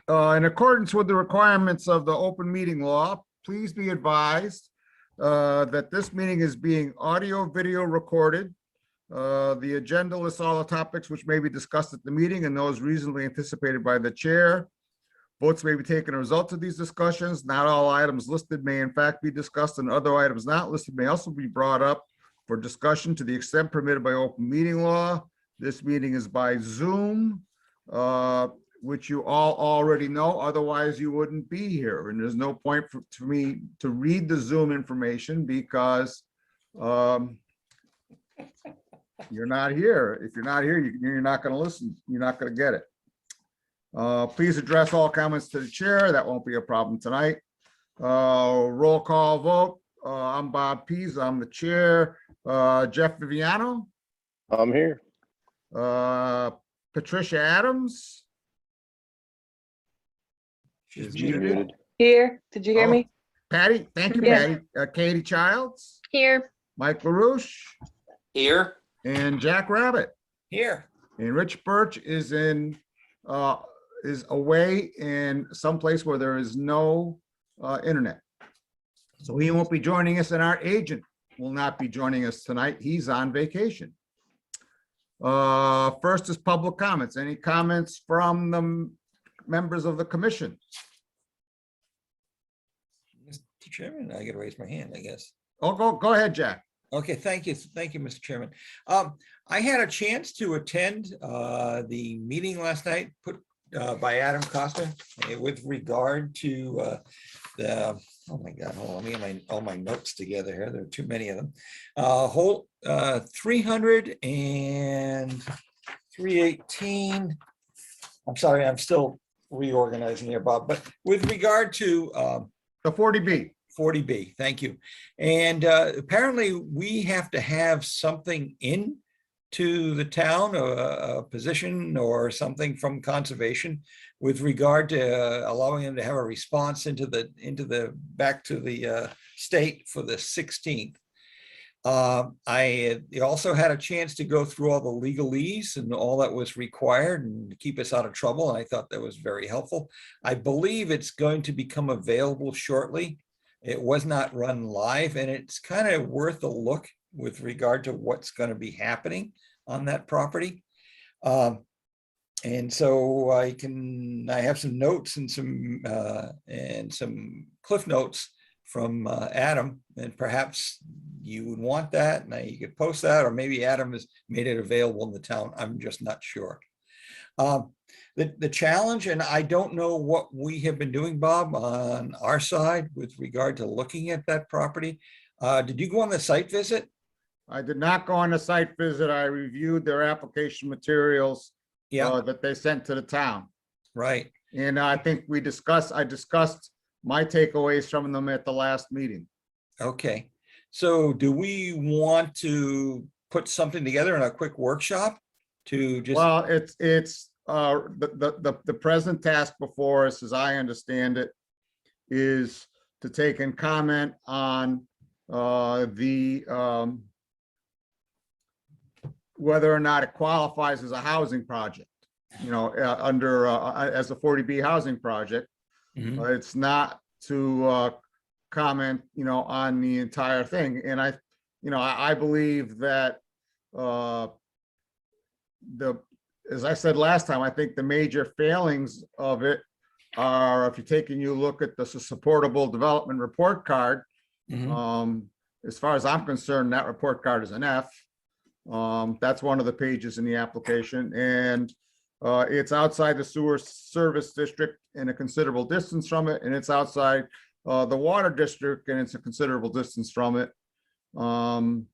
In accordance with the requirements of the open meeting law, please be advised that this meeting is being audio video recorded. The agenda lists all the topics which may be discussed at the meeting and those reasonably anticipated by the chair. Votes may be taken as a result of these discussions. Not all items listed may in fact be discussed, and other items not listed may also be brought up for discussion to the extent permitted by open meeting law. This meeting is by Zoom, which you all already know, otherwise you wouldn't be here. And there's no point for me to read the Zoom information because you're not here. If you're not here, you're not going to listen. You're not going to get it. Please address all comments to the chair. That won't be a problem tonight. Roll call vote. I'm Bob Pease. I'm the chair. Jeff Viviano. I'm here. Patricia Adams. She's muted. Here. Did you hear me? Patty. Thank you, Yeah. Patty. Katie Childs. Here. Mike LaRouche. Here. And Jack Rabbit. Here. And Rich Birch is away in someplace where there is no internet. So he won't be joining us, and our agent will not be joining us tonight. He's on vacation. First is public comments. Any comments from the members of the commission? Mr. Chairman, I gotta raise my hand, I guess. Oh, go ahead, Jack. Okay, thank you, Mr. Chairman. I had a chance to attend the meeting last night put by Adam Costa with regard to the, oh my God, hold on, let me get all my notes together here. There are too many of them. Whole 300 and 318. I'm sorry, I'm still reorganizing here, Bob, but with regard to The 40B. 40B, thank you. And apparently we have to have something in to the town, a position or something from conservation with regard to allowing them to have a response into the back to the state for the 16th. I also had a chance to go through all the legalese and all that was required and to keep us out of trouble. And I thought that was very helpful. I believe it's going to become available shortly. It was not run live, and it's kind of worth a look with regard to what's going to be happening on that property. And so I have some notes and some cliff notes from Adam, and perhaps you would want that, and you could post that, or maybe Adam has made it available in the town. I'm just not sure. The challenge, and I don't know what we have been doing, Bob, on our side with regard to looking at that property. Did you go on the site visit? I did not go on a site visit. I reviewed their application materials that they sent to the town. Right. And I think I discussed my takeaways from them at the last meeting. Okay. So do we want to put something together in a quick workshop to just? Well, it's the present task before us, as I understand it, is to take and comment on whether or not it qualifies as a housing project, under as a 40B housing project. Mhm. It's not to comment, on the entire thing. And I believe that as I said last time, I think the major failings of it are, if you look at the supportable development report card, Mhm. as far as I'm concerned, that report card is an F. That's one of the pages in the application, and it's outside the sewer service district in a considerable distance from it, and it's outside the water district, and it's a considerable distance from it. And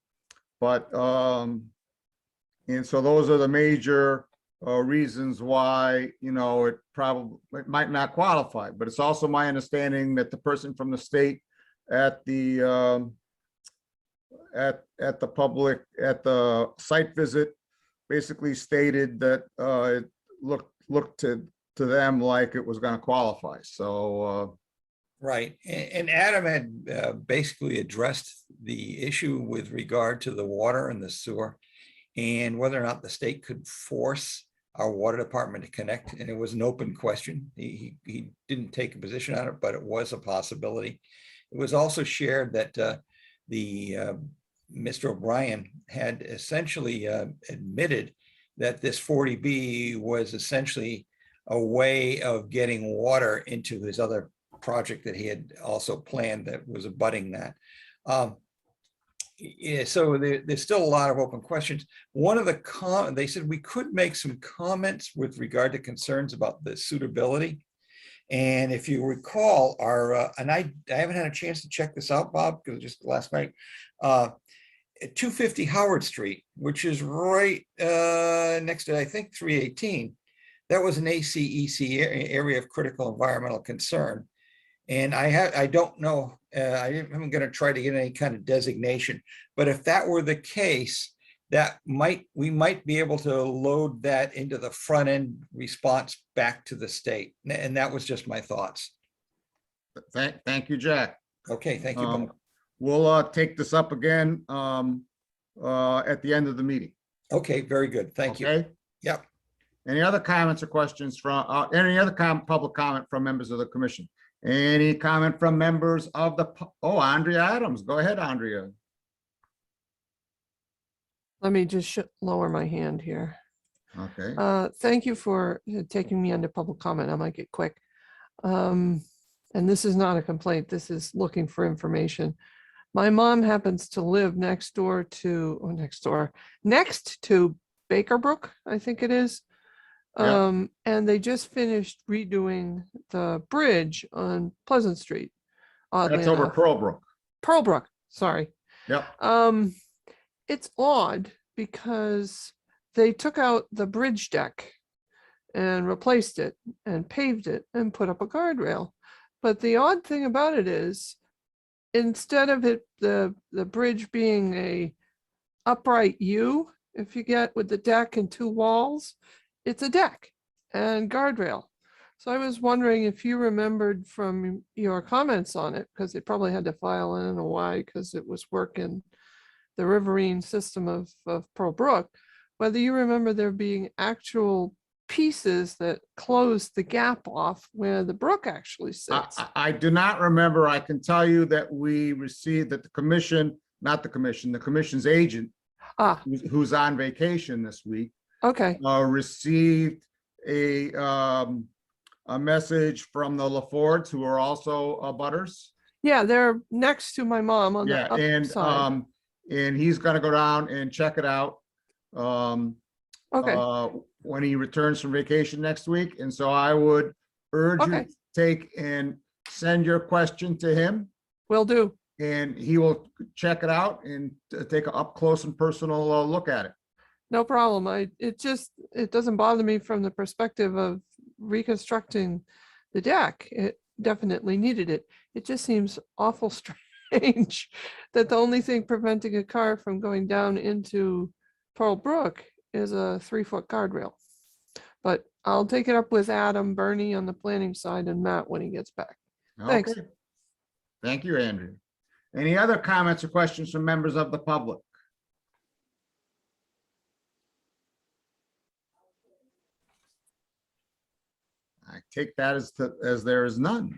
so those are the major reasons why, it might not qualify. But it's also my understanding that the person from the state at the at the site visit basically stated that it looked to them like it was going to qualify. So Right. And Adam had basically addressed the issue with regard to the water and the sewer and whether or not the state could force our water department to connect, and it was an open question. He didn't take a position on it, but it was a possibility. It was also shared that Mr. O'Brien had essentially admitted that this 40B was essentially a way of getting water into his other project that he had also planned that was abutting that. Yeah, so there's still a lot of open questions. One of the they said we could make some comments with regard to concerns about the suitability. And if you recall, and I haven't had a chance to check this out, Bob, because just last night, at 250 Howard Street, which is right next to, I think, 318, that was an ACEC area of critical environmental concern. And I don't know, I'm going to try to get any kind of designation, but if that were the case, we might be able to load that into the front end response back to the state. And that was just my thoughts. Thank you, Jack. Okay, thank you, Bob. We'll take this up again at the end of the meeting. Okay, very good. Thank you. Okay. Yep. Any other comments or questions from any other public comment from members of the commission? Any comment from members of the, Andrea Adams. Go ahead, Andrea. Let me just lower my hand here. Okay. Thank you for taking me under public comment. I might get quick. And this is not a complaint. This is looking for information. My mom happens to live next to Bakerbrook, I think it is. Yeah. And they just finished redoing the bridge on Pleasant Street. That's over Pearlbrook. Pearlbrook, sorry. Yep. It's odd because they took out the bridge deck and replaced it and paved it and put up a guardrail. But the odd thing about it is, instead of the bridge being a upright U, if you get with the deck and two walls, it's a deck and guardrail. So I was wondering if you remembered from your comments on it, because they probably had to file in a why, because it was working the riverine system of Pearl Brook, whether you remember there being actual pieces that closed the gap off where the brook actually sits. I do not remember. I can tell you that we received that the commission's agent, who's on vacation this week, Okay. Received a message from the LaFords, who are also butters. Yeah, they're next to my mom on the up side. And he's going to go down and check it out. Okay. When he returns from vacation next week. And so I would urge you to take and send your question to him. Will do. And he will check it out and take an up close and personal look at it. No problem. It doesn't bother me from the perspective of reconstructing the deck. It definitely needed it. It just seems awful strange that the only thing preventing a car from going down into Pearl Brook is a 3-foot guardrail. But I'll take it up with Adam, Bernie on the planning side, and Matt when he gets back. Thanks. Okay. Thank you, Andrew. Any other comments or questions from members of the public? I take that as there is none.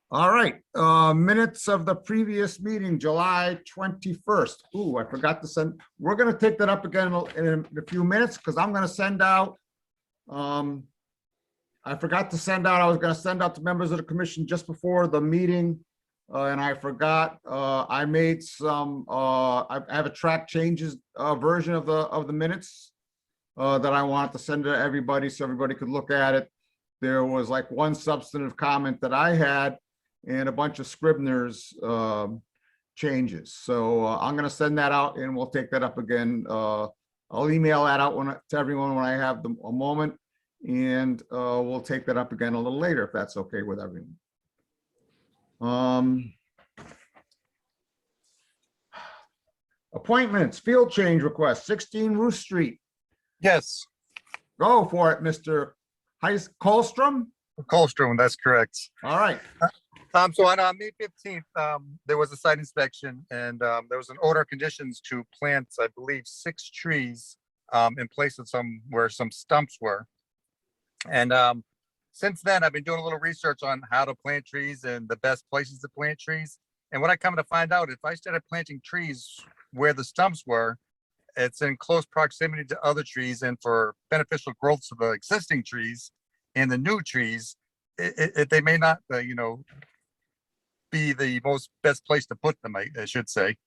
All right, minutes of the previous meeting, July 21st. Ooh, I forgot to send, we're gonna take that up again in a few minutes because I'm gonna send out, I forgot to send out, I was gonna send out to members of the commission just before the meeting. And I forgot, I made some, I have a track changes version of the minutes that I want to send to everybody so everybody could look at it. There was like one substantive comment that I had and a bunch of Scribner's changes. So I'm going to send that out and we'll take that up again. I'll email that out to everyone when I have a moment, and we'll take that up again a little later if that's okay with everyone. Appointments, field change request, 16 Ruth Street. Yes, Go for it, Mr. Colstrom. Colstrom, that's correct. All right. So on May 15th, there was a site inspection and there was an order of conditions to plant, I believe, 6 trees in place of where some stumps were. And since then, I've been doing a little research on how to plant trees and the best places to plant trees. And what I come to find out, if I started planting trees where the stumps were, it's in close proximity to other trees, and for beneficial growth of the existing trees and the new trees, they may not, be the best place to put them, I should say.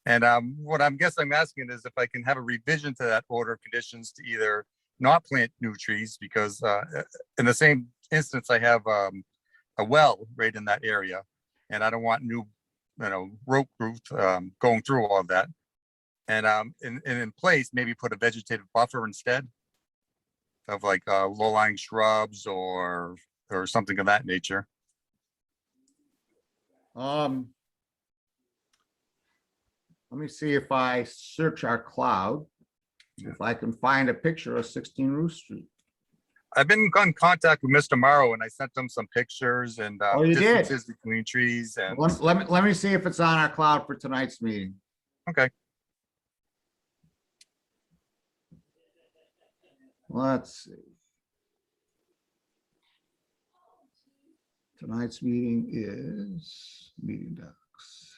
And what I'm asking is if I can have a revision to that order of conditions to either not plant new trees, because in the same instance, I have a well right in that area, and I don't want new, rope growth going through all of that. And in place, maybe put a vegetative buffer instead of like low-lying shrubs or something of that nature. Let me see if I search our cloud, if I can find a picture of 16 Ruth Street. I've been in contact with Mr. Morrow, and I sent him some pictures and Oh, you did? distances between trees. And Let me see if it's on our cloud for tonight's meeting. okay, Let's see. Tonight's meeting is meeting docs.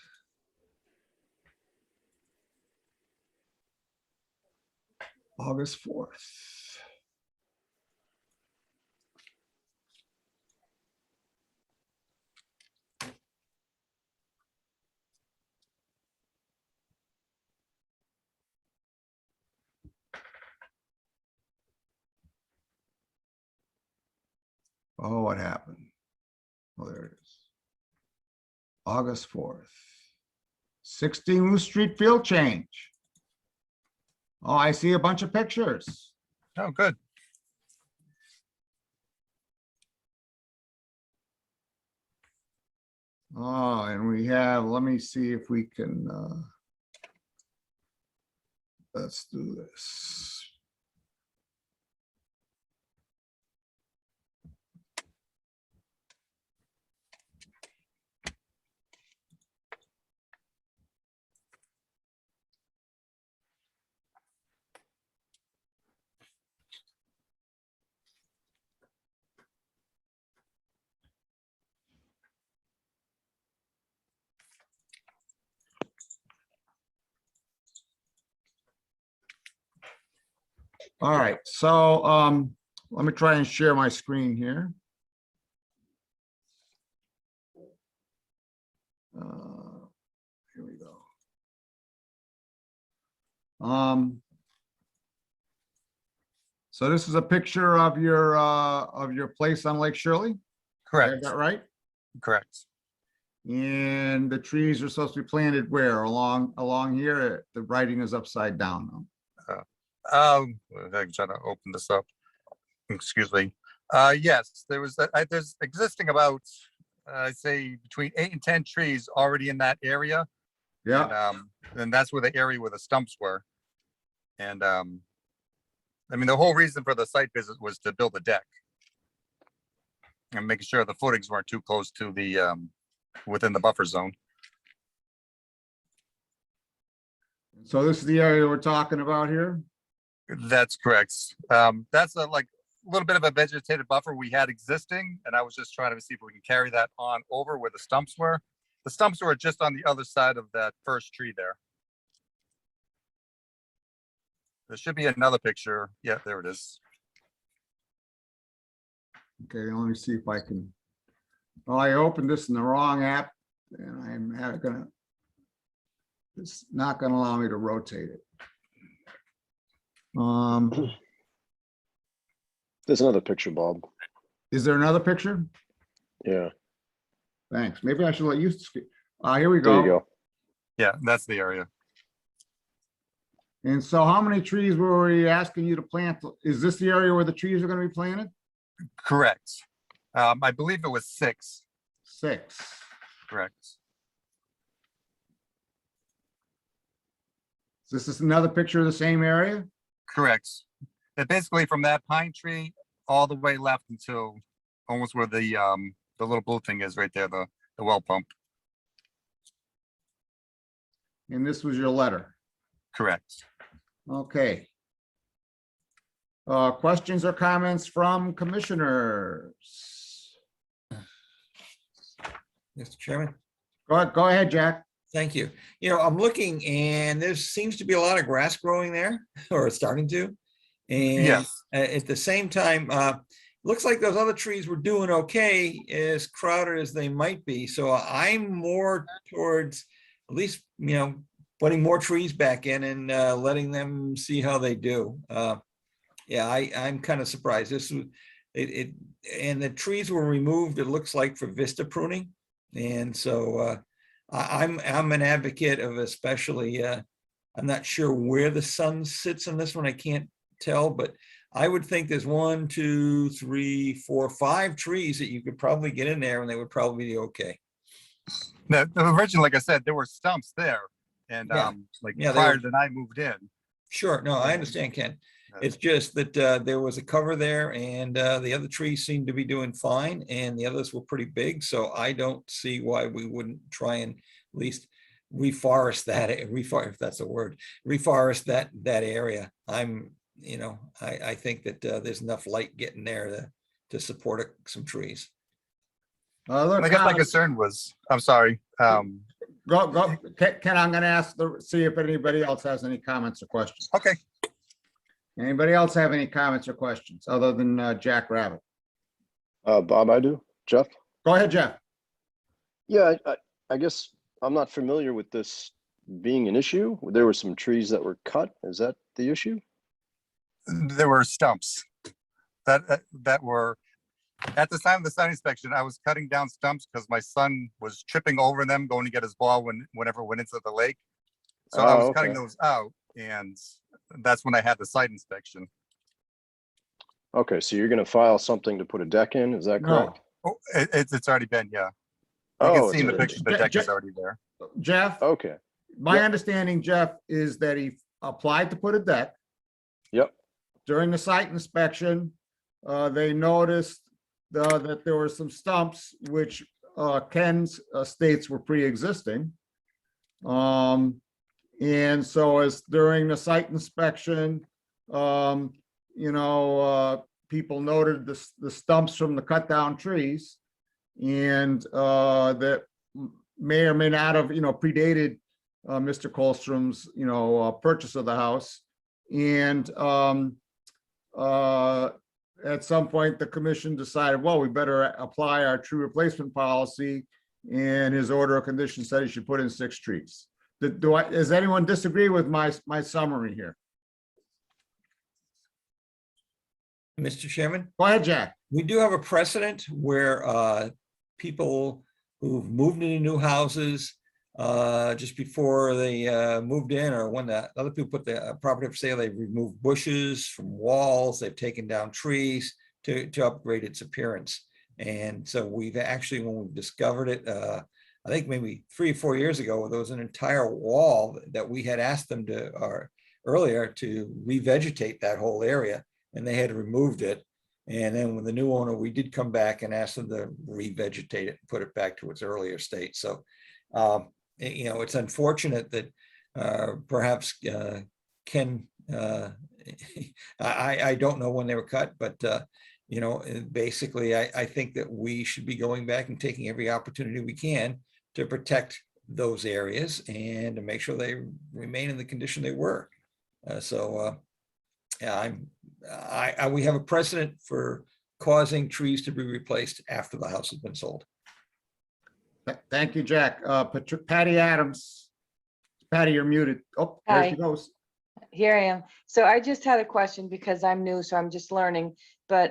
August 4th. Oh, what happened? Oh, there it is. August 4th. 16 Ruth Street field change. Oh, I see a bunch of pictures. oh, good. Oh, and we have, let me see if we can, let's do this. All right, so let me try and share my screen here. Here we go. So this is a picture of your place on Lake Shirley. I have Correct. that right? Correct. And the trees are supposed to be planted where? Along here? The writing is upside down though. I'm trying to open this up. Excuse me. Yes, there's existing about I'd say between 8 and 10 trees already in that area. Yeah, And that's where the area where the stumps were. And I mean, the whole reason for the site visit was to build a deck and making sure the footings weren't too close to the within the buffer zone. so this is the area we're talking about here. That's correct. That's a little bit of a vegetative buffer we had existing, and I was just trying to see if we can carry that on over where the stumps were. The stumps were just on the other side of that first tree there. There should be another picture. Yeah, there it is. Okay, let me see if I can. Oh, I opened this in the wrong app and it's not gonna allow me to rotate it. There's another picture, Bob. Is there another picture? Yeah, Thanks. Maybe I should let you speak. Here we there you go. go. Yeah, that's the area. And so how many trees were we asking you to plant? Is this the area where the trees are gonna be planted? Correct. I believe it was 6. 6. Correct. Is this another picture of the same area? Correct. And basically from that pine tree all the way left until almost where the little blue thing is right there, the well pump. And this was your letter. Correct. Okay. Questions or comments from commissioners? Mr. Chairman. Go ahead, Jack. Thank you. I'm looking and there seems to be a lot of grass growing there, or it's starting to. And Yes. at the same time, looks like those other trees were doing okay, as crowded as they might be. So I'm more towards at least, putting more trees back in and letting them see how they do. Yeah, I'm kind of surprised. And the trees were removed, it looks like, for vista pruning. And so I'm an advocate of, especially, I'm not sure where the sun sits on this one, I can't tell, but I would think there's 1, 2, 3, 4, 5 trees that you could probably get in there and they would probably be okay. No, originally, like I said, there were stumps there, and Yeah. Yeah, they prior were- than I moved in. Sure, no, I understand, Ken. It's just that there was a cover there and the other trees seemed to be doing fine and the others were pretty big. So I don't see why we wouldn't try and at least reforest that, if that's a word, reforest that area. I think that there's enough light getting there to support some trees. Other I guess my comments? concern was, I'm sorry. Go, Ken, I'm gonna see if anybody else has any comments or questions. Okay. Anybody else have any comments or questions other than Jack Rabbit? Bob, I do. Jeff? Go ahead, Jeff. Yeah, I guess I'm not familiar with this being an issue. There were some trees that were cut. Is that the issue? There were stumps that were, at the time of the site inspection, I was cutting down stumps because my son was tripping over them, going to get his ball whenever it went into the lake. So I Oh, was cutting okay. those out, and that's when I had the site inspection. Okay, so you're gonna file something to put a deck in, is that No. correct? Oh, it's already been, yeah. You Oh, can it's see in the already- picture, the deck is already there. Jeff, Okay, my Yep. understanding, Jeff, is that he applied to put a deck. yep, During the site inspection, they noticed that there were some stumps which Ken's states were pre-existing. And so as during the site inspection, people noted the stumps from the cut down trees. And that may or may not have, predated Mr. Colstrom's, purchase of the house. And at some point, the commission decided, well, we better apply our tree replacement policy. And his order of conditions said he should put in 6 trees. Does anyone disagree with my summary here? Mr. Chairman? Go ahead, Jack. We do have a precedent where people who've moved into new houses just before they moved in, or when the other people put the property up for sale, they've removed bushes from walls, they've taken down trees to upgrade its appearance. And so we've actually, when we discovered it, I think maybe 3 or 4 years ago, there was an entire wall that we had asked them to, earlier, to revegetate that whole area, and they had removed it. And then with the new owner, we did come back and ask them to revegetate it and put it back to its earlier state. So, it's unfortunate that perhaps Ken, I don't know when they were cut, but basically, I think that we should be going back and taking every opportunity we can to protect those areas and to make sure they remain in the condition they were. Yeah, we have a precedent for causing trees to be replaced after the house has been sold. Thank you, Jack. Patty Adams. Patty, you're muted. Oh, there she Hi. goes. Here I am. So I just had a question because I'm new, so I'm just learning. But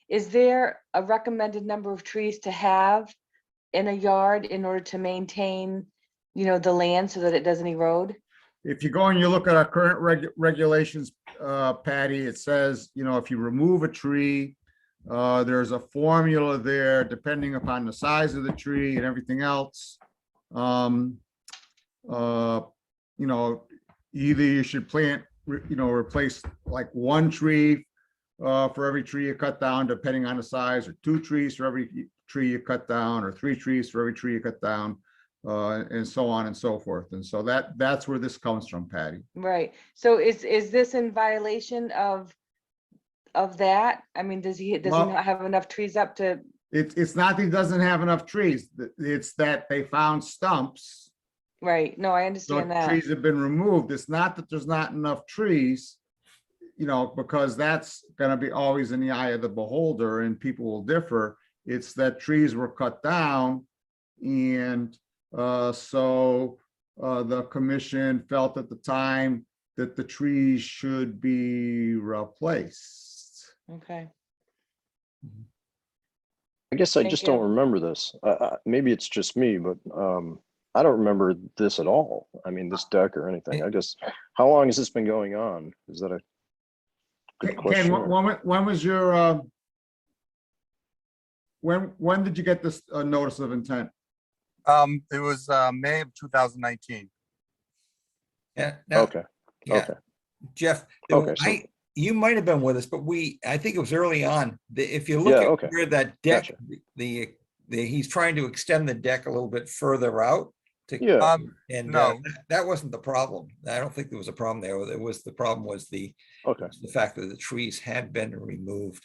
is there a recommended number of trees to have in a yard in order to maintain, the land so that it doesn't erode? If you go and you look at our current regulations, Patty, it says, if you remove a tree, there's a formula there depending upon the size of the tree and everything else. Either you should plant, replace like 1 tree for every tree you cut down, depending on the size, or 2 trees for every tree you cut down, or 3 trees for every tree you cut down, and so on and so forth. And so that's where this comes from, Patty. Right. So is this in violation of of that? I mean, does he Well- not have enough trees up to, It's not that he doesn't have enough trees. It's that they found stumps. right? No, I So understand that. trees have been removed. It's not that there's not enough trees, because that's gonna be always in the eye of the beholder and people will differ. It's that trees were cut down and so the commission felt at the time that the trees should be replaced. Okay. I guess I Thank just you. don't remember this. Maybe it's just me, but I don't remember this at all. I mean, this deck or anything. How long has this been going on? Is that a good Ken, question? or- when was your when did you get this notice of intent? It was May of 2019. Yeah. now- Okay, yeah, okay. Jeff, Okay, so- you might have been with us, but I think it was early on. If you look Yeah, at okay. where that deck, Gotcha. he's trying to extend the deck a little bit further out. Yeah, And No. that wasn't the problem. I don't think there was a problem there. The problem was the okay. fact that the trees had been removed.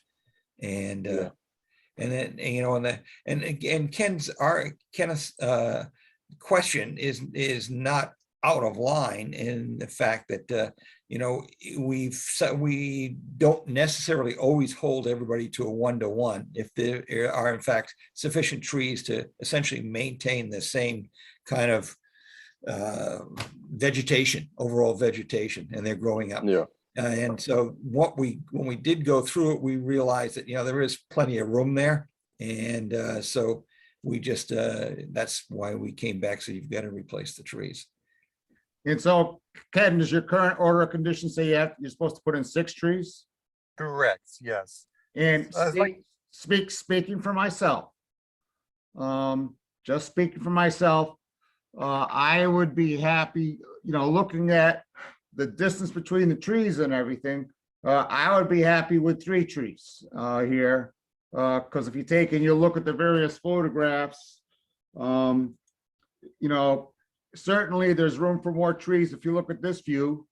And Yeah. and then, and Kenneth's question is not out of line in the fact that we don't necessarily always hold everybody to a 1-to-1 if there are in fact sufficient trees to essentially maintain the same kind of vegetation, overall vegetation, and they're growing up. Yeah, And so when we did go through it, we realized that, there is plenty of room there. And so we just, that's why we came back. So you've got to replace the trees. And so, Ken, does your current order of conditions say you're supposed to put in 6 trees? Correct, yes. And It's like- speaking for myself, just speaking for myself, I would be happy, looking at the distance between the trees and everything. I would be happy with 3 trees here, because if you take and you look at the various photographs, certainly there's room for more trees. If you look at this view,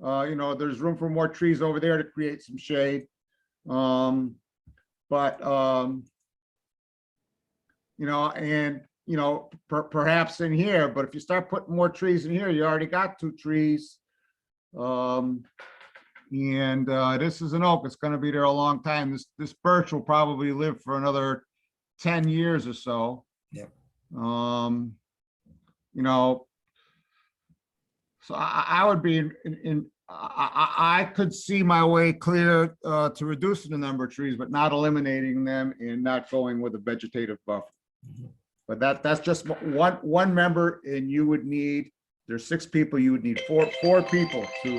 there's room for more trees over there to create some shade. Perhaps in here, but if you start putting more trees in here, you already got 2 trees. This is an oak, it's gonna be there a long time. This birch will probably live for another 10 years or so. Yep. So I would be I could see my way clear to reducing the number of trees, but not eliminating them and not going with a vegetative buffer. Mhm. But that's just one member, and you would need, there's 6 people, you would need four people to,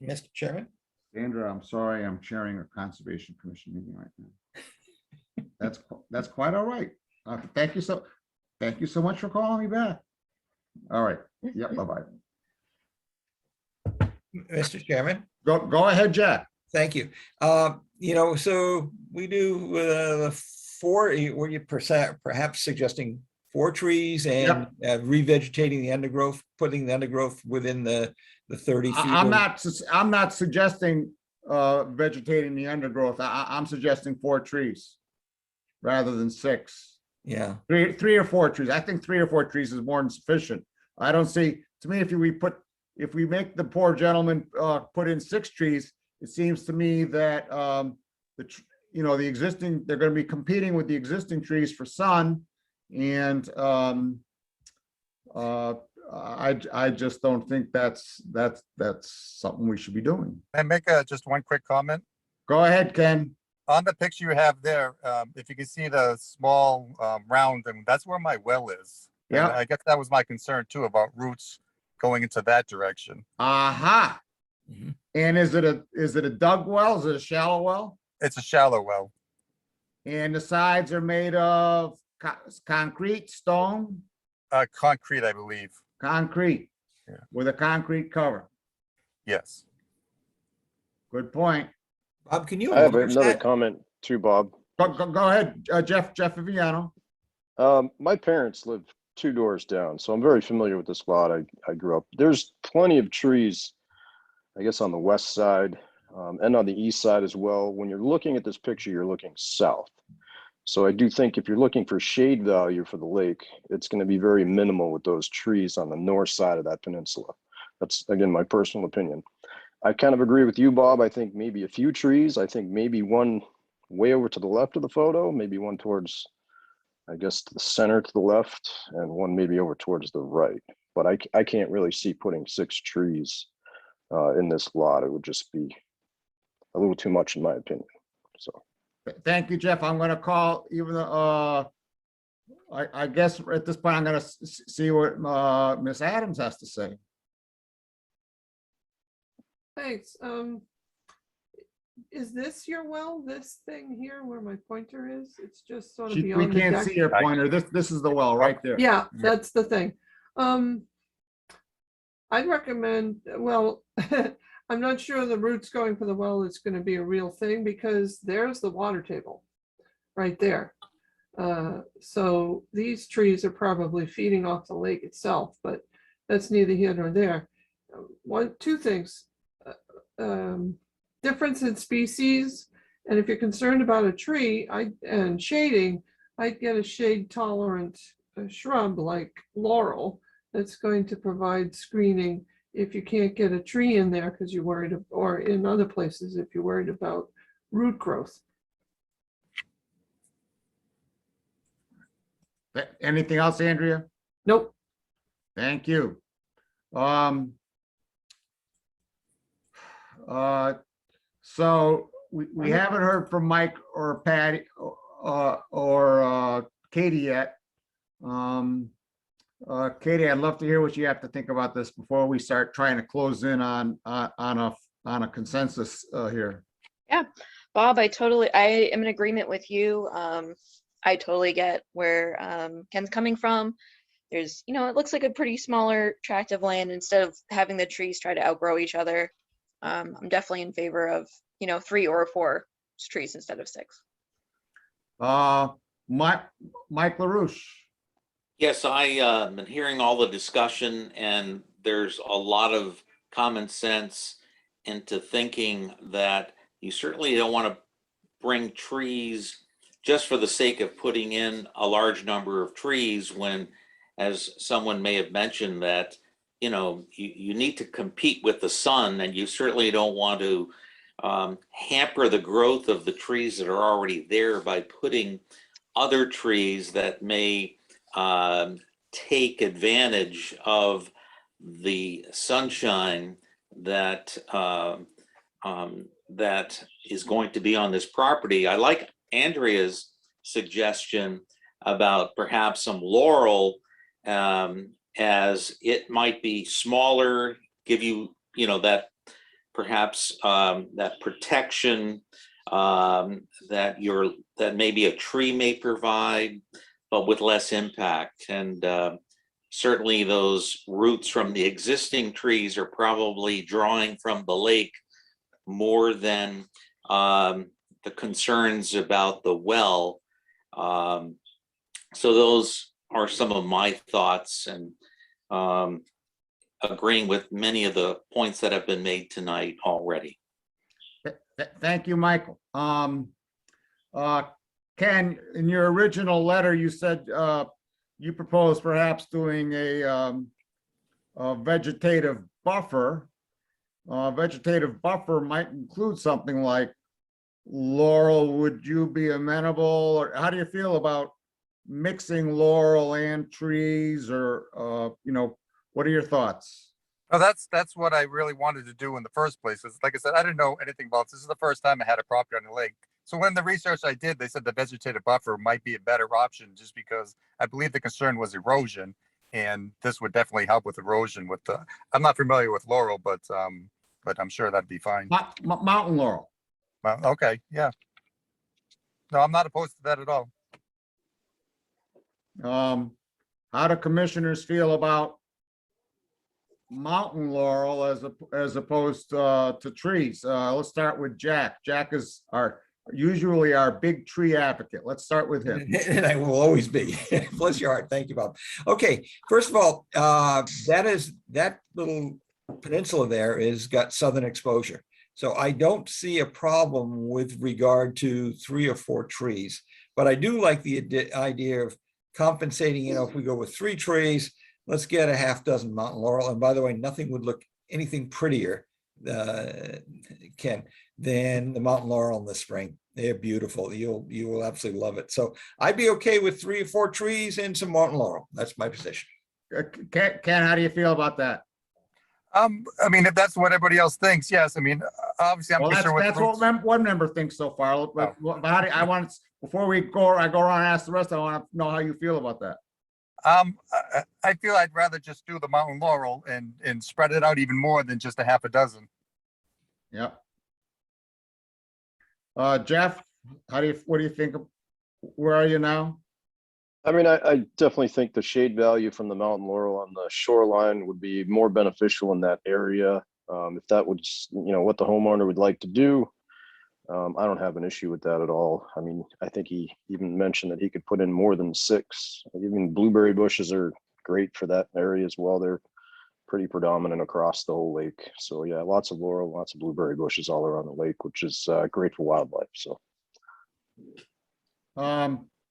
Mr. Chairman? Sandra, I'm sorry, I'm chairing a Conservation Commission meeting right now. That's quite all right. Thank you so much for calling me back. All right, yep, bye-bye. Mr. Chairman? Go ahead, Jack. Thank you. So we do the 4, were you perhaps suggesting 4 trees and revegetating the undergrowth, putting the undergrowth within the 30 feet? I'm not suggesting vegetating the undergrowth. I'm suggesting 4 trees rather than 6. Yeah, 3 or 4 trees. I think 3 or 4 trees is more than sufficient. I don't see, to me, if we make the poor gentleman put in 6 trees, it seems to me that the existing, they're going to be competing with the existing trees for sun, and I just don't think that's something we should be doing. Can I make just one quick comment? Go ahead, Ken. On the picture you have there, if you can see the small round, and that's where my well is. And Yeah. I guess that was my concern too, about roots going into that direction. Aha. Mhm. And is it a dug well? Is it a shallow well? It's a shallow well. And the sides are made of concrete, stone, Concrete, I believe. concrete, Yeah. with a concrete cover. Yes. Good point. Bob, can you? I have enlarge another that? comment too, Bob. Go ahead, Jeff Viviano. My parents live 2 doors down, so I'm very familiar with this lot. I grew up. There's plenty of trees, I guess, on the west side and on the east side as well. When you're looking at this picture, you're looking south. So I do think if you're looking for shade value for the lake, it's going to be very minimal with those trees on the north side of that peninsula. That's, again, my personal opinion. I kind of agree with you, Bob. I think maybe a few trees. I think maybe one way over to the left of the photo, maybe one towards, I guess, to the center to the left, and one maybe over towards the right. But I can't really see putting 6 trees in this lot. It would just be a little too much in my opinion. So. Thank you, Jeff. I'm gonna call even, I guess at this point, I'm gonna see what Ms. Adams has to say. Thanks. Is this your well, this thing here where my pointer is? It's just sort of We beyond the can't deck. see your pointer. This is the well right there. Yeah, that's the thing. I'd recommend, well, I'm not sure the roots going for the well is going to be a real thing because there's the water table right there. So these trees are probably feeding off the lake itself, but that's neither here nor there. Two things. Difference in species, and if you're concerned about a tree and shading, I'd get a shade tolerant shrub like laurel that's going to provide screening if you can't get a tree in there because you're worried, or in other places if you're worried about root growth. Anything else, Andrea? Nope. Thank you. So we haven't heard from Mike or Patty or Katie yet. Katie, I'd love to hear what you have to think about this before we start trying to close in on a consensus here. Yeah, Bob, I am in agreement with you. I totally get where Ken's coming from. There's, it looks like a pretty smaller tract of land instead of having the trees try to outgrow each other. I'm definitely in favor of, 3 or 4 trees instead of 6. Mike LaRouche. Yes, I been hearing all the discussion, and there's a lot of common sense into thinking that you certainly don't want to bring trees just for the sake of putting in a large number of trees when, as someone may have mentioned, that you need to compete with the sun, and you certainly don't want to hamper the growth of the trees that are already there by putting other trees that may take advantage of the sunshine that that is going to be on this property. I like Andrea's suggestion about perhaps some laurel, as it might be smaller, give you, that perhaps that protection that maybe a tree may provide, but with less impact. And certainly those roots from the existing trees are probably drawing from the lake more than the concerns about the well. So those are some of my thoughts, and agreeing with many of the points that have been made tonight already. Thank you, Michael. Ken, in your original letter, you said you proposed perhaps doing a vegetative buffer. Vegetative buffer might include something like laurel. Would you be amenable, or how do you feel about mixing laurel and trees, or what are your thoughts? Oh, that's what I really wanted to do in the first place. Is, like I said, I didn't know anything about this. This is the first time I had a property on the lake. So when the research I did, they said the vegetative buffer might be a better option, just because I believe the concern was erosion, and this would definitely help with erosion. With the, I'm not familiar with laurel, but I'm sure that'd be fine. Mountain laurel. Well, okay, yeah. No, I'm not opposed to that at all. How do commissioners feel about mountain laurel as opposed to trees? Let's start with Jack. Jack is usually our big tree advocate. Let's start with him. And I will always be. Bless your heart. Thank you, Bob. Okay, first of all, that little peninsula there is got southern exposure. So I don't see a problem with regard to 3 or 4 trees, but I do like the idea of compensating, if we go with 3 trees, let's get a half dozen mountain laurel. And by the way, nothing would look anything prettier, Ken, than the mountain laurel in the spring. They're beautiful. You will absolutely love it. So I'd be okay with 3 or 4 trees and some mountain laurel. That's my position. Ken, how do you feel about that? I mean, if that's what everybody else thinks, yes. I mean, obviously, I'm Well, concerned with that's what roots. one member thinks so far. But how do I want, before I go around and ask the rest, I want to know how you feel about that. I feel I'd rather just do the mountain laurel and spread it out even more than just a half a dozen. Yep. Jeff, what do you think? Where are you now? I mean, I definitely think the shade value from the mountain laurel on the shoreline would be more beneficial in that area. If that was, what the homeowner would like to do, I don't have an issue with that at all. I mean, I think he even mentioned that he could put in more than 6. Even blueberry bushes are great for that area as well. They're pretty predominant across the whole lake. So yeah, lots of laurel, lots of blueberry bushes all around the lake, which is great for wildlife. So.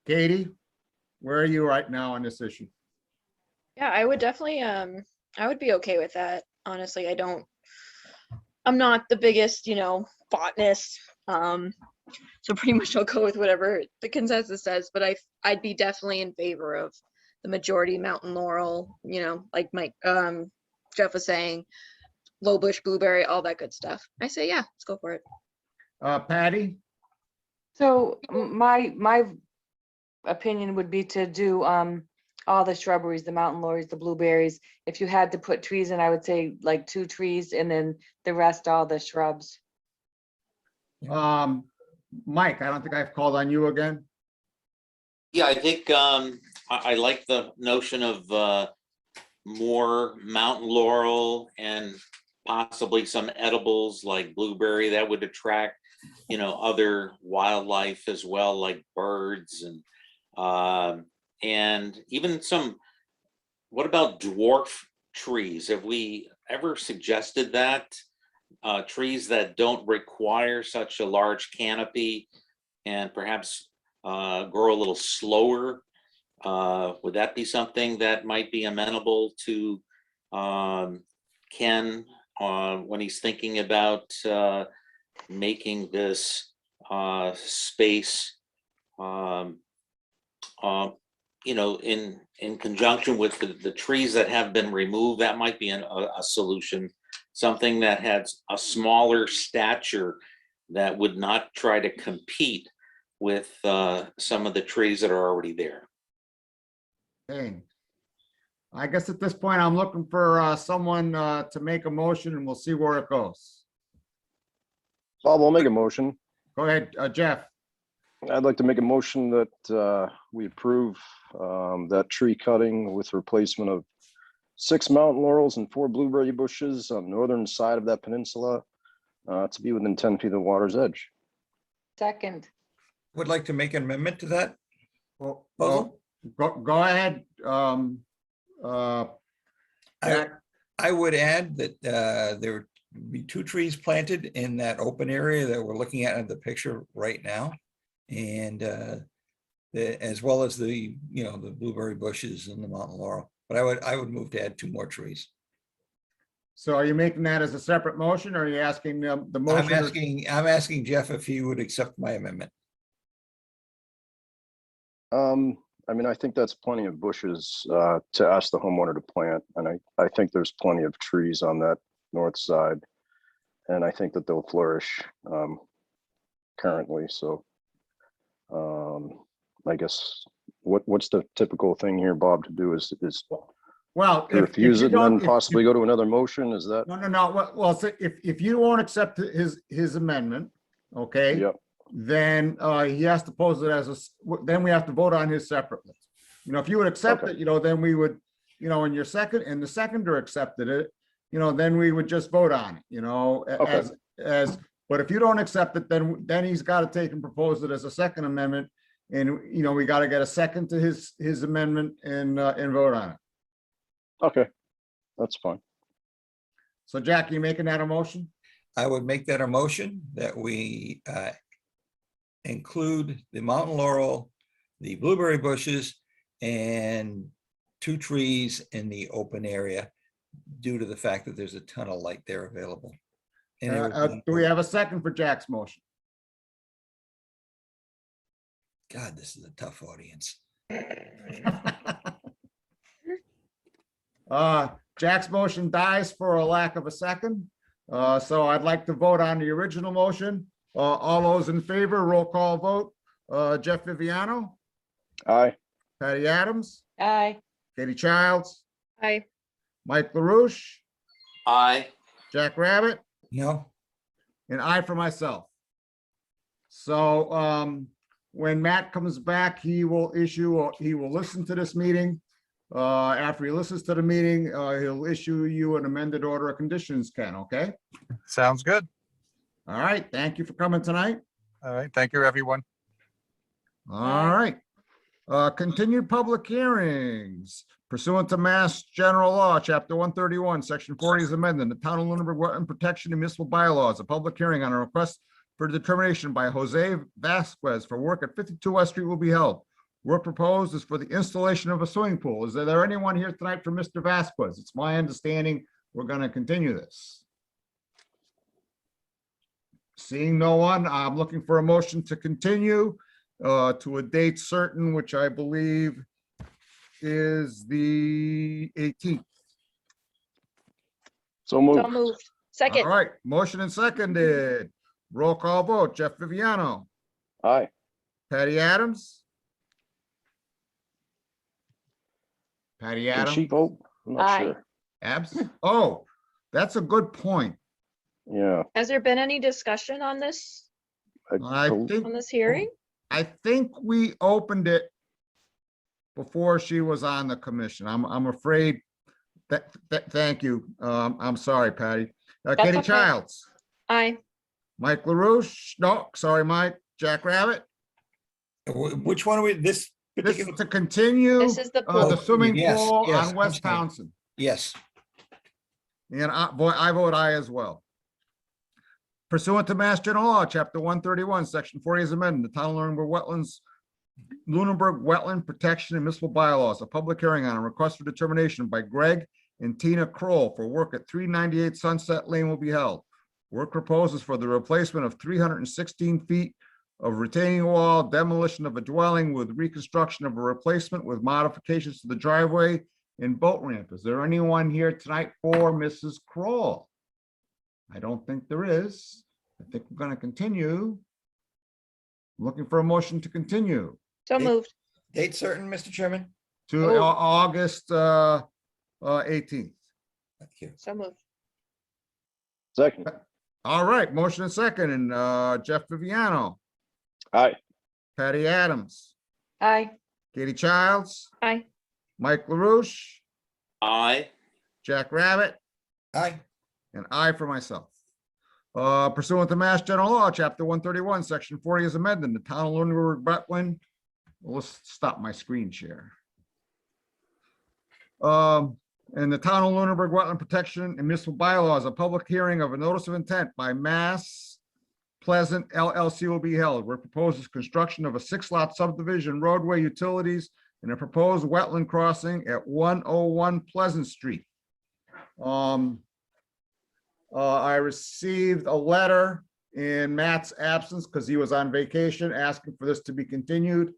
Katie, where are you right now on this issue? Yeah, I would definitely, I would be okay with that. Honestly, I'm not the biggest, botanist. So pretty much I'll go with whatever the consensus says, but I'd be definitely in favor of the majority mountain laurel, like Jeff was saying, low bush blueberry, all that good stuff. I say, yeah, let's go for it. Patty? So my opinion would be to do all the shrubberies, the mountain laurels, the blueberries. If you had to put trees in, I would say like 2 trees and then the rest, all the shrubs. Mike, I don't think I've called on you again. Yeah, I think I like the notion of more mountain laurel and possibly some edibles like blueberry that would attract, other wildlife as well, like birds and even some. What about dwarf trees? Have we ever suggested that? Trees that don't require such a large canopy and perhaps grow a little slower. Would that be something that might be amenable to Ken when he's thinking about making this space, in conjunction with the trees that have been removed? That might be a solution. Something that has a smaller stature that would not try to compete with some of the trees that are already there. Okay. I guess at this point, I'm looking for someone to make a motion and we'll see where it goes. Bob, I'll make a motion. Go ahead, Jeff. I'd like to make a motion that we approve that tree cutting with replacement of 6 mountain laurels and 4 blueberry bushes on the northern side of that peninsula to be within 10 feet of the water's edge. Second. Would like to make an amendment to that. Well, Puzzle? go ahead. I would add that there would be 2 trees planted in that open area that we're looking at in the picture right now. And as well as the blueberry bushes and the mountain laurel. But I would move to add 2 more trees. So are you making that as a separate motion or are you asking the motion? I'm asking Jeff if he would accept my amendment. I mean, I think that's plenty of bushes to ask the homeowner to plant. And I think there's plenty of trees on that north side. And I think that they'll flourish currently. So I guess what's the typical thing here, Bob, to do is Well, refuse it and then possibly go to another motion? Is that? No. Well, so if you won't accept his amendment, okay? Yep. Then he has to pose it as then we have to vote on his separately. If you would accept Okay. it, then we would, in your second, and the seconder accepted it, then we would just vote on it, Okay. but if you don't accept it, then he's got to take and propose it as a second amendment. And, we got to get a second to his amendment and vote on it. Okay, that's fine. So Jack, you making that a motion? I would make that a motion that we include the mountain laurel, the blueberry bushes, and 2 trees in the open area due to the fact that there's a ton of light there available. And it would be- Do we have a second for Jack's motion? God, this is a tough audience. Jack's motion dies for a lack of a second. So I'd like to vote on the original motion. All those in favor, roll call vote. Jeff Viviano, Aye. Patty Adams, Aye. Katie Childs, Aye. Mike LaRouche, Aye. Jack Rabbit, No, and I for myself. So when Matt comes back, he will listen to this meeting. After he listens to the meeting, he'll issue you an amended order of conditions, Ken, okay? Sounds good. All right, thank you for coming tonight. All right. Thank you, everyone. All right. Continued public hearings pursuant to Mass General Law, Chapter 131, Section 40 is amended. The Town of Lunenburg Wetland Protection and Municipal Bylaws, a public hearing on a request for determination by Jose Vasquez for work at 52 West Street will be held. Work proposed is for the installation of a swimming pool. Is there anyone here tonight for Mr. Vasquez? It's my understanding we're going to continue this. Seeing no one, I'm looking for a motion to continue to a date certain, which I believe is the 18th. So moved. So moved. All Second. right, motion and seconded. Roll call vote. Jeff Viviano, Aye. Patty Adams. Patty Can she Adams, vote? I'm not Aye. sure. Abs. Oh, that's a good point. Yeah. Has there been any discussion on this, I bel- think, on this hearing? I think we opened it before she was on the commission. I'm afraid that, thank you. I'm sorry, Patty. Katie okay. Childs, Aye. Mike LaRouche, no, sorry, Mike, Jack Rabbit. which one are we, this This is particular? to continue This is the the pool. swimming Yes, pool yes, on I'm West sorry. Townsend. Yes, And I vote aye as well. Pursuant to Mass General Law, Chapter 131, Section 40 is amended, the Town of Lunenburg Wetland Protection and Municipal Bylaws, a public hearing on a request for determination by Greg and Tina Kroll for work at 398 Sunset Lane will be held. Work proposes for the replacement of 316 feet of retaining wall, demolition of a dwelling with reconstruction of a replacement with modifications to the driveway and boat ramp. Is there anyone here tonight for Mrs. Kroll? I don't think there is. I think we're going to continue. Looking for a motion to continue So Hey. moved. date certain, Mr. Chairman. to Oh. August 18th. Thank you. So moved. Second. All right, motion and second, and Jeff Viviano, Aye. Patty Adams, Aye. Katie Childs, Aye. Mike LaRouche, Aye. Jack Rabbit, Aye, and I for myself. Pursuant to Mass General Law, Chapter 131, Section 40 is amended. The Town of Lunenburg Wetland. Let's stop my screen share. And the Town of Lunenburg Wetland Protection and Municipal Bylaws, a public hearing of a notice of intent by Mass Pleasant LLC will be held. Where proposes construction of a 6-lot subdivision, roadway, utilities, and a proposed wetland crossing at 101 Pleasant Street. I received a letter in Matt's absence because he was on vacation, asking for this to be continued.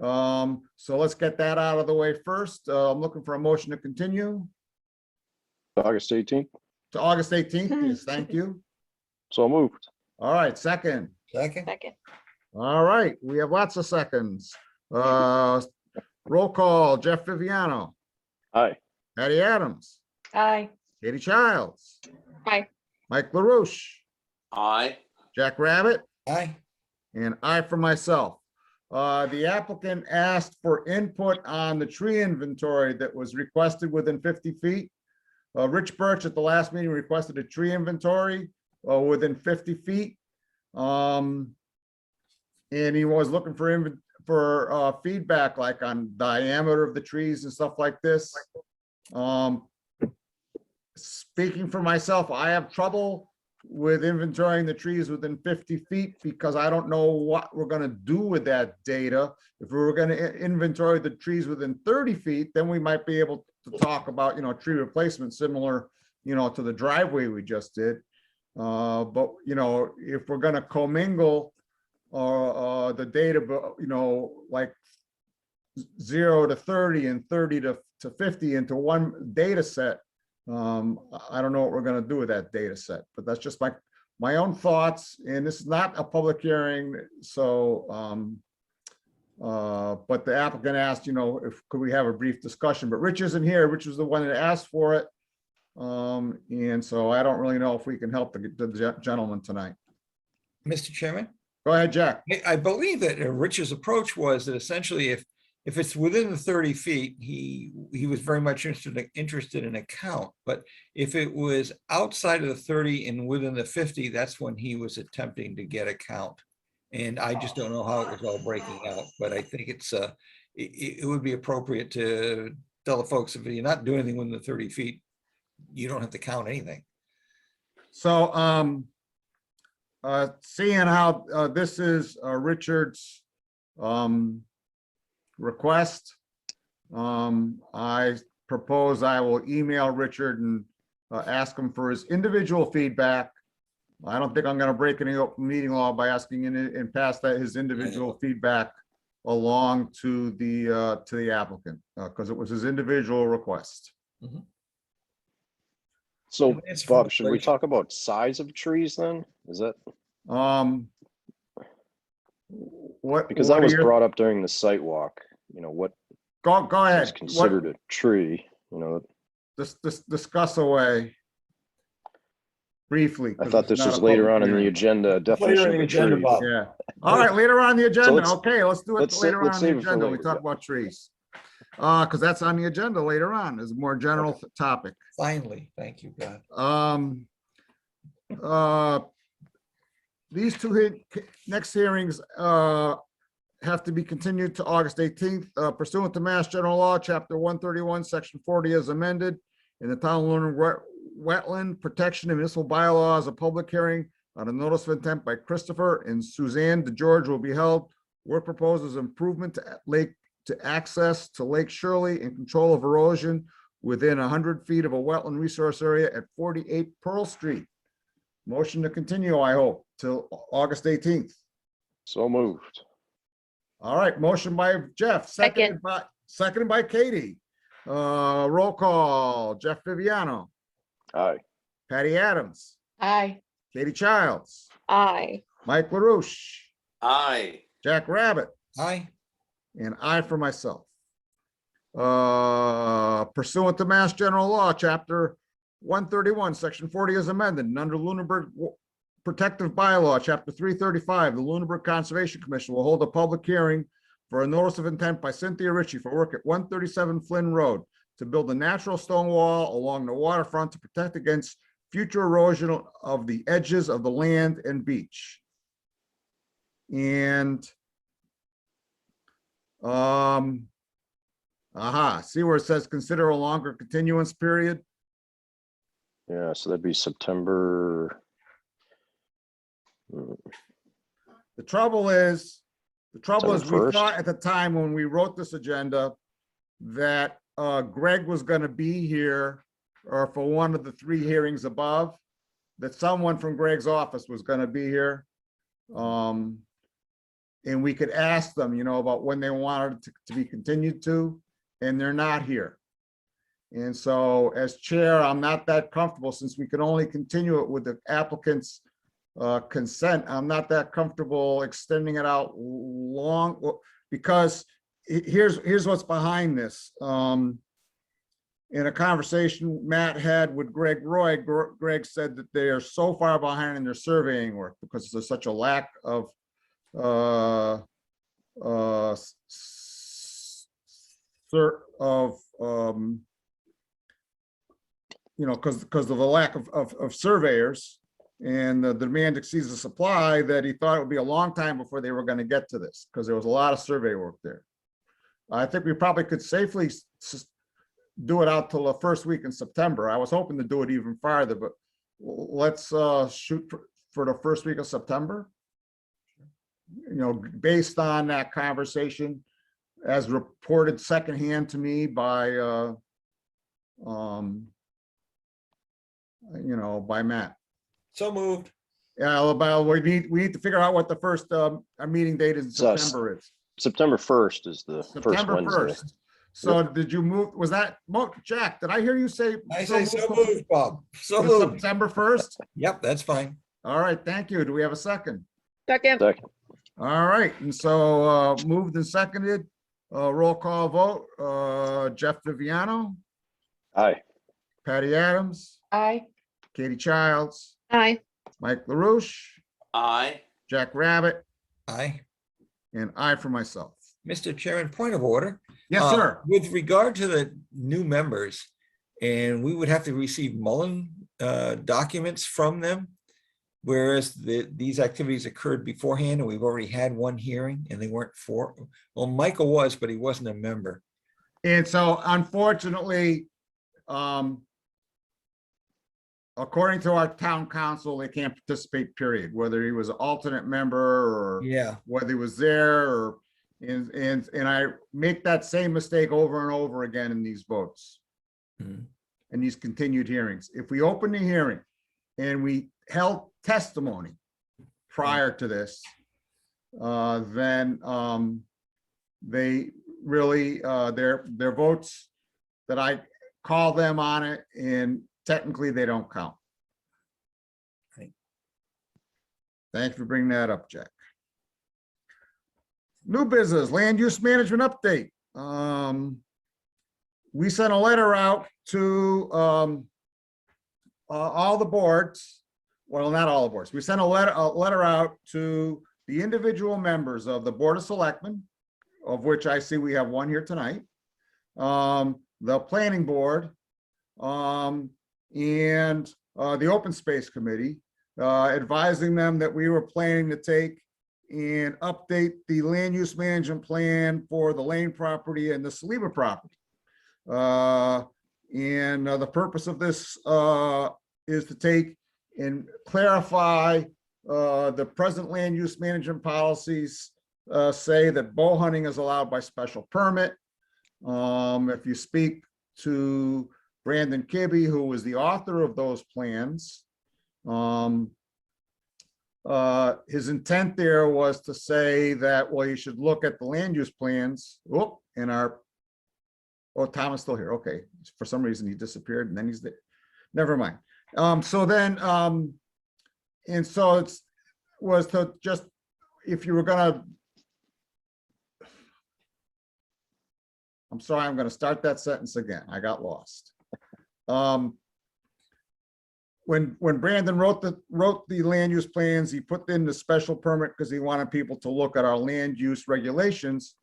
So let's get that out of the way first. I'm looking for a motion to continue August 18th. to August 18th. Yes, thank you. So moved. All right, second. second, Second. All right, we have lots of seconds. Roll call, Jeff Viviano, Aye. Patty Adams, Aye. Katie Childs, Aye. Mike LaRouche, Aye. Jack Rabbit, aye, and I for myself. The applicant asked for input on the tree inventory that was requested within 50 feet. Rich Birch at the last meeting requested a tree inventory within 50 feet. And he was looking for feedback, like on diameter of the trees and stuff like this. Speaking for myself, I have trouble with inventorying the trees within 50 feet because I don't know what we're gonna do with that data. If we were gonna inventory the trees within 30 feet, then we might be able to talk about, tree replacement similar, to the driveway we just did. But, if we're gonna commingle the data, like 0 to 30 and 30 to 50 into one data set, I don't know what we're gonna do with that data set, but that's just my own thoughts, and this is not a public hearing, so but the applicant asked, if could we have a brief discussion, but Rich isn't here. Rich was the one that asked for it. And so I don't really know if we can help the gentleman tonight. Mr. Chairman, Go ahead, Jack. I believe that Rich's approach was that essentially if it's within the 30 feet, he was very much interested in a count. But if it was outside of the 30 and within the 50, that's when he was attempting to get a count. And I just don't know how it was all breaking out, but I think it would be appropriate to tell the folks, if you're not doing anything within the 30 feet, you don't have to count anything. So seeing how this is Richard's request, I propose I will email Richard and ask him for his individual feedback. I don't think I'm going to break any open meeting law by asking and pass that his individual feedback along to the applicant because it was his individual request. Mhm. So, It's Bob, should we frustration. talk about size of trees then? Is that, What because what that are was your- brought up during the site walk, what Go ahead. is considered a tree, Discuss away briefly. I 'cause thought it's this not was a later public on in the hearing. agenda, Later definition in of the a agenda, tree. Bob. Yeah. All right, later on the agenda. let's- Okay, let's do it let's later let's on the save it for agenda. We later, talk yeah. about trees. Because that's on the agenda later on. Is a more general topic. Finally, thank you, God. These two next hearings have to be continued to August 18th pursuant to Mass General Law, Chapter 131, Section 40 as amended in the Town of Lunenburg Wetland Protection and Municipal Bylaws. A public hearing on a notice of intent by Christopher and Suzanne DeGeorge will be held. Work proposes improvement to access to Lake Shirley and control of erosion within 100 feet of a wetland resource area at 48 Pearl Street. Motion to continue, I hope, till August 18th. So moved. All right, motion by Jeff, seconded by Katie. Roll call, Jeff Viviano, Aye. Patty Adams, Aye. Katie Childs, Aye. Mike LaRouche, Aye. Jack Rabbit, Aye. and I for myself. Pursuant to Mass General Law, Chapter 131, Section 40 is amended, and under Lunenburg Protective Bylaw, Chapter 335, the Lunenburg Conservation Commission will hold a public hearing for a notice of intent by Cynthia Ritchie for work at 137 Flynn Road to build a natural stone wall along the waterfront to protect against future erosion of the edges of the land and beach. And see where it says consider a longer continuance period? Yeah, so that'd be September. The trouble is we 1st. thought at the time when we wrote this agenda that Greg was going to be here or for one of the 3 hearings above, that someone from Greg's office was going to be here. And we could ask them, about when they wanted it to be continued to, and they're not here. And so as chair, I'm not that comfortable since we can only continue it with the applicant's consent. I'm not that comfortable extending it out long because here's what's behind this. In a conversation Matt had with Greg Roy, Greg said that they are so far behind in their surveying work because there's such a lack of because of the lack of surveyors and the demand exceeds the supply, that he thought it would be a long time before they were going to get to this because there was a lot of survey work there. I think we probably could safely do it out till the first week in September. I was hoping to do it even farther, but let's shoot for the first week of September. You know, based on that conversation, as reported secondhand to me by, you know, by Matt. So moved. Yeah, about, we need to figure out what the first meeting date in So, September is. September 1st is the first September Wednesday. 1st. So did you move, was that, Jack, did I hear you say? I say so moved moved, Bob. So to moved. September 1st? Yep, that's fine. All right, thank you. Do we have a second? Second, Second. All right, and so moved and seconded, roll call vote, Jeff Viviano, Aye. Patty Adams, Aye. Katie Childs, aye. Mike LaRouche, Aye. Jack Rabbit, Aye. and I for myself. Mr. Chairman, point of order. Yes, sir. With regard to the new members, and we would have to receive Mullen documents from them, whereas these activities occurred beforehand, and we've already had one hearing, and they weren't for, well, Michael was, but he wasn't a member. And so unfortunately, according to our town council, they can't participate, period, whether he was an alternate member or Yeah. whether he was there or, and I make that same mistake over and over again in these votes. Mhm. And these continued hearings. If we open the hearing and we held testimony prior to this, then they really, their votes that I call them on it, and technically they don't count. Right. Thanks for bringing that up, Jack. New business, land use management update. We sent a letter out to all the boards. Well, not all the boards. We sent a letter out to the individual members of the Board of Selectmen, of which I see we have one here tonight, the Planning Board, and the Open Space Committee, advising them that we were planning to take and update the land use management plan for the Lane property and the Saliba property. The purpose of this is to take and clarify the present land use management policies say that bow hunting is allowed by special permit. If you speak to Brandon Kibbe, who was the author of those plans, his intent there was to say that, well, you should look at the land use plans. Oh, Tom is still here. Okay, for some reason he disappeared and then he's there. Never mind. So then, and so it was to just, if you were gonna, I'm sorry, I'm gonna start that sentence again. I got lost. When Brandon wrote the land use plans, he put in the special permit because he wanted people to look at our land use regulations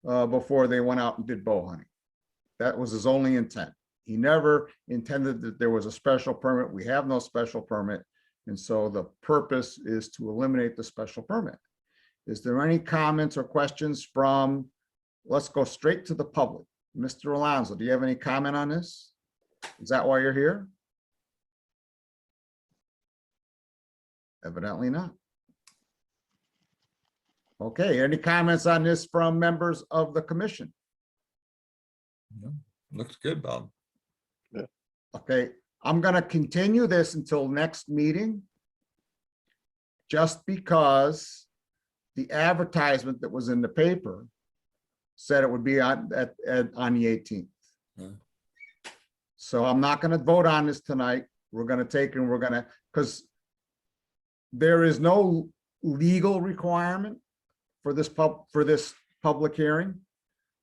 before they went out and did bow hunting. That was his only intent. He never intended that there was a special permit. We have no special permit. And so the purpose is to eliminate the special permit. Is there any comments or questions from, let's go straight to the public. Mr. Alonso, do you have any comment on this? Is that why you're here? Evidently not. Okay, any comments on this from members of the commission? No, looks good, Bob. Okay, I'm gonna continue this until next meeting. Just because the advertisement that was in the paper said it would be on the 18th. Hmm. So I'm not gonna vote on this tonight. We're gonna take and we're gonna, because there is no legal requirement for this public hearing.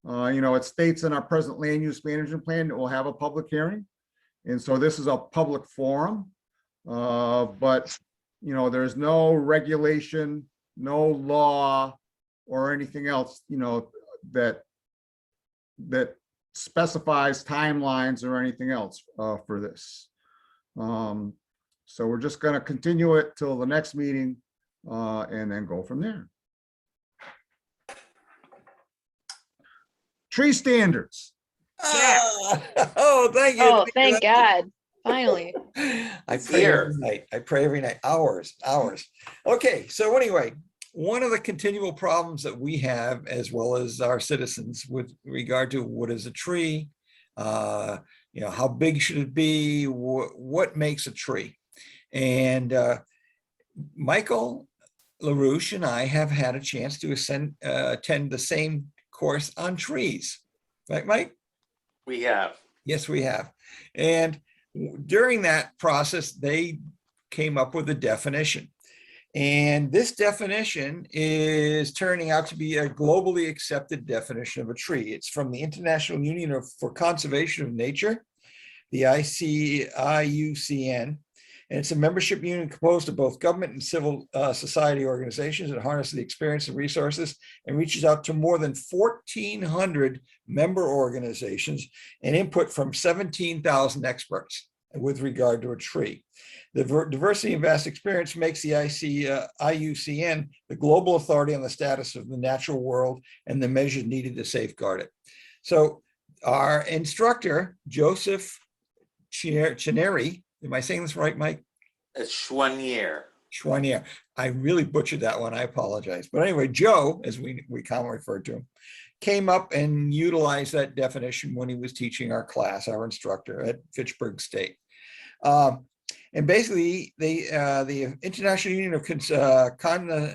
You know, it states in our present land use management plan that we'll have a public hearing. And so this is a public forum, but you know, there's no regulation, no law or anything else, you know, that specifies timelines or anything else for this. So we're just going to continue it till the next meeting and then go from there. Tree standards. Oh, thank you. Oh, thank God. Finally. I It's pray every here. night. I pray every night, hours, hours. Okay, so anyway, one of the continual problems that we have, as well as our citizens, with regard to what is a tree, how big should it be, what makes a tree? And Michael LaRouche and I have had a chance to attend the same course on trees. Right, Mike? We have. Yes, we have. And during that process, they came up with a definition. And this definition is turning out to be a globally accepted definition of a tree. It's from the International Union for Conservation of Nature, the IUCN. And it's a membership union composed of both government and civil society organizations that harness the experience and resources and reaches out to more than 1,400 member organizations and input from 17,000 experts with regard to a tree. The diversity and vast experience makes the IUCN the global authority on the status of the natural world and the measures needed to safeguard it. So our instructor, Joseph Chineri, am I saying this right, Mike? It's Chouanier. Chouanier. I really butchered that one. I apologize. But anyway, Joe, as we commonly refer to him, came up and utilized that definition when he was teaching our class, our instructor at Fitchburg State. And basically, the International Union of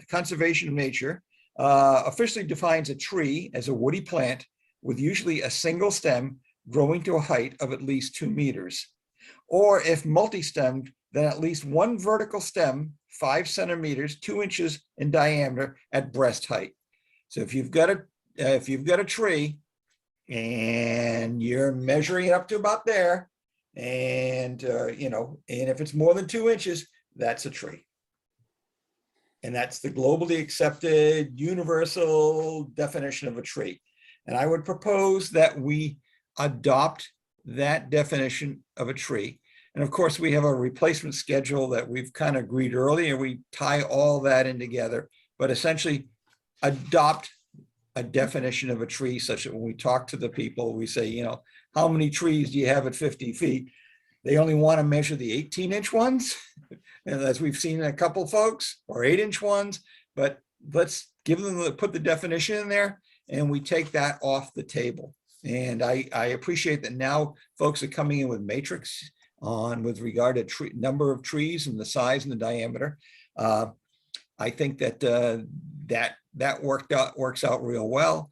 Conservation of Nature officially defines a tree as a woody plant with usually a single stem growing to a height of at least 2 meters. Or if multi-stemmed, then at least one vertical stem, 5 centimeters, 2 inches in diameter at breast height. So if you've got a tree and you're measuring it up to about there, and and if it's more than 2 inches, that's a tree. And that's the globally accepted universal definition of a tree. And I would propose that we adopt that definition of a tree. And of course, we have a replacement schedule that we've kind of agreed earlier. We tie all that in together, but essentially adopt a definition of a tree such that when we talk to the people, we say, how many trees do you have at 50 feet? They only want to measure the 18-inch ones, and as we've seen in a couple of folks, or 8-inch ones, but let's give them put the definition in there, and we take that off the table. And I appreciate that now folks are coming in with matrix with regard to number of trees and the size and the diameter. I think that that works out real well.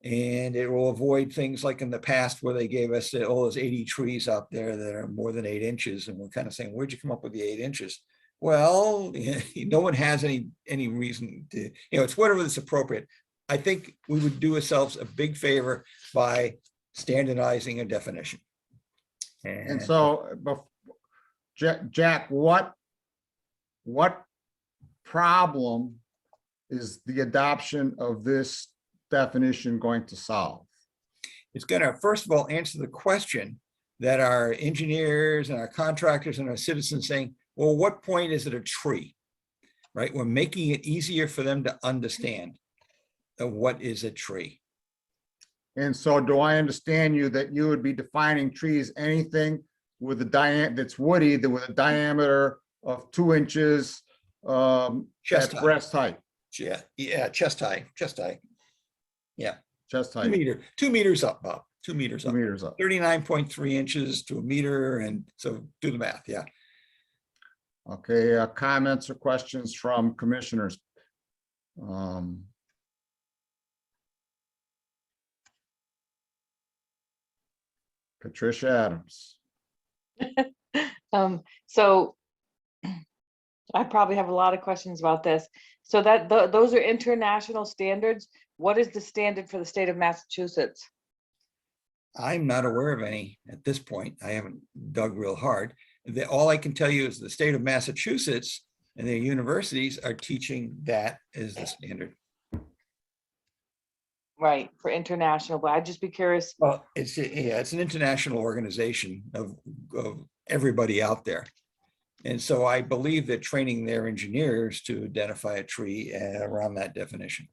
And it will avoid things like in the past where they gave us, there's 80 trees out there that are more than 8 inches. And we're kind of saying, where'd you come up with the 8 inches? Well, no one has any reason to, it's whatever is appropriate. I think we would do ourselves a big favor by standardizing a definition. And so, Jack, what problem is the adoption of this definition going to solve? It's going to, first of all, answer the question that our engineers and our contractors and our citizens saying, well, what point is it a tree, right? We're making it easier for them to understand what is a tree. And so do I understand you that you would be defining trees, anything with a that's woody, with a diameter of 2 inches Chest at height. breast height? Yeah, chest high. Yeah. Chest 2 height. 2 meters up, Bob. 2 meters 2 up. meters up. 39.3 inches to a meter. And so do the math. Yeah. Okay, comments or questions from commissioners? Patricia Adams. So I probably have a lot of questions about this. So those are international standards. What is the standard for the state of Massachusetts? I'm not aware of any at this point. I haven't dug real hard. All I can tell you is the state of Massachusetts and their universities are teaching that as the standard. Right, for international, but I'd just be curious. Well, it's an international organization of everybody out there. And so I believe they're training their engineers to identify a tree around that definition.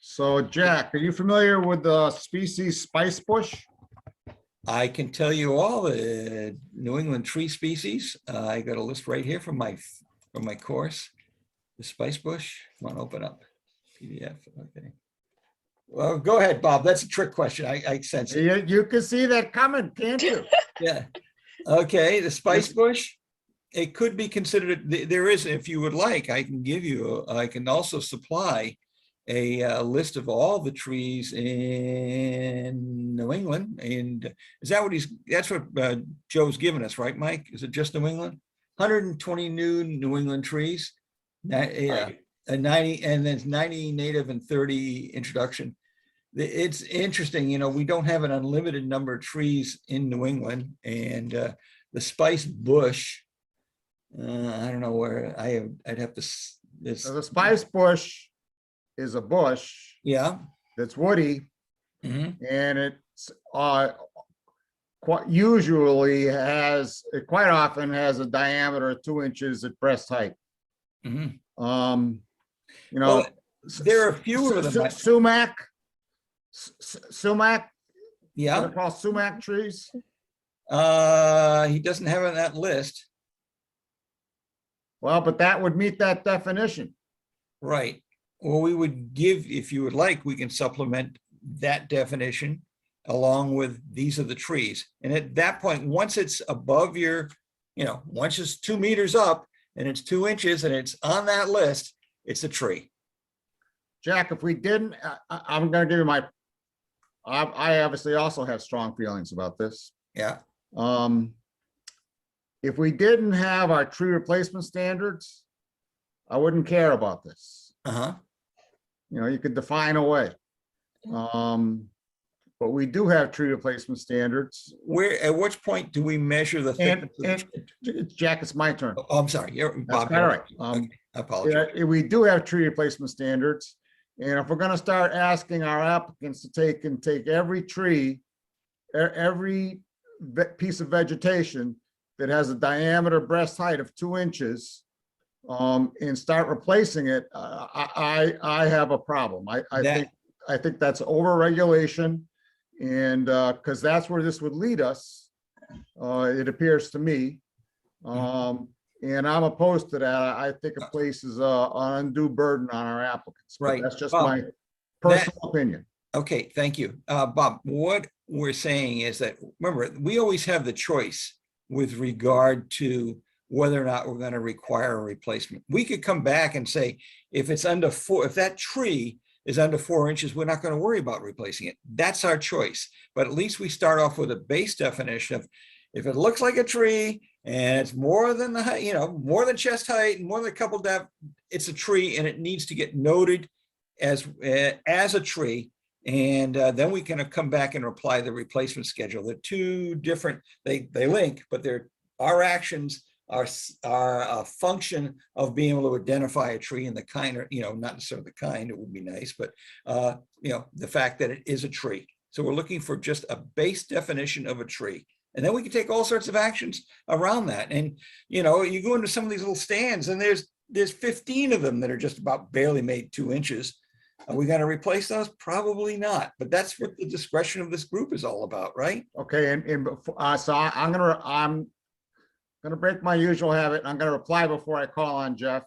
So Jack, are you familiar with the species spice bush? I can tell you all the New England tree species. I got a list right here from my course. The spice bush. Come on, open up PDF. Okay. Well, go ahead, Bob. That's a trick question. I sense it. You can see that coming, can't you? Yeah. Okay, the spice bush. It could be considered, there is, if you would like, I can give you, I can also supply a list of all the trees in New England. And is that what that's what Joe's given us, right, Mike? Is it just New England? 120 New England trees. Yeah, Right. 90, and then 90 native and 30 introduction. It's interesting, you know, we don't have an unlimited number of trees in New England, and the spice bush, I don't know where I'd have to, So the spice bush is a bush yeah. that's woody, Mhm. and it's quite often has a diameter of 2 inches at breast height. Mhm. You know, Well, there are a few of them. sumac, what Yeah, are called sumac trees. he doesn't have it on that list, Well, but that would meet that definition. right? Well, we would give, if you would like, we can supplement that definition along with these are the trees. And at that point, once it's above your, you know, once it's 2 meters up and it's 2 inches and it's on that list, it's a tree. Jack, if we didn't, I'm gonna give you my, I obviously also have strong feelings about this. Yeah. If we didn't have our tree replacement standards, I wouldn't care about this. Uh-huh. You know, you could define away. But we do have tree replacement standards. Where, at which point do we measure the And, thickness? Jack, it's my turn. Oh, I'm sorry. You're That's Bob. quite all right. Okay, I apologize. Yeah, we do have tree replacement standards. And if we're gonna start asking our applicants to take every tree, every piece of vegetation that has a diameter breast height of 2 inches, and start replacing it, I have a problem. I think that's over regulation, and because that's where this would lead us, it appears to me. And I'm opposed to that. I think it places an undue burden on our applicants. But Right. that's just Well, my personal opinion. Okay, thank you. Bob, what we're saying is that, remember, we always have the choice with regard to whether or not we're going to require a replacement. We could come back and say, if it's under 4, if that tree is under 4 inches, we're not going to worry about replacing it. That's our choice. But at least we start off with a base definition of, if it looks like a tree and it's more than the height, you know, more than chest height and more than a couple depth, it's a tree and it needs to get noted as a tree. And then we can come back and apply the replacement schedule. They're two different, they link, but our actions are a function of being able to identify a tree and the kind, or, you know, not necessarily the kind, it would be nice, but, you know, the fact that it is a tree. So we're looking for just a base definition of a tree. And then we can take all sorts of actions around that. And, you know, you go into some of these little stands and there's 15 of them that are just about barely made 2 inches. Are we going to replace those? Probably not. But that's what the discretion of this group is all about, right? Okay, so I'm gonna break my usual habit. I'm gonna reply before I call on Jeff.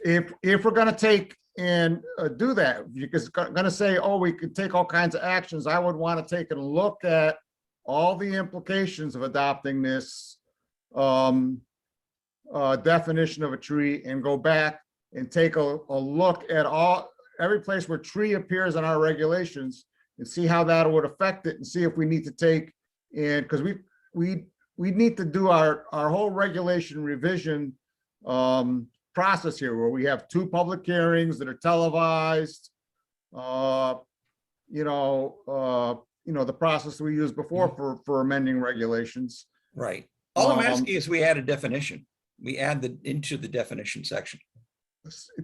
If we're gonna take and do that, because gonna say, oh, we could take all kinds of actions, I would want to take a look at all the implications of adopting this definition of a tree and go back and take a look at every place where tree appears in our regulations and see how that would affect it and see if we need to take in, because we need to do our whole regulation revision process here, where we have 2 public hearings that are televised. You know, the process we used before for amending regulations. Right. All I'm asking is we add a definition. We add into the definition section.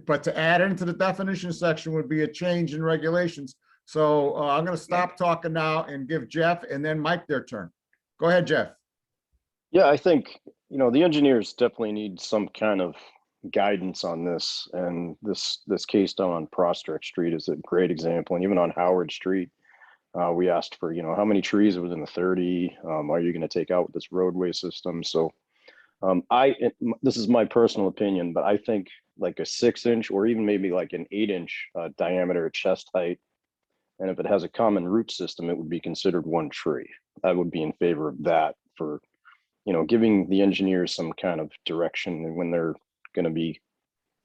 But to add into the definition section would be a change in regulations. So I'm going to stop talking now and give Jeff and then Mike their turn. Go ahead, Jeff. Yeah, I think, you know, the engineers definitely need some kind of guidance on this. And this case down on Prospect Street is a great example. And even on Howard Street, We asked for, how many trees within the 30, are you gonna take out this roadway system? So this is my personal opinion, but I think like a 6-inch or even maybe like an 8-inch diameter chest height. And if it has a common root system, it would be considered one tree. I would be in favor of that for, giving the engineers some kind of direction when they're going to be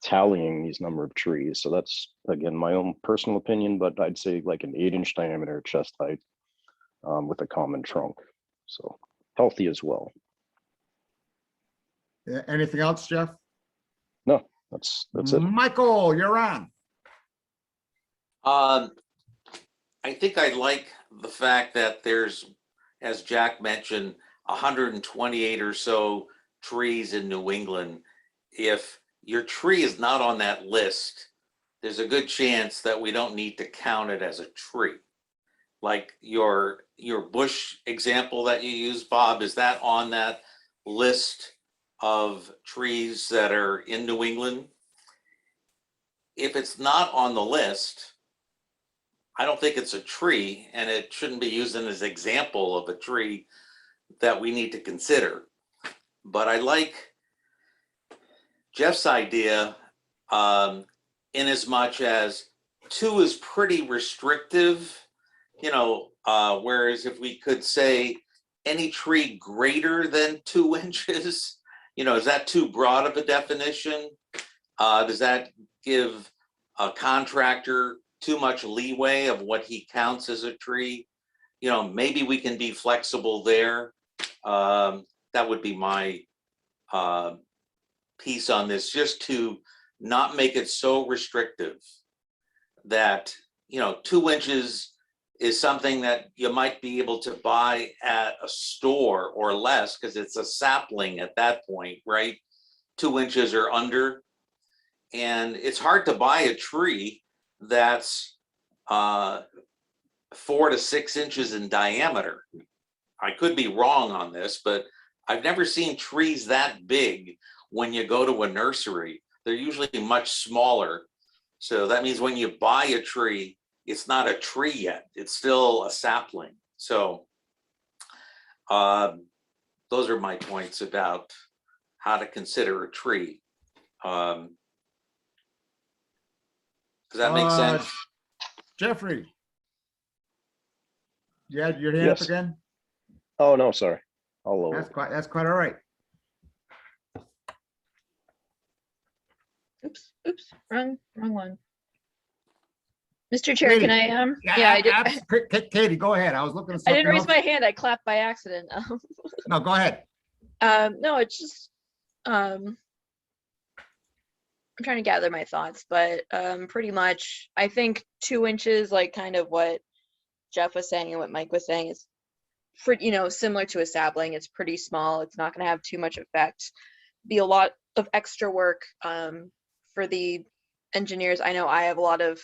tallying these number of trees. So that's, again, my own personal opinion, but I'd say like an 8-inch diameter chest height with a common trunk. So healthy as well. Yeah, anything else, Jeff? No, that's it. Michael, you're on. I think I like the fact that there's, as Jack mentioned, 128 or so trees in New England. If your tree is not on that list, there's a good chance that we don't need to count it as a tree. Like your bush example that you used, Bob, is that on that list of trees that are in New England? If it's not on the list, I don't think it's a tree, and it shouldn't be used as an example of a tree that we need to consider. But I like Jeff's idea in as much as 2 is pretty restrictive, whereas if we could say any tree greater than 2 inches, is that too broad of a definition? Does that give a contractor too much leeway of what he counts as a tree? Maybe we can be flexible there. That would be my piece on this, just to not make it so restrictive that 2 inches is something that you might be able to buy at a store or less, because it's a sapling at that point, right? 2 inches or under. And it's hard to buy a tree that's 4 to 6 inches in diameter. I could be wrong on this, but I've never seen trees that big when you go to a nursery. They're usually much smaller. So that means when you buy a tree, it's not a tree yet. It's still a sapling. So those are my points about how to consider a tree. Does that make sense? Jeffrey. You had your hand up Yes. again? Oh, no, sorry. I'll lower. That's quite all right. Oops, wrong one. Mr. Chair, can I, Katie, go ahead. I was looking at I something didn't raise else. my hand, I clapped by accident. No, go ahead. No, it's just, I'm trying to gather my thoughts, but pretty much, I think 2 inches, like kind of what Jeff was saying and what Mike was saying, is similar to a sapling. It's pretty small. It's not going to have too much effect. Be a lot of extra work for the engineers. I know I have a lot of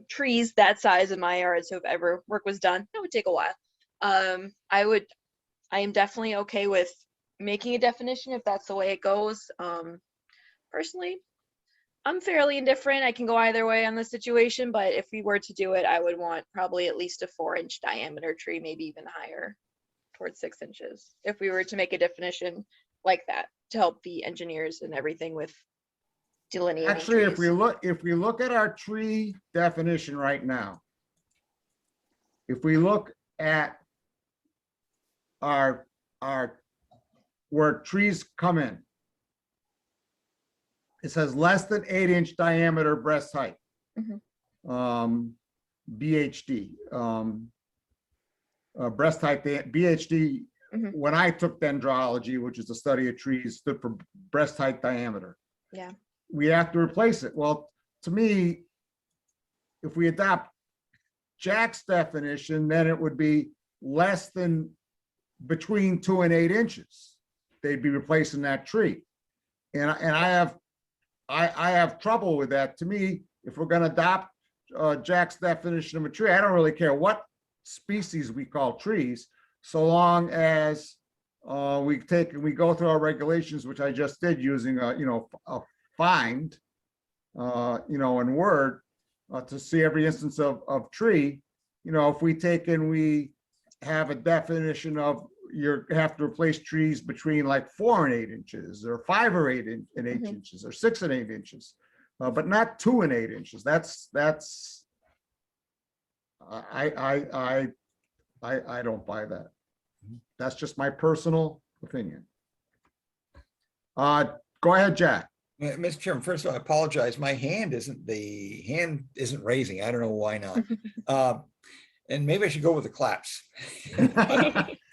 trees that size in my yard, so if ever work was done, that would take a while. I am definitely okay with making a definition if that's the way it goes. Personally, I'm fairly indifferent. I can go either way on the situation, but if we were to do it, I would want probably at least a 4-inch diameter tree, maybe even higher, towards 6 inches, if we were to make a definition like that to help the engineers and everything with delineating Actually, trees. if we look at our tree definition right now, if we look at our where trees come in, it says less than 8-inch diameter breast height. BHD. Breast height, BHD, when I took dendrology, which is the study of trees, stood for breast height diameter. Yeah. We have to replace it. Well, to me, if we adopt Jack's definition, then it would be less than between 2 and 8 inches. They'd be replacing that tree. And I have trouble with that. To me, if we're going to adopt Jack's definition of a tree, I don't really care what species we call trees, so long as we go through our regulations, which I just did using a find, in Word to see every instance of tree. you know, if we take and we have a definition of you have to replace trees between like 4 and 8 inches, or 5 or 8 and 8 Mhm. inches, or 6 and 8 inches, but not 2 and 8 inches. That's I don't buy that. That's just my personal opinion. Go ahead, Jack. Mr. Chairman, first of all, I apologize. My hand isn't raising. I don't know why not. And maybe I should go with the claps.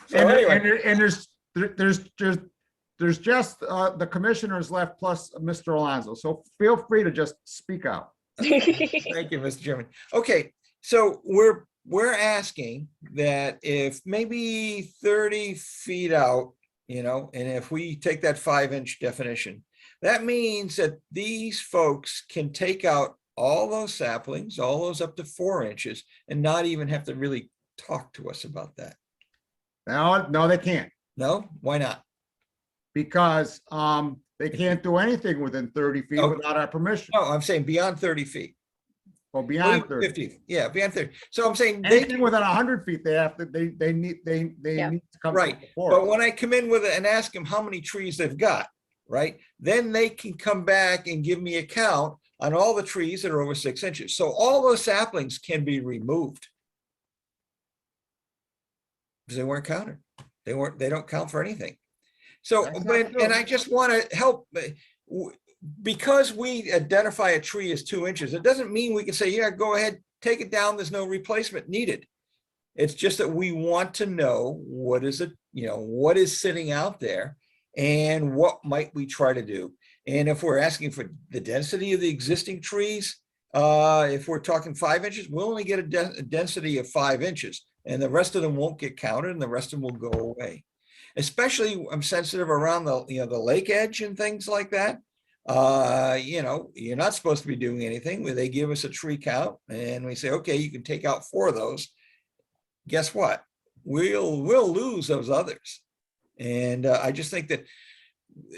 So anyway, And there's just the commissioners left plus Mr. Alonso. So feel free to just speak out. thank you, Mr. Chairman. Okay, so we're asking that if maybe 30 feet out, you know, and if we take that 5-inch definition, that means that these folks can take out all those saplings, all those up to 4 inches, and not even have to really talk to us about that. No, they can't, No, why not? because they can't do anything within 30 feet Oh. without our permission, No, I'm saying beyond 30 feet. or Or beyond even 30. 50, yeah, beyond 30. So I'm saying they Anything can, within 100 feet, they have to, they need Yeah. to come. right. before But us. when I come in with it and ask them how many trees they've got, right? Then they can come back and give me a count on all the trees that are over 6 inches. So all those saplings can be removed. Because they weren't counted. They don't count for anything. So, That's not but, true. and I just want to help, because we identify a tree as 2 inches, it doesn't mean we can say, yeah, go ahead, take it down, there's no replacement needed. It's just that we want to know what is it, you know, what is sitting out there and what might we try to do. And if we're asking for the density of the existing trees, if we're talking 5 inches, we'll only get a density of 5 inches, and the rest of them won't get counted, and the rest of them will go away. Especially, I'm sensitive around the, you know, the lake edge and things like that. You know, you're not supposed to be doing anything where they give us a tree count and we say, okay, you can take out 4 of those. Guess what? We'll lose those others. And I just think that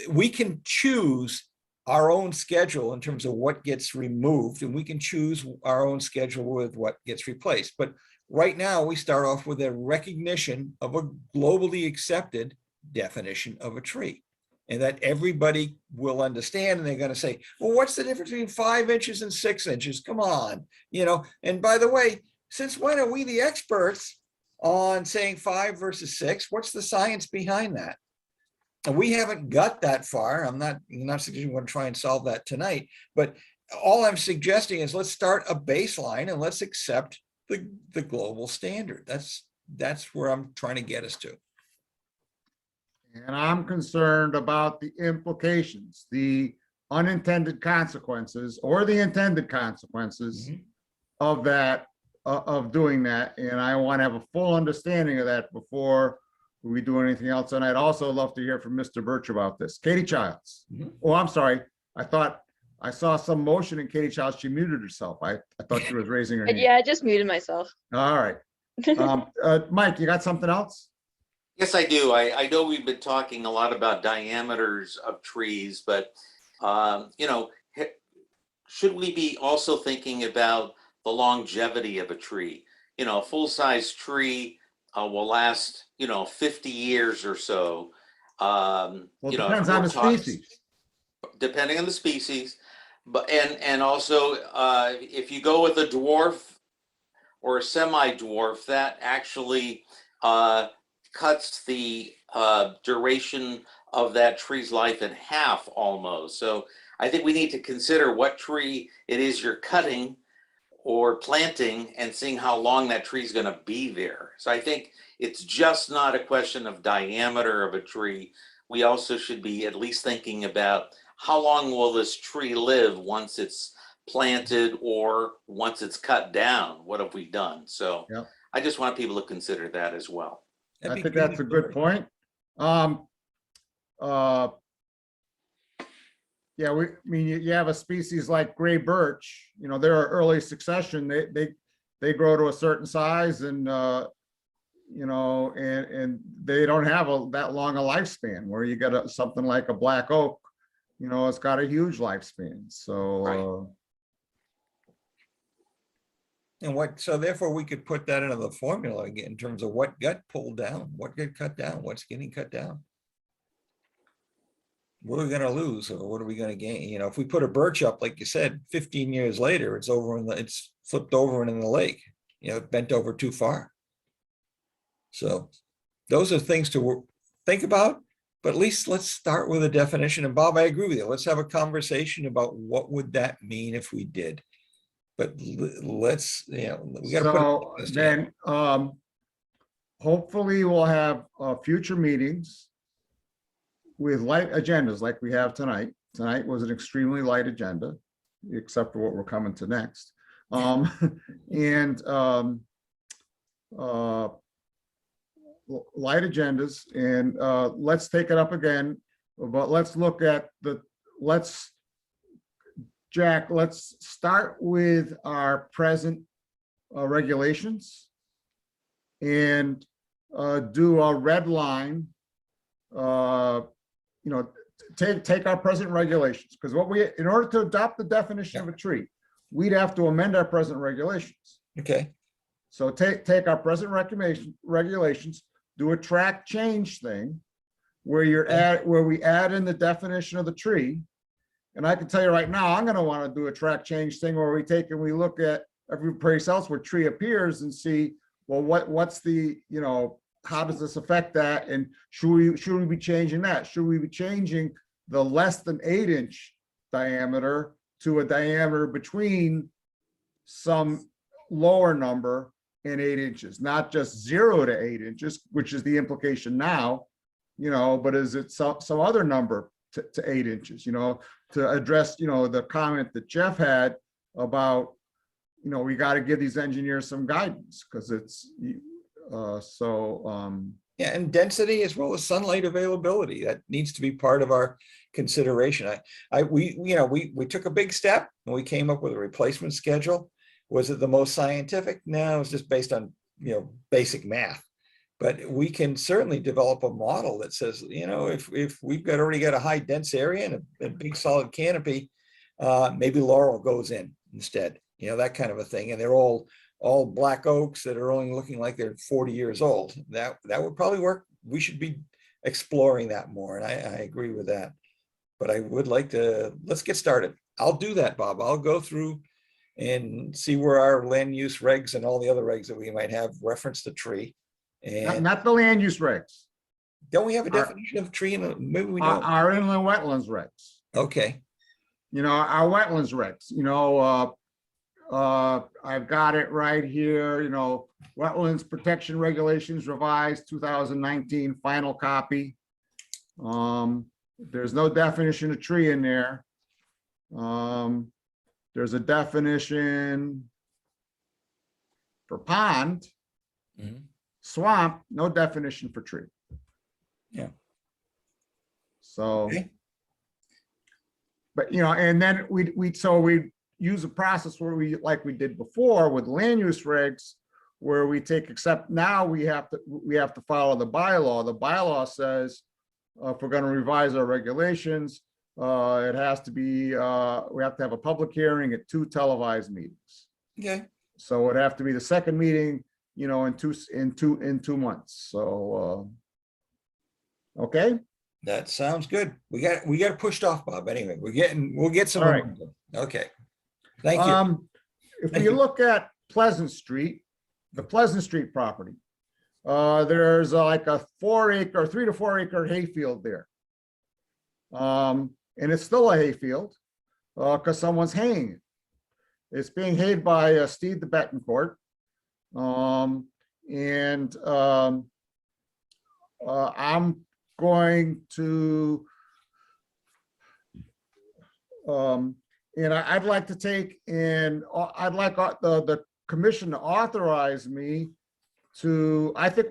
we can choose our own schedule in terms of what gets removed, and we can choose our own schedule with what gets replaced. But right now, we start off with a recognition of a globally accepted definition of a tree, and that everybody will understand. And they're going to say, well, what's the difference between 5 inches and 6 inches? Come on, you know. And by the way, since when are we the experts on saying 5 versus 6? What's the science behind that? And we haven't got that far. I'm not suggesting we're going to try and solve that tonight, but all I'm suggesting is let's start a baseline and let's accept the global standard. That's where I'm trying to get us to. And I'm concerned about the implications, the unintended consequences or the intended consequences Mhm. of that, of doing that. And I want to have a full understanding of that before we do anything else. And I'd also love to hear from Mr. Birch about this. Katie Childs. Mhm. Oh, I'm sorry. I thought I saw some motion in Katie Childs. She muted herself. I thought she was raising her hand. Yeah, I just muted myself. All right. Mike, you got something else? Yes, I do. I know we've been talking a lot about diameters of trees, but you know, should we be also thinking about the longevity of a tree? You know, a full-size tree will last, you know, 50 years or so. Well, it You know, depends on we're the talking- species. Depending on the species, but and also if you go with a dwarf or a semi-dwarf, that actually cuts the duration of that tree's life in half almost. So I think we need to consider what tree it is you're cutting or planting and seeing how long that tree is going to be there. So I think it's just not a question of diameter of a tree. We also should be at least thinking about how long will this tree live once it's planted or once it's cut down? What have we done? So Yep. I just want people to consider that as well. That'd I be think that's a good great. point. Yeah, I mean, you have a species like gray birch, you know, they're an early succession. They grow to a certain size and, you know, and they don't have that long a lifespan, where you get something like a black oak, you know, it's got a huge lifespan. So, And what, so therefore we could put that into the formula again in terms of what got pulled down, what got cut down, what's getting cut down. What are we gonna lose or what are we gonna gain? You know, if we put a birch up, like you said, 15 years later, it's over in the, it's flipped over and in the lake, you know, it bent over too far. So those are things to think about, but at least let's start with a definition. And Bob, I agree with you. Let's have a conversation about what would that mean if we did. But let's, you know, we gotta So put it. then, hopefully we'll have future meetings with light agendas like we have tonight. Tonight was an extremely light agenda, except for what we're coming to next. And light agendas, and let's take it up again, but let's look at Jack, let's start with our present regulations and do a red line. You know, take our present regulations, because what we, in order to adopt the definition of a tree, we'd have to amend our present regulations. Okay, So take our present regulations, do a track change thing where where we add in the definition of the tree. And I can tell you right now, I'm gonna want to do a track change thing where we take and we look at every place else where tree appears and see, well, what's the, you know, how does this affect that? And should we be changing that? Should we be changing the less than 8-inch diameter to a diameter between some lower number and 8 inches, not just 0 to 8 inches, which is the implication now, you know, but is it some other number to 8 inches, you know, to address, you know, the comment that Jeff had about, you know, we got to give these engineers some guidance, because it's yeah, and density as well as sunlight availability, that needs to be part of our consideration. We took a big step and we came up with a replacement schedule. Was it the most scientific? No, it's just based on, you know, basic math. But we can certainly develop a model that says, you know, if we've already got a high dense area and a big solid canopy, maybe laurel goes in instead, you know, that kind of a thing. And they're all black oaks that are only looking like they're 40 years old. That would probably work. We should be exploring that more. And I agree with that. But I would like to, let's get started. I'll do that, Bob. I'll go through and see where our land use regs and all the other regs that we might have reference the tree. And not the land use regs, don't we have a definition of tree? Maybe we don't. our inland wetlands regs. Okay. You know, our wetlands regs, you know, I've got it right here, you know, Wetlands Protection Regulations Revised 2019 final copy. There's no definition of tree in there. There's a definition for pond, swamp, no definition for tree. Yeah. So, Okay. but you know, and then we use a process where we, like we did before with land use regs, where we take, except now we have to follow the bylaw. The bylaw says if we're going to revise our regulations, it has to be, we have to have a public hearing at 2 televised meetings. Okay. So it'd have to be the second meeting, you know, in two months. So, okay. That sounds good. We got it pushed off, Bob. Anyway, we'll get some. All right. Okay. Thank you. If Thank we you. look at Pleasant Street, the Pleasant Street property, there's like a 3 to 4 acre hayfield there. And it's still a hayfield because someone's haying it. It's being hayed by Steve the Betancourt. I'm going to, and I'd like to take and I'd like the commission to authorize me to, I think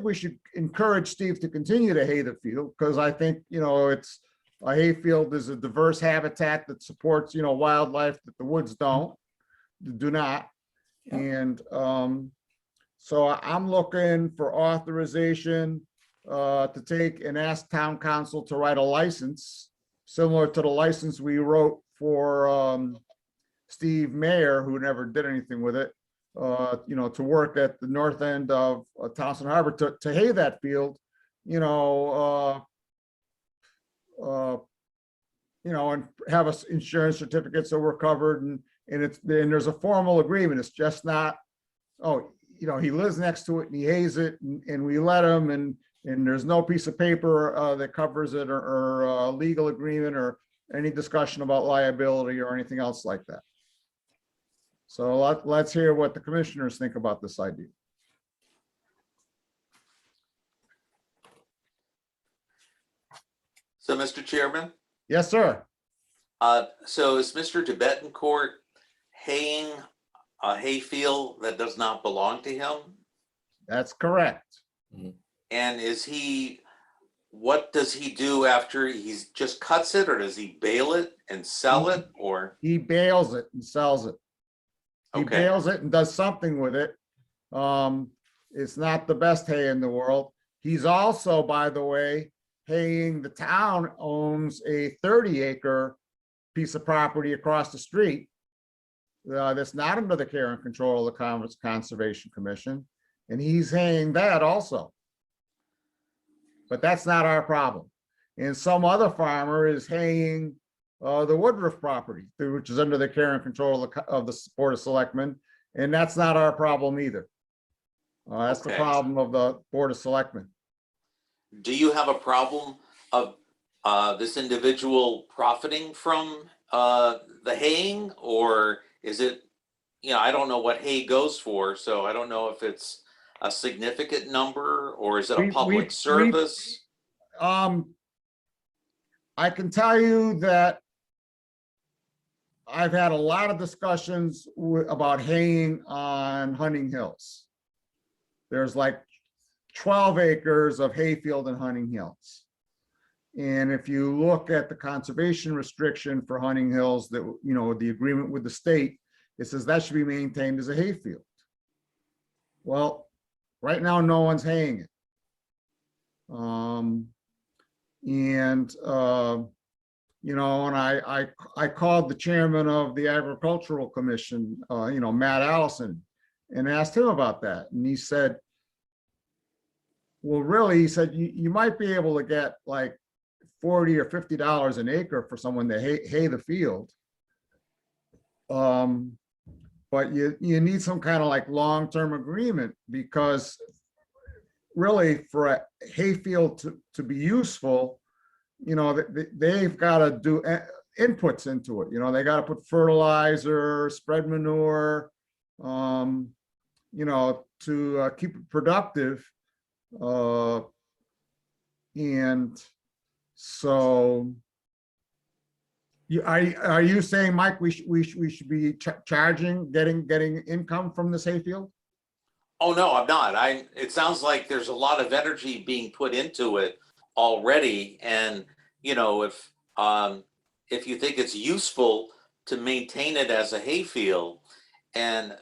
we should encourage Steve to continue to hay the field, because I think, you know, it's a hayfield is a diverse habitat that supports, you know, wildlife that the woods do not. Yeah. And so I'm looking for authorization to take and ask town council to write a license similar to the license we wrote for Steve Mayer, who never did anything with it, you know, to work at the north end of Townsend Harbor to hay that field, you know, you know, and have us insurance certificate so we're covered, and there's a formal agreement. It's just not, oh, you know, he lives next to it and he hays it, and we let him, and there's no piece of paper that covers it, or a legal agreement, or any discussion about liability or anything else like that. So let's hear what the commissioners think about this idea. So, Mr. Chairman, Yes, sir. so is Mr. Betancourt haying a hayfield that does not belong to him? That's correct. And what does he do after he's just cuts it, or does he bale it and sell it, or? He bales it and sells it. He Okay. bales it and does something with it. It's not the best hay in the world. He's also, by the way, haying, the town owns a 30-acre piece of property across the street that's not under the care and control of the Conservation Commission, and he's haying that also. But that's not our problem. And some other farmer is haying the Woodruff property, which is under the care and control of the Board of Selectmen, and that's not our problem either. That's the Okay. problem of the Board of Selectmen. Do you have a problem of this individual profiting from the haying, or is it, you know, I don't know what hay goes for, so I don't know if it's a significant number, or is it a public service? I can tell you that I've had a lot of discussions about haying on Hunting Hills. There's like 12 acres of hayfield in Hunting Hills. And if you look at the conservation restriction for Hunting Hills, that, you know, the agreement with the state, it says that should be maintained as a hayfield. Well, right now, no one's haying it. You know, and I called the chairman of the Agricultural Commission, you know, Matt Allison, and asked him about that. And he said, well, really, he said, you might be able to get like $40 or $50 an acre for someone to hay the field. But you need some kind of like long-term agreement, because really for a hayfield to be useful, you know, they've got to do inputs into it. You know, they got to put fertilizer, spread manure, you know, to keep it productive. And so are you saying, Mike, we should be charging, getting income from this hayfield? Oh, no, I'm not. It sounds like there's a lot of energy being put into it already. And, you know, if you think it's useful to maintain it as a hayfield, and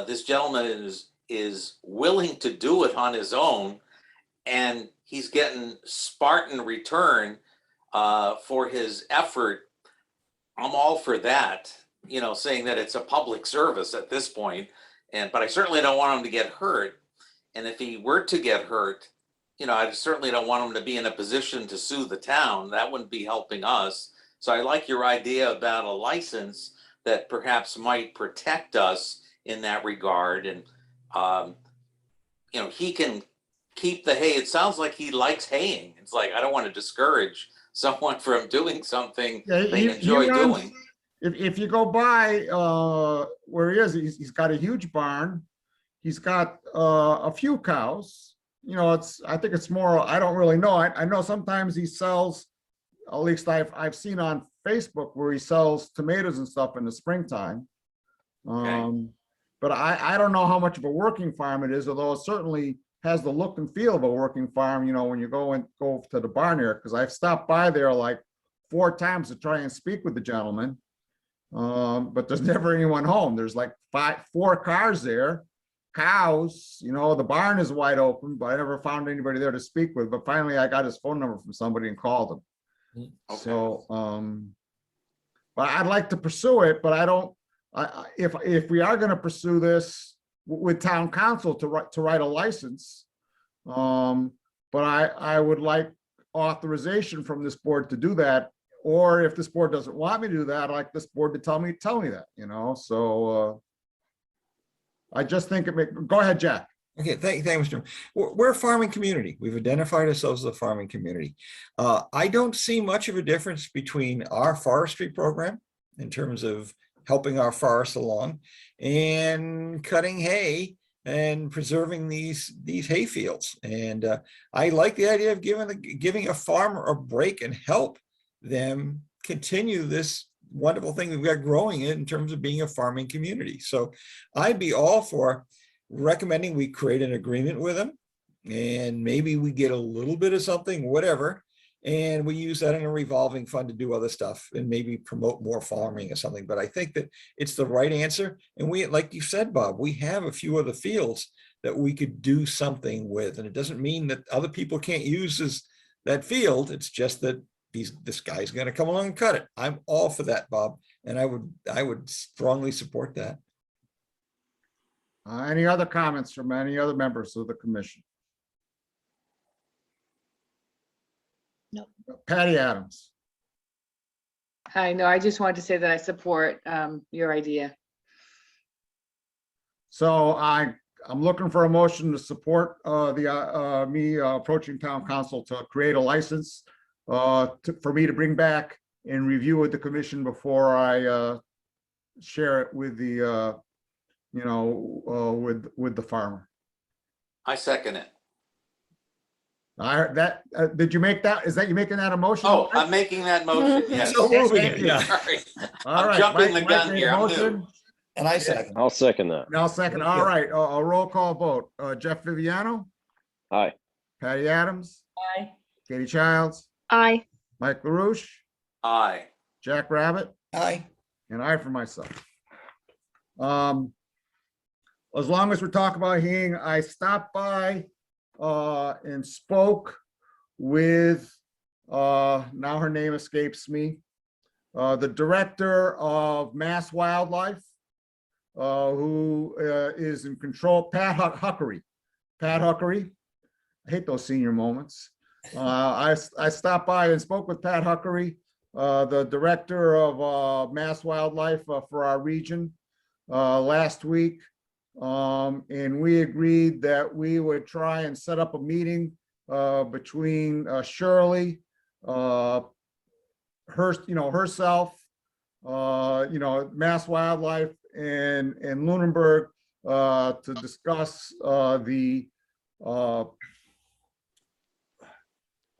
this gentleman is willing to do it on his own, and he's getting Spartan return for his effort, I'm all for that, you know, saying that it's a public service at this point. But I certainly don't want him to get hurt. And if he were to get hurt, you know, I certainly don't want him to be in a position to sue the town. That wouldn't be helping us. So I like your idea about a license that perhaps might protect us in that regard. And, you know, he can keep the hay. It sounds like he likes haying. It's like, I don't want to discourage someone from doing something they enjoy doing. If you go by where he is, he's got a huge barn. He's got a few cows. You know, I think it's more, I don't really know. I know sometimes he sells, at least I've seen on Facebook where he sells tomatoes and stuff in the springtime. Okay. But I don't know how much of a working farm it is, although it certainly has the look and feel of a working farm, you know, when you go to the barn area, because I've stopped by there like 4 times to try and speak with the gentleman. But there's never anyone home. There's like 4 cars there, cows, you know, the barn is wide open, but I never found anybody there to speak with. But finally I got his phone number from somebody and called him. Okay. So, but I'd like to pursue it, but I don't, if we are going to pursue this, with town council to write a license. But I would like authorization from this board to do that. Or if this board doesn't want me to do that, I'd like this board to tell me that, you know, so I just think go ahead, Jack. Okay, thank you, Mr. We're a farming community. We've identified ourselves as a farming community. I don't see much of a difference between our forestry program in terms of helping our forests along and cutting hay and preserving these hay fields. And I like the idea of giving a farmer a break and help them continue this wonderful thing we've got growing in terms of being a farming community. So I'd be all for recommending we create an agreement with them, and maybe we get a little bit of something, whatever, and we use that in a revolving fund to do other stuff and maybe promote more farming or something. But I think that it's the right answer. And we, like you said, Bob, we have a few other fields that we could do something with. And it doesn't mean that other people can't use that field. It's just that this guy's going to come along and cut it. I'm all for that, Bob. And I would strongly support that. Any other comments from any other members of the commission? No. Patty Adams. Hi, no, I just wanted to say that I support your idea. So I'm looking for a motion to support me approaching town council to create a license for me to bring back and review with the commission before I share it with the with the farmer. I second it. I heard that. Did you make that? Is that you making that a motion? Oh, I'm making that motion, yes. So moving Thank it, you. yeah. Sorry. All I'm right, jumping the Mike gun made here. a I'm motion. new. And I second. I'll second that. Now second. All right, a roll call vote. Jeff Viviano, Aye. Patty Adams, Aye. Katie Childs, Aye. Mike LaRouche, Aye. Jack Rabbit, Aye. and I for myself. As long as we're talking about hearing, I stopped by and spoke with now her name escapes me, the director of Mass Wildlife, who is in control, Pat Huckery. Pat Huckery. I hate those senior moments. I stopped by and spoke with Pat Huckery, the director of Mass Wildlife for our region last week. And we agreed that we would try and set up a meeting between Shirley, herself, Mass Wildlife and Lunenburg to discuss the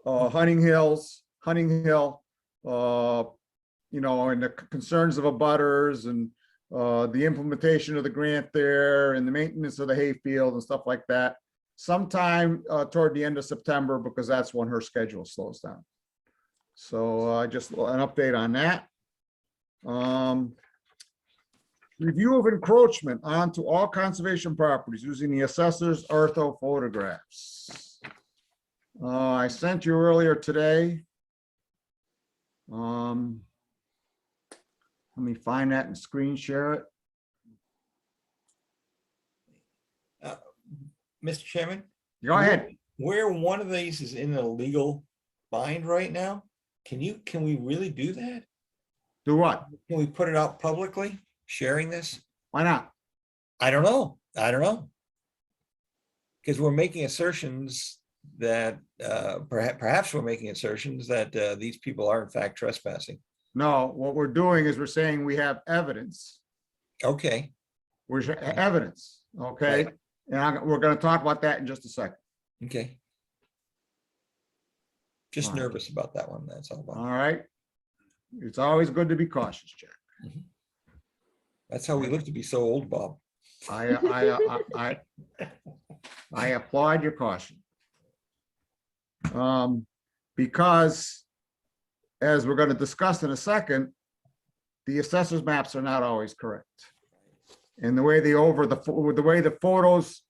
Hunting Hill, and the concerns of abutters and the implementation of the grant there and the maintenance of the hayfield and stuff like that, sometime toward the end of September, because that's when her schedule slows down. So just an update on that. Review of encroachment onto all conservation properties using the assessor's ortho photographs. I sent you earlier today. Let me find that and screen share it. Mr. Chairman? Go ahead. Where one of these is in a legal bind right now, can we really do that? Do what? Can we put it out publicly, sharing this? Why not? I don't know. Because we're making assertions that perhaps we're making assertions that these people are in fact trespassing. No, what we're doing is we're saying we have evidence. Okay. We're evidence, okay? Right. And we're going to talk about that in just a second. Okay. Just All right. nervous about that one. That's all. All right. It's always good to be cautious, Jack. That's how we live to be so old, Bob. I applaud your caution. Because as we're going to discuss in a second, the assessor's maps are not always correct. And the way the way the photos,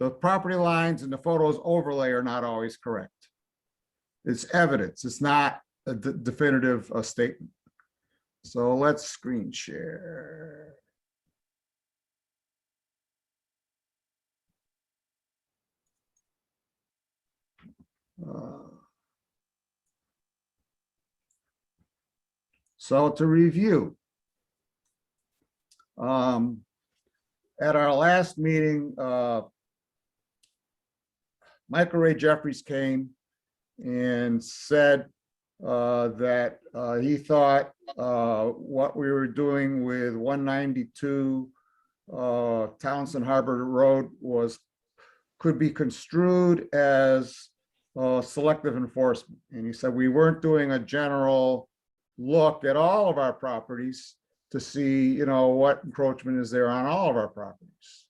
the property lines and the photos overlay are not always correct. It's evidence. It's not a definitive statement. So let's screen share. So to review, at our last meeting, Michael Ray Jeffries came and said that he thought what we were doing with 192 Townsend Harbor Road could be construed as selective enforcement. And he said we weren't doing a general look at all of our properties to see, what encroachment is there on all of our properties.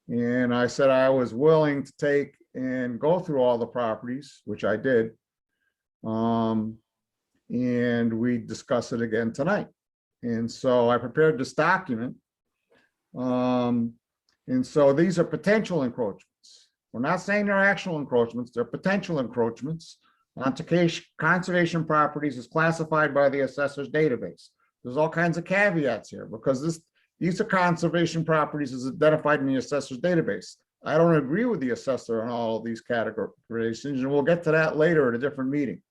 And I said I was willing to take and go through all the properties, which I did. And we discuss it again tonight. And so I prepared this document. And so these are potential encroachments. We're not saying they're actual encroachments, they're potential encroachments onto conservation properties as classified by the assessor's database. There's all kinds of caveats here because these are conservation properties as identified in the assessor's database. I don't agree with the assessor on all of these categorizations, and we'll get to that later at a different meeting.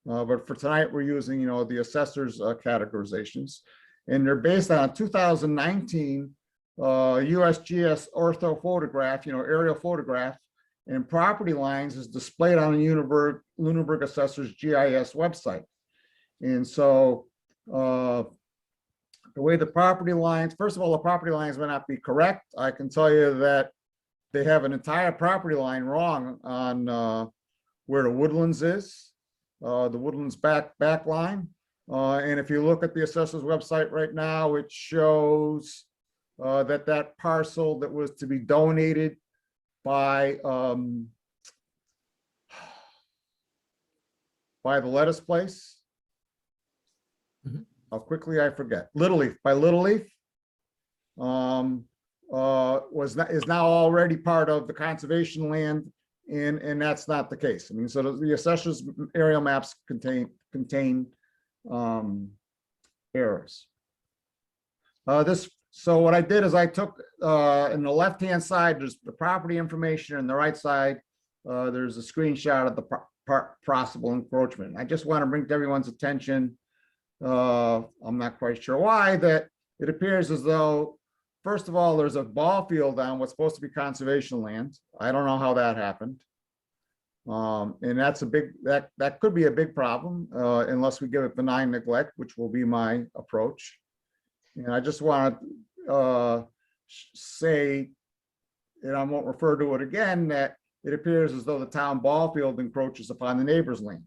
But for tonight, we're using, the assessor's categorizations, and they're based on a 2019 USGS ortho photograph, aerial photograph, and property lines is displayed on the Lunenburg Assessor's GIS website. And so the way the property lines, first of all, the property lines may not be correct. I can tell you that they have an entire property line wrong on where the Woodlands is, the Woodlands back line. And if you look at the assessor's website right now, it shows that parcel that was to be donated by the lettuce place. How quickly I forget. Little Leaf, by Little Leaf, is now already part of the conservation land, and that's not the case. I mean, so the assessor's aerial maps contain errors. So what I did is I took in the left-hand side, there's the property information, and the right side, there's a screenshot of the possible encroachment. I just want to bring to everyone's attention, I'm not quite sure why, that it appears as though, first of all, there's a ball field on what's supposed to be conservation land. I don't know how that happened. And that's that could be a big problem unless we give it benign neglect, which will be my approach. And I just want to say, and I won't refer to it again, that it appears as though the town ball field encroaches upon the neighbor's land.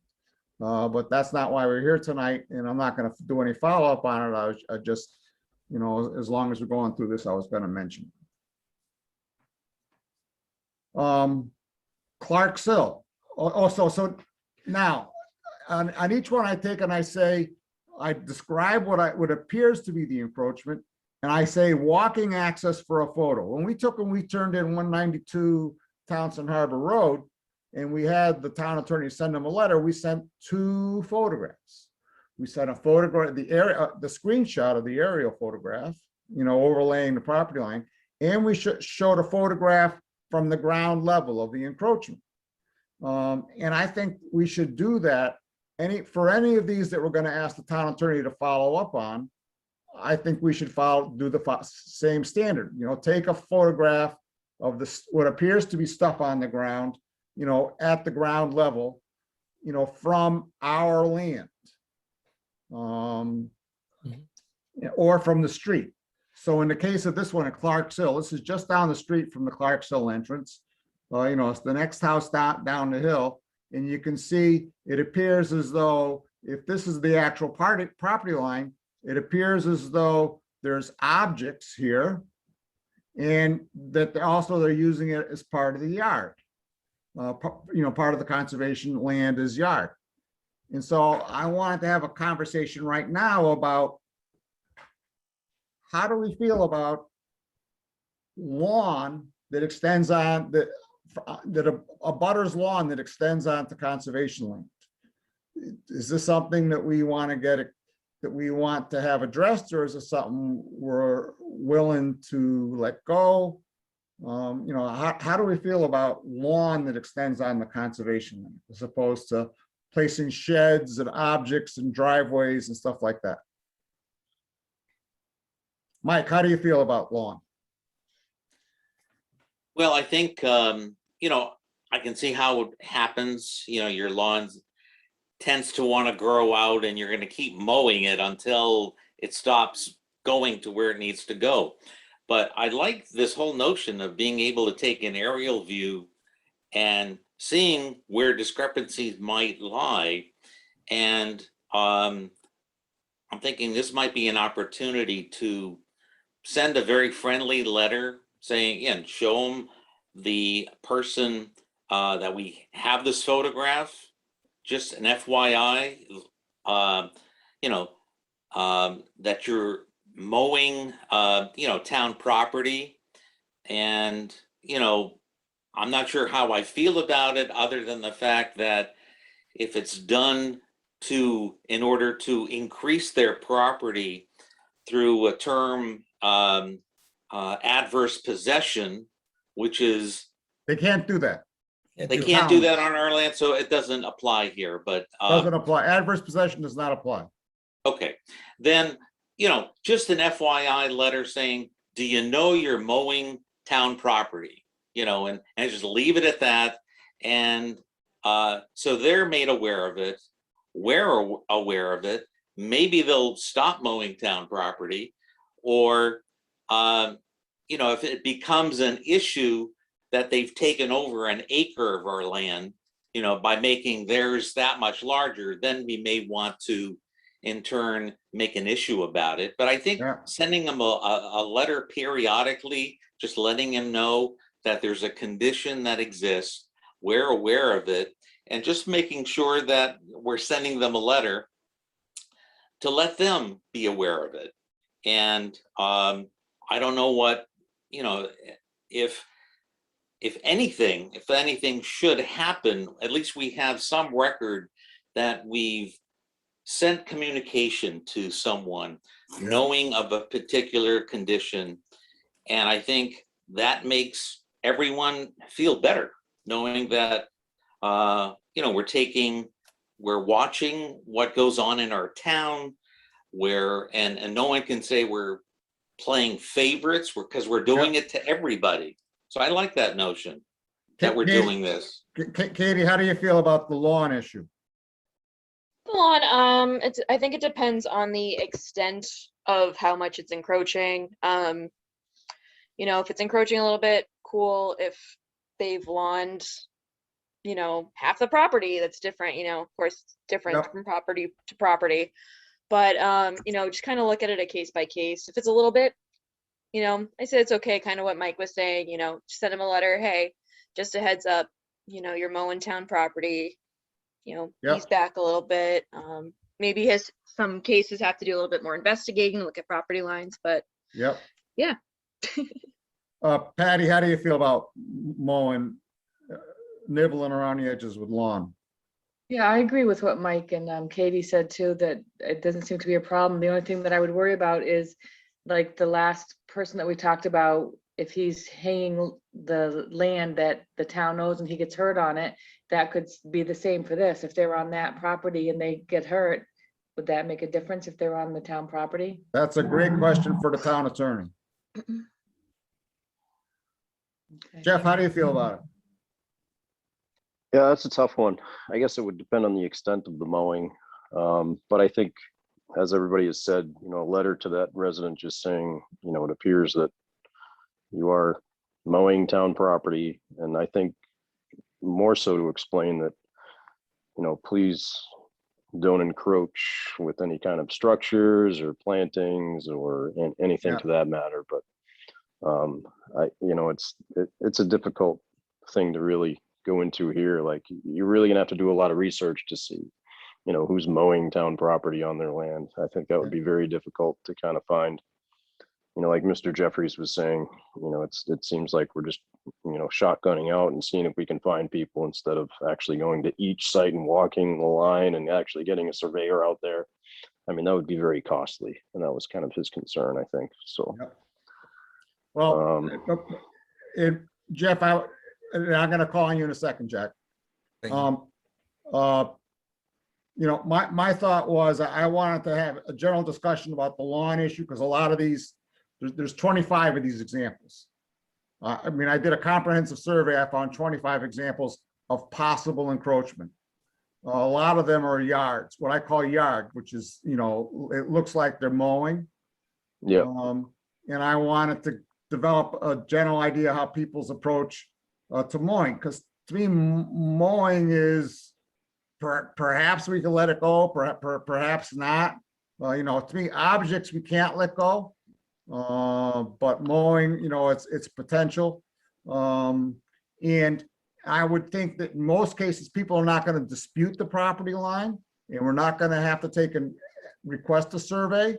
But that's not why we're here tonight, and I'm not going to do any follow-up on it. I just, as long as we're going through this, I was going to mention. Clark Sill. Also, so now on each one I take and I say, I describe what appears to be the encroachment, and I say walking access for a photo. When we turned in 192 Townsend Harbor Road, and we had the town attorney send them a letter, we sent 2 photographs. We sent a photograph, the screenshot of the aerial photograph, overlaying the property line, and we showed a photograph from the ground level of the encroachment. And I think we should do that for any of these that we're going to ask the town attorney to follow up on. I think we should do the same standard. Take a photograph of what appears to be stuff on the ground, at the ground level, from our land, or from the street. So in the case of this one at Clark Sill, this is just down the street from the Clark Sill entrance. It's the next house down the hill, and you can see it appears as though if this is the actual property line, it appears as though there's objects here, and that they're using it as part of the yard. Part of the conservation land is yard. And so I wanted to have a conversation right now about how do we feel about lawn that extends on a butter's lawn that extends onto conservation land. Is this something that we want to have addressed, or is it something we're willing to let go? How do we feel about lawn that extends on the conservation land as opposed to placing sheds and objects and driveways and stuff like that? Mike, how do you feel about lawn? Well, I think, I can see how it happens, your lawn tends to want to grow out and you're going to keep mowing it until it stops going to where it needs to go. But I like this whole notion of being able to take an aerial view and seeing where discrepancies might lie. And I'm thinking this might be an opportunity to send a very friendly letter saying, again, show them the person that we have this photograph, just an FYI, that you're mowing, town property. And, I'm not sure how I feel about it other than the fact that if it's done in order to increase their property through a term adverse possession, which is They can't do that. they can't do that on our land, so it doesn't apply here. But Doesn't apply. Adverse possession does not apply. okay, then just an FYI letter saying, do you know you're mowing town property? And just leave it at that. And so they're made aware of it. We're aware of it. Maybe they'll stop mowing town property, or if it becomes an issue that they've taken over an acre of our land, by making theirs that much larger, then we may want to in turn make an issue about it. But I think sending them a letter periodically, just letting them know that there's a condition that exists, we're aware of it, and just making sure that we're sending them a letter to let them be aware of it. And I don't know what, if anything should happen, at least we have some record that we've sent communication to someone knowing of a particular condition. And I think that makes everyone feel better, knowing that, we're watching what goes on in our town, and no one can say we're playing favorites because we're doing it to everybody. So I like that notion that we're doing this. Katie, how do you feel about the lawn issue? The lawn, I think it depends on the extent of how much it's encroaching. If it's encroaching a little bit, cool. If they've lawned, half the property, that's different. Of course, it's different from property to property. But just kind of look at it a case by case. If it's a little bit, I said it's okay, kind of what Mike was saying, just send him a letter, hey, just a heads up, you're mowing town property, ease back a little bit. Maybe some cases have to do a little bit more investigating, look at property lines, but yeah. Patty, how do you feel about mowing, nibbling around the edges with lawn? Yeah, I agree with what Mike and Katie said too, that it doesn't seem to be a problem. The only thing that I would worry about is like the last person that we talked about, if he's hanging the land that the town owns and he gets hurt on it, that could be the same for this. If they're on that property and they get hurt, would that make a difference if they're on the town property? That's a great question for the town attorney. Okay. Jeff, how do you feel about it? Yeah, that's a tough one. I guess it would depend on the extent of the mowing. But I think, as everybody has said, a letter to that resident just saying, it appears that you are mowing town property. And I think more so to explain that, please don't encroach with any kind of structures or plantings or anything to that matter. But it's a difficult thing to really go into here. Like, you're really gonna have to do a lot of research to see, who's mowing town property on their land. I think that would be very difficult to kind of find. Like Mr. Jeffries was saying, it seems like we're just, shotgunning out and seeing if we can find people instead of actually going to each site and walking the line and actually getting a surveyor out there. I mean, that would be very costly, and that was kind of his concern, I think. So, Well, Jeff, I'm gonna call on you in a second, Jack. Thank you. My thought was I wanted to have a general discussion about the lawn issue, because a lot of these, there's 25 of these examples. I mean, I did a comprehensive survey. I found 25 examples of possible encroachment. A lot of them are yards, what I call yard, which is, it looks like they're mowing. Yeah. And I wanted to develop a general idea how people's approach to mowing, because to me, mowing is perhaps we can let it go, perhaps not. To me, objects we can't let go, but mowing, it's potential. And I would think that in most cases, people are not going to dispute the property line, and we're not going to have to request a survey.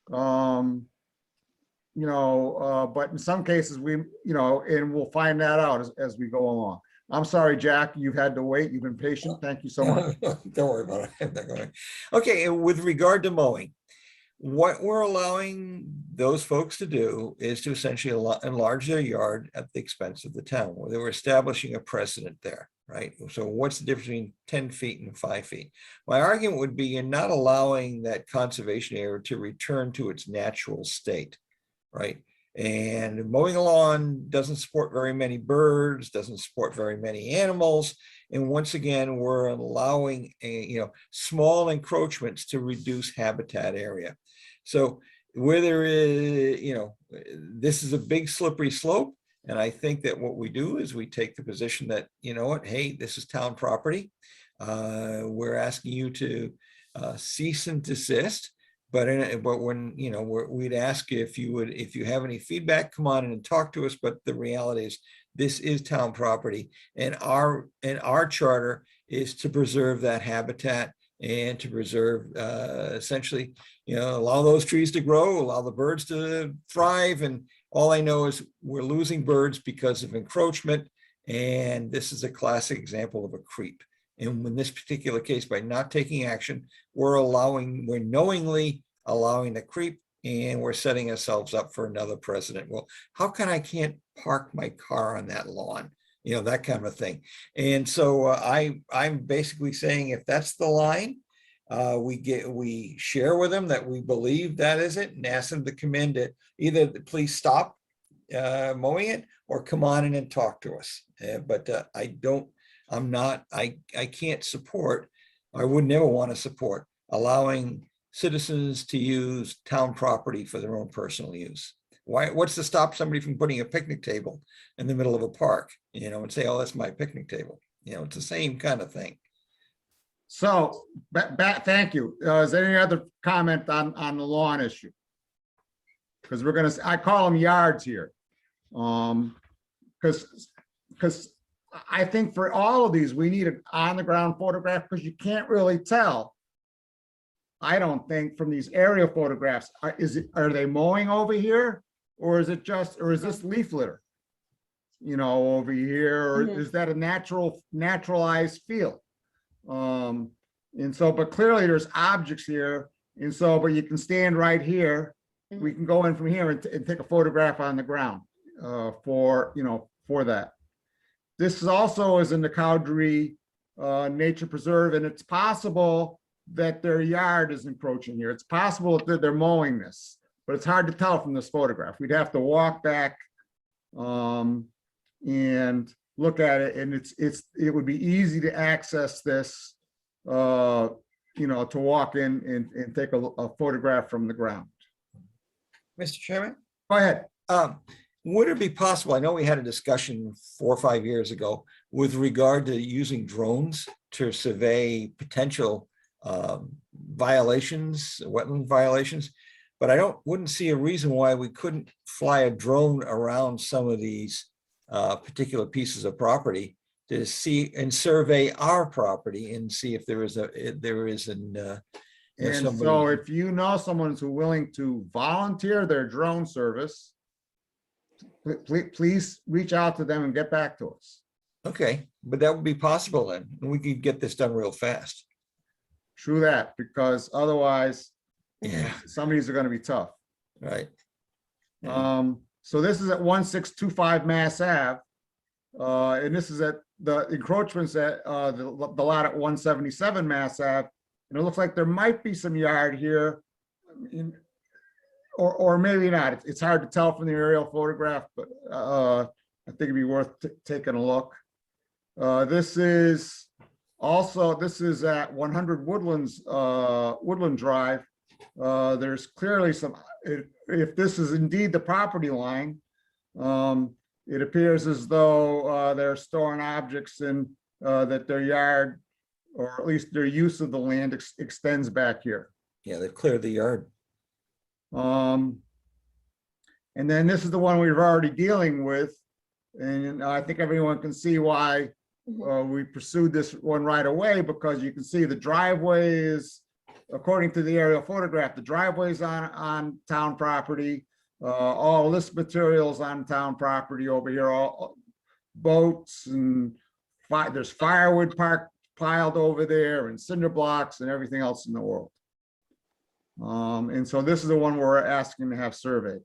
But in some cases and we'll find that out as we go along. I'm sorry, Jack, you've had to wait. You've been patient. Thank you so much. Don't worry about it. I'm not going. Okay, and with regard to mowing, what we're allowing those folks to do is to essentially enlarge their yard at the expense of the town, where they were establishing a precedent there, right? So what's the difference between 10 feet and 5 feet? My argument would be you're not allowing that conservation area to return to its natural state, right? And mowing a lawn doesn't support very many birds, doesn't support very many animals. And once again, we're allowing small encroachments to reduce habitat area. So where there is, this is a big slippery slope. And I think that what we do is we take the position that, hey, this is town property. We're asking you to cease and desist. But when, we'd ask you if you have any feedback, come on in and talk to us. But the reality is this is town property, and our charter is to preserve that habitat and to preserve essentially, allow those trees to grow, allow the birds to thrive. And all I know is we're losing birds because of encroachment. And this is a classic example of a creep. And in this particular case, by not taking action, we're knowingly allowing the creep, and we're setting ourselves up for another precedent. Well, how come I can't park my car on that lawn? That kind of thing. And so I'm basically saying, if that's the line, we share with them that we believe that is it, and ask them to come in to either please stop mowing it or come on in and talk to us. But I can't support, I would never want to support allowing citizens to use town property for their own personal use. What's to stop somebody from putting a picnic table in the middle of a park, and say, oh, that's my picnic table. It's the same kind of thing. So, thank you. Is there any other comment on the lawn issue? Because I call them yards here. Because I think for all of these, we need an on-the-ground photograph, because you can't really tell, I don't think, from these aerial photographs, are they mowing over here, or is this leaf litter, over here, or is that a naturalized field? And so, but clearly there's objects here, and so, but you can stand right here. We can go in from here and take a photograph on the ground for that. This also is in the Cowdery Nature Preserve, and it's possible that their yard is encroaching here. It's possible that they're mowing this, but it's hard to tell from this photograph. We'd have to walk back and look at it, and it would be easy to access this, to walk in and take a photograph from the ground. Mr. Chairman? Go ahead. Would it be possible, I know we had a discussion 4 or 5 years ago with regard to using drones to survey potential violations, wetland violations, but I wouldn't see a reason why we couldn't fly a drone around some of these particular pieces of property to see and survey our property and see if there is and so if you know someone who's willing to volunteer their drone service, please reach out to them and get back to us. Okay, but that would be possible then, and we could get this done real fast. True that, because otherwise, Yeah. some of these are going to be tough. Right. So this is at 1625 Mass Ave. And this is at the encroachments at the lot at 177 Mass Ave. And it looks like there might be some yard here. Or maybe not. It's hard to tell from the aerial photograph, but I think it'd be worth taking a look. This is at 100 Woodlands, Woodland Drive. There's clearly some, if this is indeed the property line, it appears as though they're storing objects in that their yard, or at least their use of the land extends back here. Yeah, they've cleared the yard. And then this is the one we're already dealing with. And I think everyone can see why we pursued this one right away, because you can see the driveway is, according to the aerial photograph, the driveway is on town property. All this materials on town property over here, all boats and there's firewood piled over there and cinder blocks and everything else in the world. And so this is the one we're asking to have surveyed.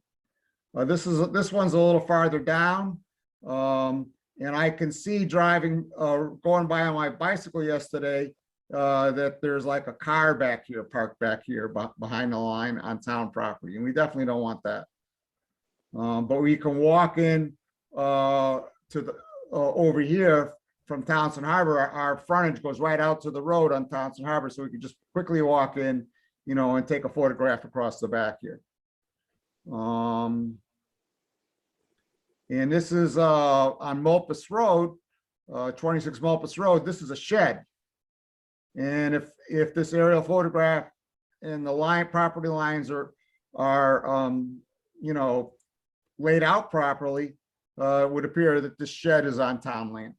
This one's a little farther down. And I can see driving, going by on my bicycle yesterday, that there's like a car back here, parked back here behind the line on town property. And we definitely don't want that. But we can walk in to the over here from Townsend Harbor. Our frontage goes right out to the road on Townsend Harbor, so we can just quickly walk in, you know, and take a photograph across the back here. And this is on Mulpus Road, 26 Mulpus Road. This is a shed. And if this aerial photograph and the property lines are you know, laid out properly, it would appear that this shed is on town land.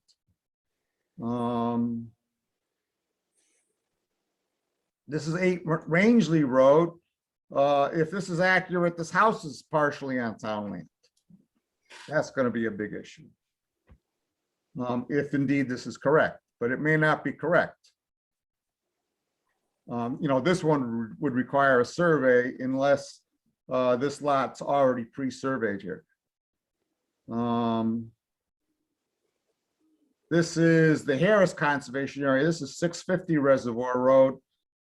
This is 8 Rangeley Road. If this is accurate, this house is partially on town land. That's going to be a big issue. If indeed this is correct, but it may not be correct. You know, this one would require a survey unless this lot's already pre-surveyed here. This is the Harris Conservation Area. This is 650 Reservoir Road.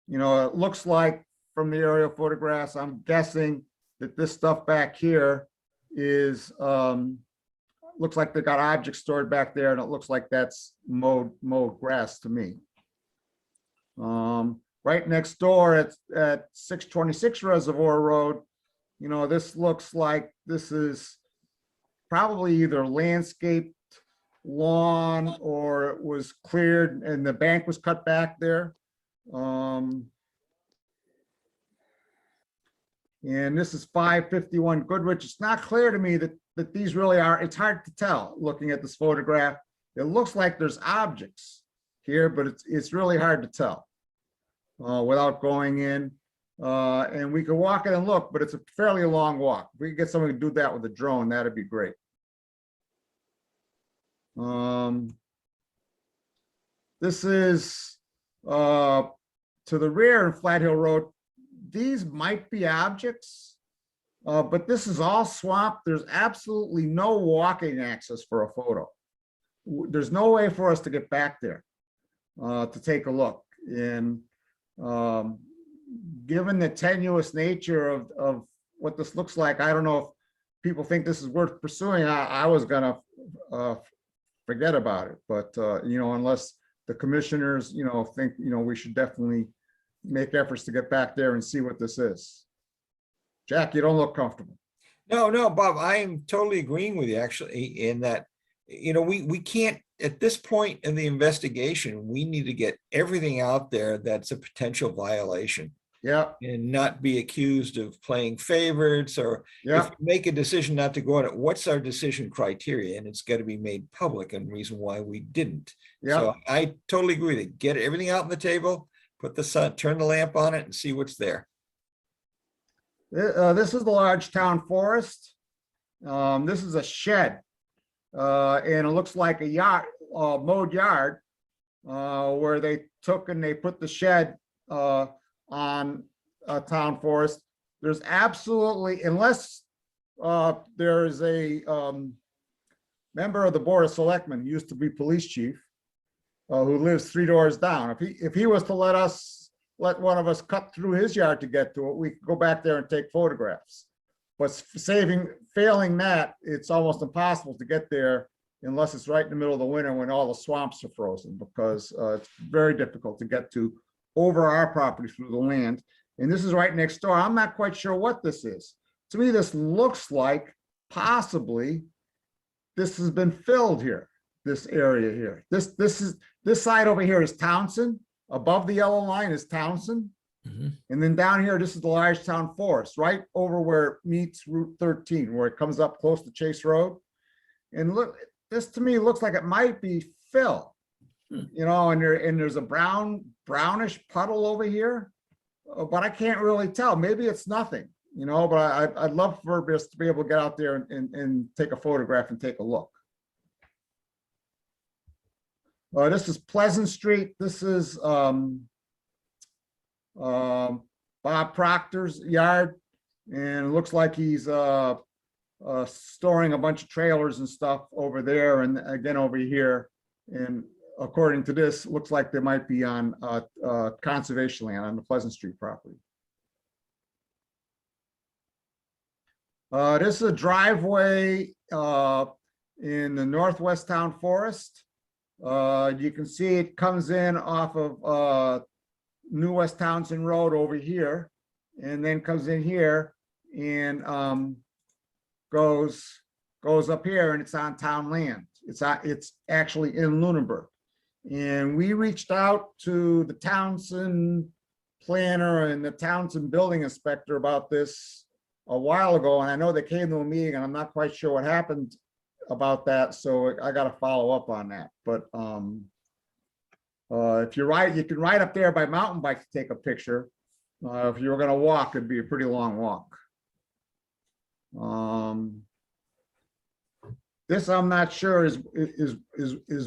You know, it looks like from the aerial photographs, I'm guessing that this stuff back here is, looks like they got objects stored back there, and it looks like that's mowed grass to me. Right next door at 626 Reservoir Road, you know, this looks like this is probably either landscaped lawn or it was cleared and the bank was cut back there. And this is 551 Goodrich. It's not clear to me that these really are, it's hard to tell looking at this photograph. It looks like there's objects here, but it's really hard to tell without going in. And we can walk in and look, but it's a fairly long walk. If we could get someone to do that with a drone, that'd be great. This is to the rear in Flat Hill Road. These might be objects, but this is all swamp. There's absolutely no walking access for a photo. There's no way for us to get back there to take a look. And given the tenuous nature of what this looks like, I don't know if people think this is worth pursuing. I was gonna forget about it, but you know, unless the commissioners, you know, think, you know, we should definitely make efforts to get back there and see what this is. Jack, you don't look comfortable. No, Bob, I am totally agreeing with you actually in that, you know, we can't, at this point in the investigation, we need to get everything out there that's a potential violation. Yeah. And not be accused of playing favorites, or Yeah. if we make a decision not to go on it, what's our decision criteria? And it's got to be made public and reason why we didn't. Yeah. So I totally agree with you. Get everything out on the table, put the sun, turn the lamp on it and see what's there. This is the large town forest. This is a shed. And it looks like a yard, mowed yard, where they took and they put the shed on a town forest. There's absolutely, unless there is a member of the Board of Selectmen, used to be police chief, who lives 3 doors down. If he was to let one of us cut through his yard to get to it, we could go back there and take photographs. But failing that, it's almost impossible to get there unless it's right in the middle of the winter when all the swamps are frozen, because it's very difficult to get to over our property through the land. And this is right next door. I'm not quite sure what this is. To me, this looks like possibly this has been filled here, this area here. This side over here is Townsend. Above the yellow line is Townsend. Mhm. And then down here, this is the Largetown Forest, right over where it meets Route 13, where it comes up close to Chase Road. And look, this to me looks like it might be fill, you know, and there's a brownish puddle over here, but I can't really tell. Maybe it's nothing, you know, but I'd love for us to be able to get out there and take a photograph and take a look. This is Pleasant Street. This is Bob Proctor's yard, and it looks like he's storing a bunch of trailers and stuff over there, and again over here. And according to this, looks like they might be on conservation land on the Pleasant Street property. This is a driveway in the Northwest Town Forest. You can see it comes in off of New West Townsend Road over here, and then comes in here and goes up here, and it's on town land. It's actually in Lunenburg. And we reached out to the Townsend planner and the Townsend building inspector about this a while ago, and I know they came to a meeting, and I'm not quite sure what happened about that, so I got to follow up on that. But if you're right, you can ride up there by mountain bike to take a picture. If you were going to walk, it'd be a pretty long walk. This I'm not sure is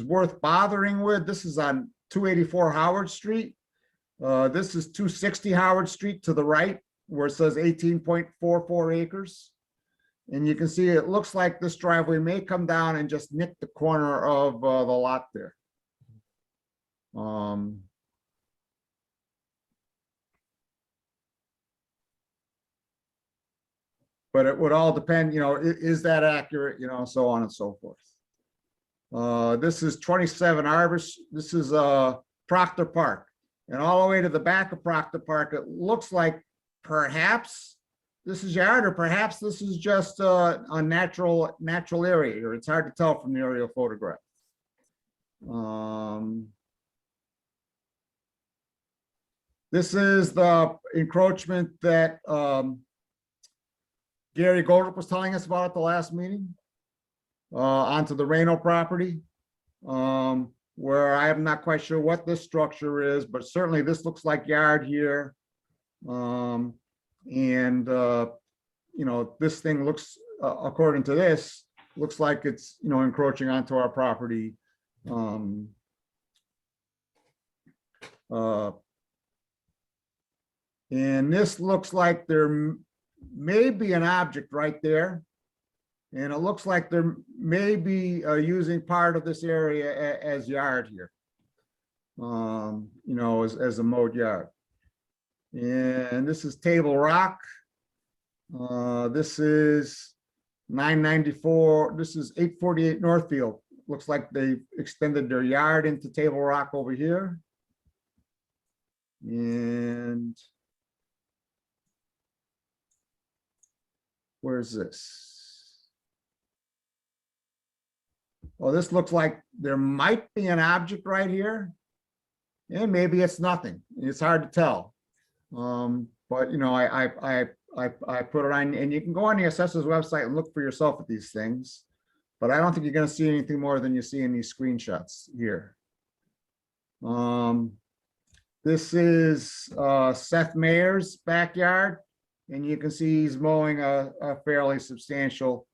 worth bothering with. This is on 284 Howard Street. This is 260 Howard Street to the right, where it says 18.44 acres. And you can see it looks like this driveway may come down and just nick the corner of the lot there. But it would all depend, you know, is that accurate, you know, so on and so forth. This is 27 Arbus. This is Proctor Park. And all the way to the back of Proctor Park, it looks like perhaps this is yard, or perhaps this is just a natural area, or it's hard to tell from the aerial photograph. This is the encroachment that Gary Goldrick was telling us about at the last meeting, onto the Reno property, where I am not quite sure what this structure is, but certainly this looks like yard here. You know, this thing looks, according to this, looks like it's, you know, encroaching onto our property. And this looks like there may be an object right there. And it looks like they're maybe using part of this area as yard here. You know, as a mowed yard. And this is Table Rock. This is 994. This is 848 Northfield. Looks like they extended their yard into Table Rock over here. And where's this? Well, this looks like there might be an object right here. And maybe it's nothing. It's hard to tell. But you know, I put it on, and you can go on the assessor's website and look for yourself at these things. But I don't think you're going to see anything more than you see in these screenshots here. This is Seth Mayer's backyard, and you can see he's mowing a fairly substantial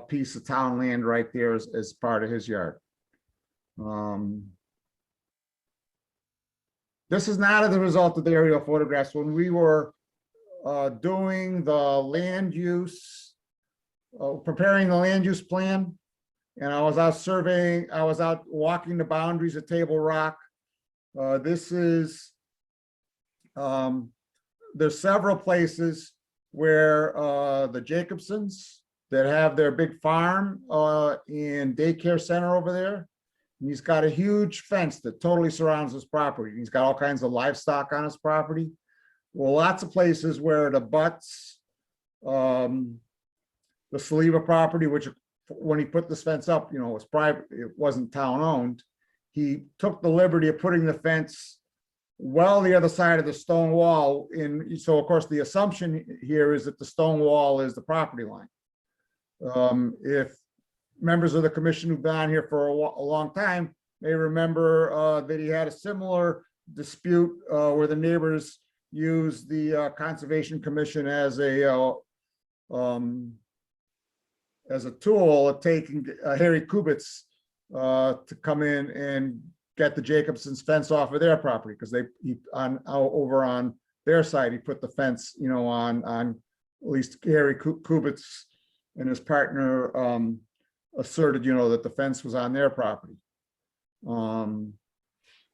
piece of town land right there as part of his yard. This is not as a result of the aerial photographs. When we were doing the land use preparing the land use plan. And I was out surveying, I was out walking the boundaries of Table Rock. This is, there's several places where the Jacobsons that have their big farm and daycare center over there. And he's got a huge fence that totally surrounds his property. He's got all kinds of livestock on his property. Well, lots of places where it abuts the Saliva property, which when he put this fence up, was private, it wasn't town owned. He took the liberty of putting the fence well the other side of the stone wall in. So of course, the assumption here is that the stone wall is the property line. If members of the commission who've been on here for a long time may remember that he had a similar dispute where the neighbors used the Conservation Commission as a tool of taking Harry Kubitz to come in and get the Jacobsons fence off of their property, because over on their side, he put the fence, on at least Harry Kubitz and his partner asserted, that the fence was on their property. And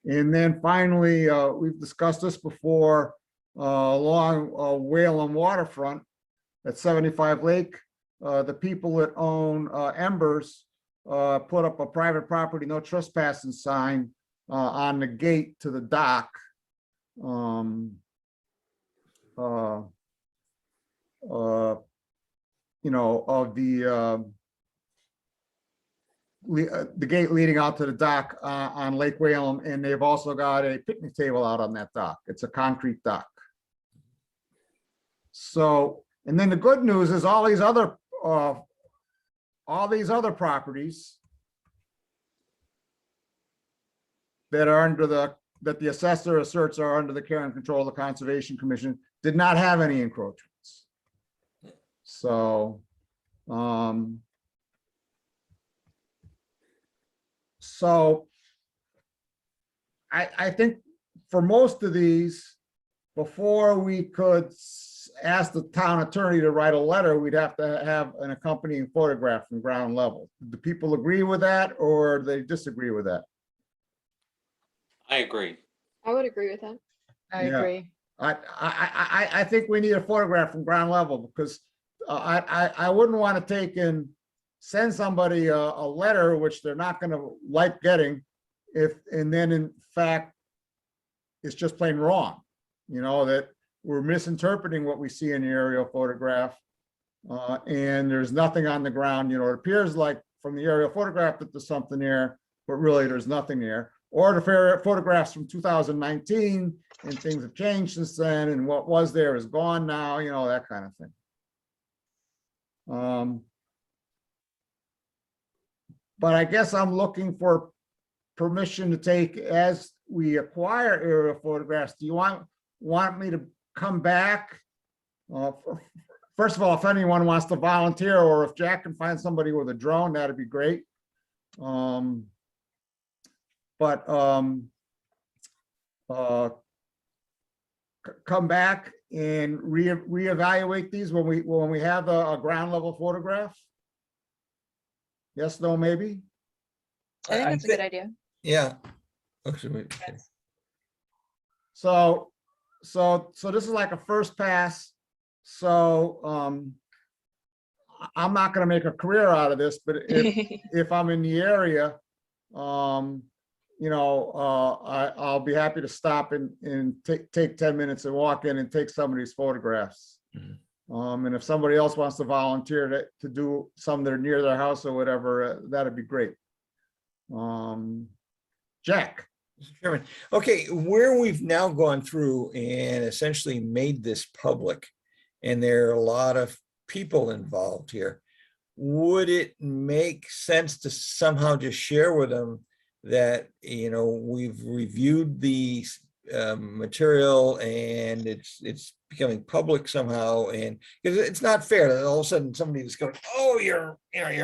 then finally, we've discussed this before, along Whalum waterfront at 75 Lake, the people that own Embers put up a private property, no trespassing sign on the gate to the dock. Of the gate leading out to the dock on Lake Whalum, and they've also got a picnic table out on that dock. It's a concrete dock. So, and then the good news is all these other properties that are under that the assessor asserts are under the care and control of the Conservation Commission did not have any encroachments. So, I think for most of these, before we could ask the town attorney to write a letter, we'd have to have an accompanying photograph from ground level. Do people agree with that, or they disagree with that? I agree. I would agree with that. I Yeah. agree. I think we need a photograph from ground level, because I wouldn't want to take and send somebody a letter, which they're not going to like getting, and then in fact, it's just plain wrong, that we're misinterpreting what we see in the aerial photograph, and there's nothing on the ground. It appears like from the aerial photograph that there's something there, but really there's nothing there. Or the photographs from 2019 and things have changed since then, and what was there is gone now, that kind of thing. But I guess I'm looking for permission to take, as we acquire aerial photographs, do you want me to come back? First of all, if anyone wants to volunteer, or if Jack can find somebody with a drone, that'd be great. Come back and reevaluate these when we have a ground level photograph? Yes, no, maybe? I think that's a good idea. Yeah. Okay, wait. So this is like a first pass. So I'm not going to make a career out of this, but if I'm in the area, I'll be happy to stop and take 10 minutes and walk in and take some of these photographs. And if somebody else wants to volunteer to do some that are near their house or whatever, that'd be great. Jack. Mr. Chairman, okay, where we've now gone through and essentially made this public, and there are a lot of people involved here, would it make sense to somehow just share with them that, we've reviewed the material and it's becoming public somehow, and because it's not fair that all of a sudden somebody is going, oh, you're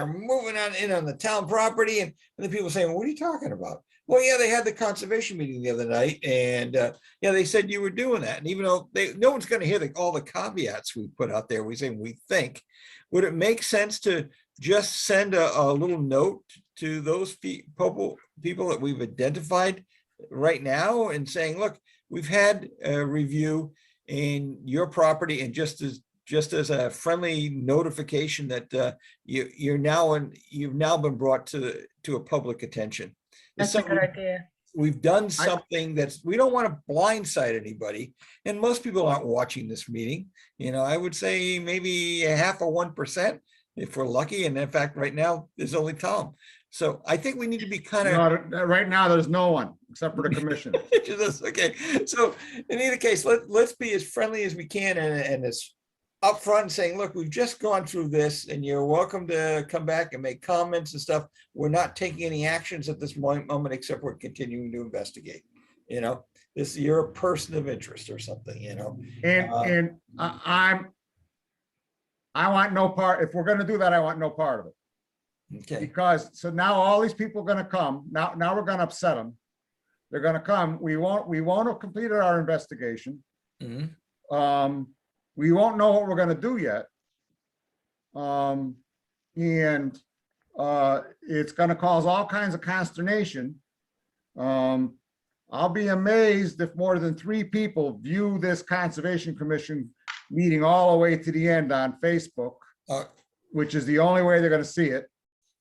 moving on in on the town property, and the people saying, well, what are you talking about? Well, yeah, they had the conservation meeting the other night, and yeah, they said you were doing that, and even though no one's going to hear all the caveats we put out there, we say we think, would it make sense to just send a little note to those people that we've identified right now and saying, look, we've had a review in your property, and just as a friendly notification that you've now been brought to a public attention. That's a good idea. We've done something we don't want to blindside anybody, and most people aren't watching this meeting. I would say maybe 0.5% if we're lucky, and in fact, right now there's only Tom. So I think we need to be kind of Right now, there's no one except for the commission. okay. So in either case, let's be as friendly as we can and as upfront, saying, look, we've just gone through this, and you're welcome to come back and make comments and stuff. We're not taking any actions at this moment, except we're continuing to investigate. You're a person of interest or something. And I want no part. If we're going to do that, I want no part of it. Okay. Because so now all these people are going to come. Now we're going to upset them. They're going to come. We won't have completed our investigation. Mm-hmm. We won't know what we're going to do yet. And it's going to cause all kinds of consternation. I'll be amazed if more than 3 people view this Conservation Commission meeting all the way to the end on Facebook, which is the only way they're going to see it.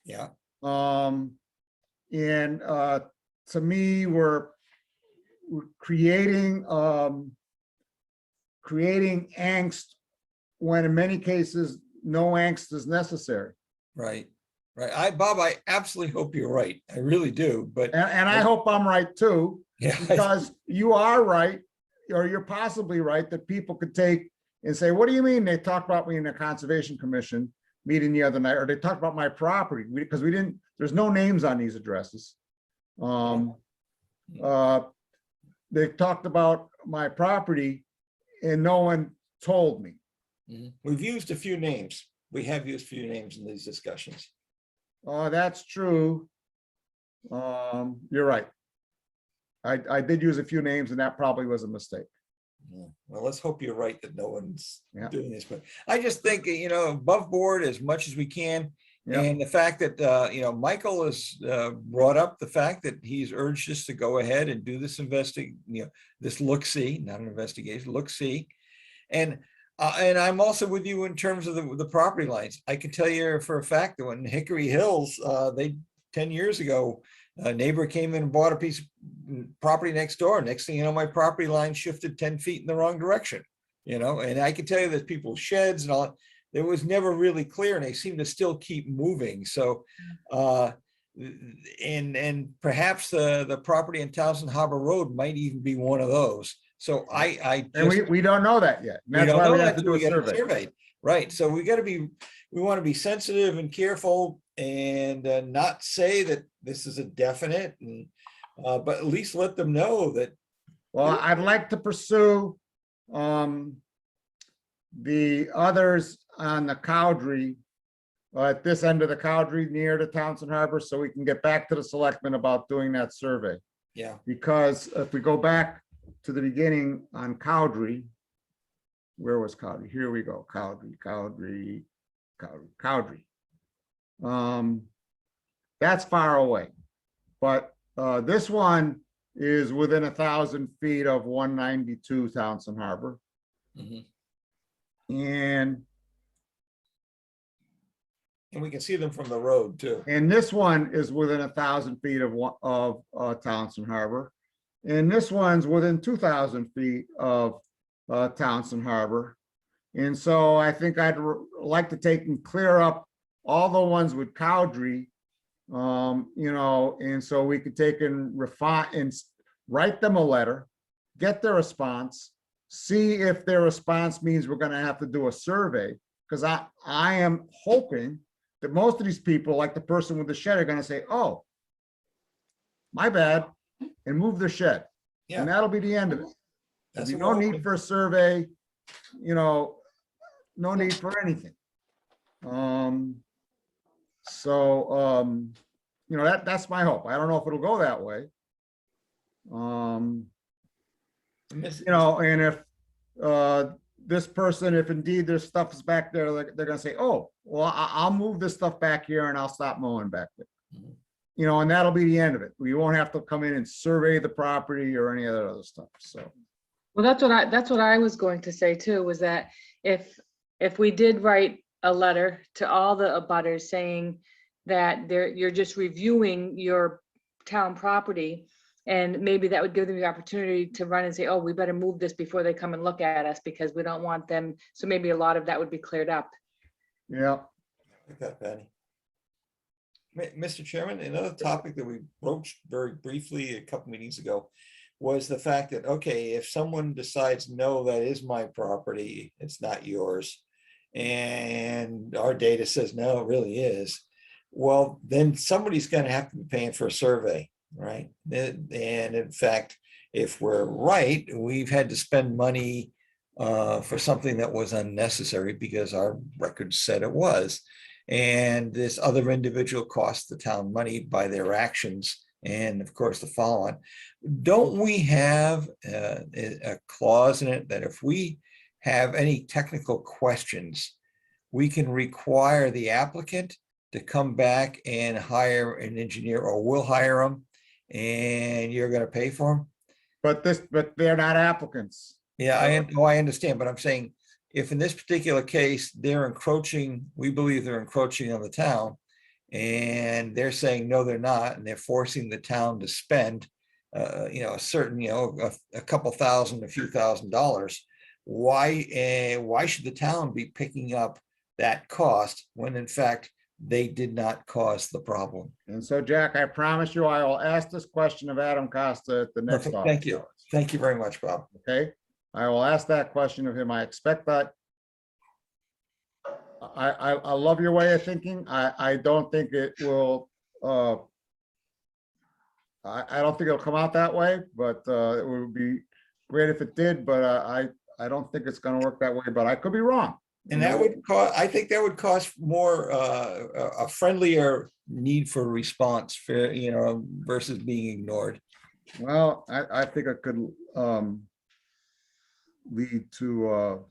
Yeah. And to me, we're creating angst when in many cases no angst is necessary. Right. Bob, I absolutely hope you're right. I really do. But and I hope I'm right too. Yeah. Because you are right, or you're possibly right, that people could take and say, what do you mean they talked about me in the Conservation Commission meeting the other night, or they talked about my property? Because we didn't, there's no names on these addresses. They talked about my property and no one told me. We've used a few names. We have used a few names in these discussions. That's true. You're right. I did use a few names, and that probably was a mistake. Yeah. Well, let's hope you're right that no one's Yeah. doing this. But I just think, above board as much as we can. Yeah. And the fact that, Michael has brought up the fact that he's urged us to go ahead and do this this look-see, not an investigation, look-see. And I'm also with you in terms of the property lines. I can tell you for a fact that when Hickory Hills, 10 years ago, a neighbor came in and bought a piece of property next door. Next thing you know, my property line shifted 10 feet in the wrong direction, and I can tell you that people's sheds and all, it was never really clear, and they seem to still keep moving. So, and perhaps the property in Townsend Harbor Road might even be one of those. So we don't know that yet. And that's why we have to do a survey. Right. So we want to be sensitive and careful, and not say that this is a definite, but at least let them know that. Well, I'd like to pursue the others on the Cowdrey, at this end of the Cowdrey near the Townsend Harbor, so we can get back to the selectmen about doing that survey. Yeah. Because if we go back to the beginning on Cowdrey, where was Cowdrey? Here we go. Cowdrey. That's far away, but this one is within 1,000 feet of 192 Townsend Harbor. And we can see them from the road too. And this one is within 1,000 feet of Townsend Harbor. And this one's within 2,000 feet of Townsend Harbor. And so I think I'd like to take and clear up all the ones with Cowdrey, and so we could take and refine and write them a letter, get their response, see if their response means we're going to have to do a survey. Because I am hoping that most of these people, like the person with the shed, are going to say, oh, my bad, and move their shed. Yeah. And that'll be the end of it. That's There'll be what no we're need hoping. for a survey. you know, no need for anything. You know, that's my hope. I don't know if it'll go that way. You know, and if this person, if indeed their stuff is back there, they're gonna say, oh, well, I'll move this stuff back here and I'll stop mowing back there. Mhm. You know, and that'll be the end of it. We won't have to come in and survey the property or any of that other stuff, so. Well, that's what I was going to say too, was that if we did write a letter to all the abutters saying that you're just reviewing your town property, and maybe that would give them the opportunity to run and say, oh, we better move this before they come and look at us because we don't want them. So maybe a lot of that would be cleared up. Yeah, I got Patty. Mr. Chairman, another topic that we broached very briefly a couple meetings ago was the fact that, okay, if someone decides, no, that is my property, it's not yours, and our data says, no, it really is, well, then somebody's going to have to be paying for a survey, right? And in fact, if we're right, we've had to spend money for something that was unnecessary because our records said it was. And this other individual cost the town money by their actions and of course the follow-on. Don't we have a clause in it that if we have any technical questions, we can require the applicant to come back and hire an engineer, or we'll hire them and you're going to pay for them? but they're not applicants. Yeah, I understand, but I'm saying if in this particular case, they're encroaching, we believe they're encroaching on the town, and they're saying, no, they're not, and they're forcing the town to spend, you know, a certain, you know, a couple thousand, a few $1,000s, why should the town be picking up that cost when in fact they did not cause the problem? And so, Jack, I promise you, I will ask this question of Adam Costa at the next. Perfect. Thank you. office hours. Thank you very much, Bob. Okay, I will ask that question of him. I expect that. I love your way of thinking. I don't think it will, I don't think it'll come out that way, but it would be great if it did, but I don't think it's gonna work that way, but I could be wrong. And that would cost, I think that would cost more, a friendlier need for response for, you know, versus being ignored. Well, I think it could lead to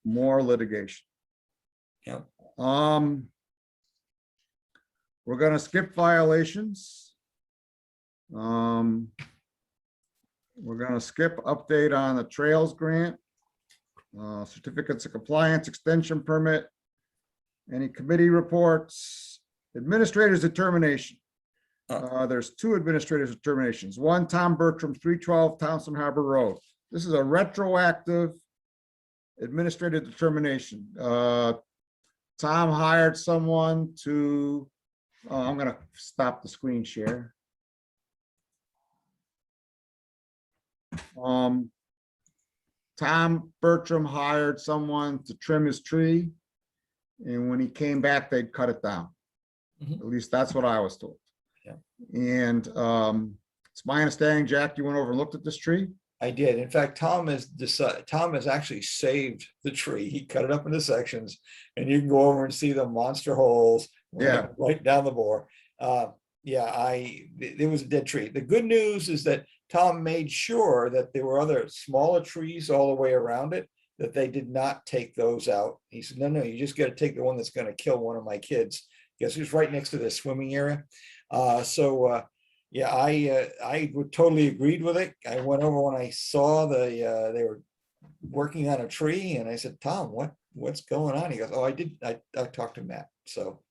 more litigation. Yeah. We're gonna skip violations. We're gonna skip update on the trails grant, certificates of compliance, extension permit, any committee reports, administrator's determination. There's two administrator's determinations. One, Tom Bertram, 312 Townsend Harbor Road. This is a retroactive administrative determination. Tom hired someone to, I'm gonna stop the screen share. Tom Bertram hired someone to trim his tree, and when he came back, they'd cut it down. Mhm. At least that's what I was told. Yeah. And it's my understanding, Jack, you went over and looked at this tree? I did. In fact, Tom has actually saved the tree. He cut it up into sections, and you can go over and see the monster holes Yeah. right down the bore. Yeah, there was a dead tree. The good news is that Tom made sure that there were other smaller trees all the way around it, that they did not take those out. He said, no, you just got to take the one that's going to kill one of my kids. Because he was right next to the swimming area. Yeah, I would totally agreed with it. I went over when I saw they were working on a tree, and I said, Tom, what's going on? He goes, oh, I talked to Matt. So,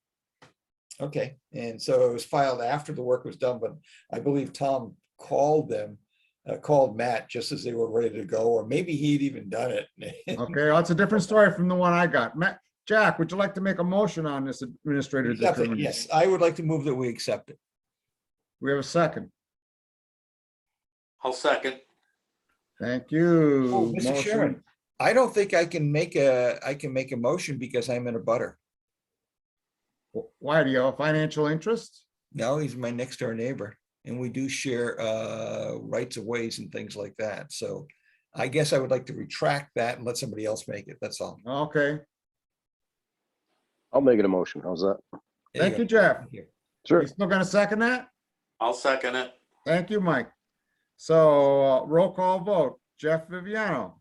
okay. And so it was filed after the work was done, but I believe Tom called Matt just as they were ready to go, or maybe he'd even done it. Okay, well, it's a different story from the one I got. Jack, would you like to make a motion on this administrative Accept it. determination? Yes, I would like to move that we accept it. We have a second. I'll second. Thank you. Oh, Mr. Motion- Chairman, I don't think I can make a motion because I'm in a butter. Why, do you have a financial interest? No, he's my next door neighbor, and we do share rights of ways and things like that. So I guess I would like to retract that and let somebody else make it. That's all. Okay, I'll make it a motion. How's that? There thank go. you, Jeff. Thank you. Sure. You still gonna second that? I'll second it. Thank you, Mike. So roll call vote. Jeff Viviano,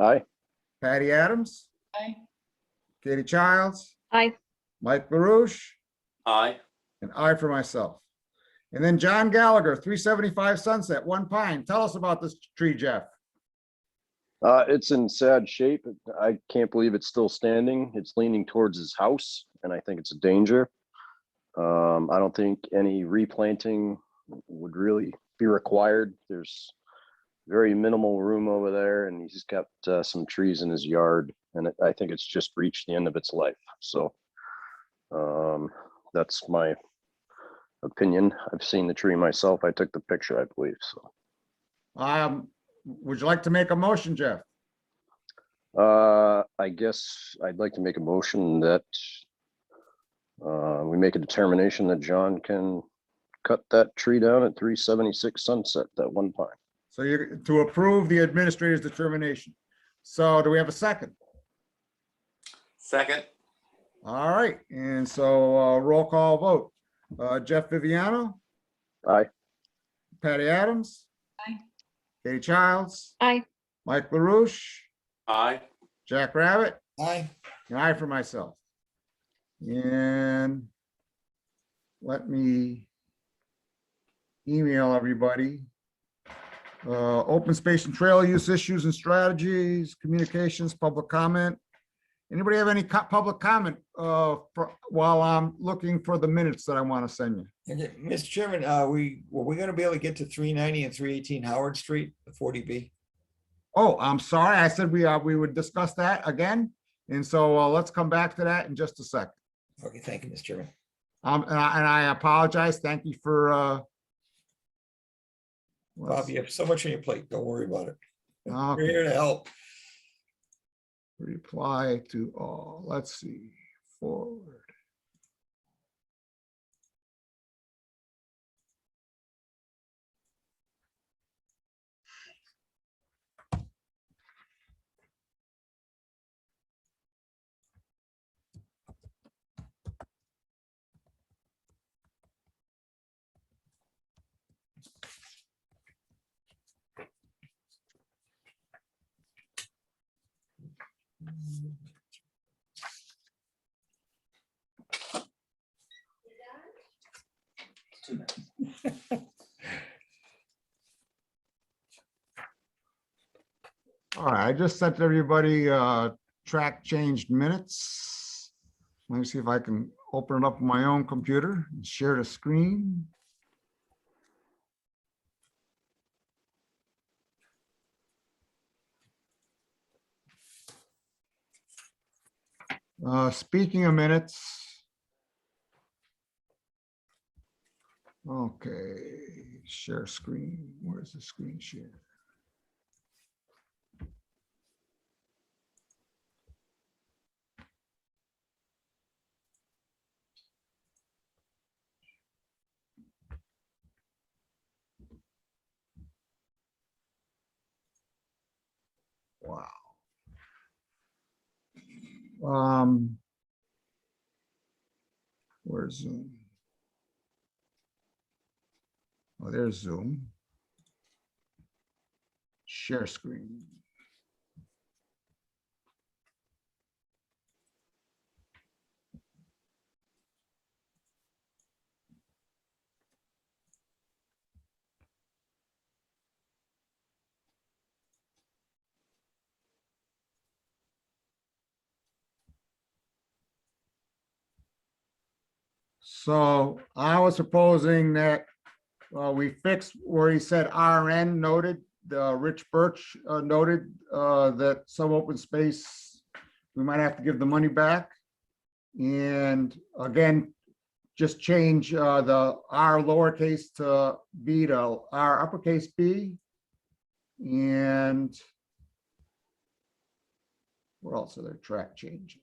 Aye. Patty Adams, Aye. Katie Childs, Aye. Mike LaRouche, Aye. and I for myself. And then John Gallagher, 375 Sunset, One Pine. Tell us about this tree, Jeff. It's in sad shape. I can't believe it's still standing. It's leaning towards his house, and I think it's a danger. I don't think any replanting would really be required. There's very minimal room over there, and he's got some trees in his yard, and I think it's just reached the end of its life. So that's my opinion. I've seen the tree myself. I took the picture, I believe. So Would you like to make a motion, Jeff? I guess I'd like to make a motion that we make a determination that John can cut that tree down at 376 Sunset, that One Pine. So you're to approve the administrator's determination. So do we have a second? Second. All right, and so roll call vote. Jeff Viviano, Aye. Patty Adams. Aye. Katie Childs, Aye. Mike LaRouche, Aye. Jack Rabbit, Aye. and I for myself. And let me email everybody. Open space and trail use issues and strategies, communications, public comment. Anybody have any public comment while I'm looking for the minutes that I want to send you? Okay, Mr. Chairman, were we gonna be able to get to 390 and 318 Howard Street, the 40B? Oh, I'm sorry. I said we would discuss that again. And so let's come back to that in just a second. Okay, thank you, Mr. Chairman. And I apologize. Thank you for Bob, you have so much on your plate. Don't worry about it. We're okay. here to help. Reply to all. Let's see. Forward. All right, I just sent everybody track changed minutes. Let me see if I can open it up on my own computer and share the screen. Speaking of minutes. Okay, share screen. Where's the screen share? Wow. Where's Zoom? Oh, there's Zoom. Share screen. So I was proposing that we fixed where he said RN noted, Rich Birch noted that some open space, we might have to give the money back. And again, just change the R lowercase to B to R uppercase B. And what else are there track changes?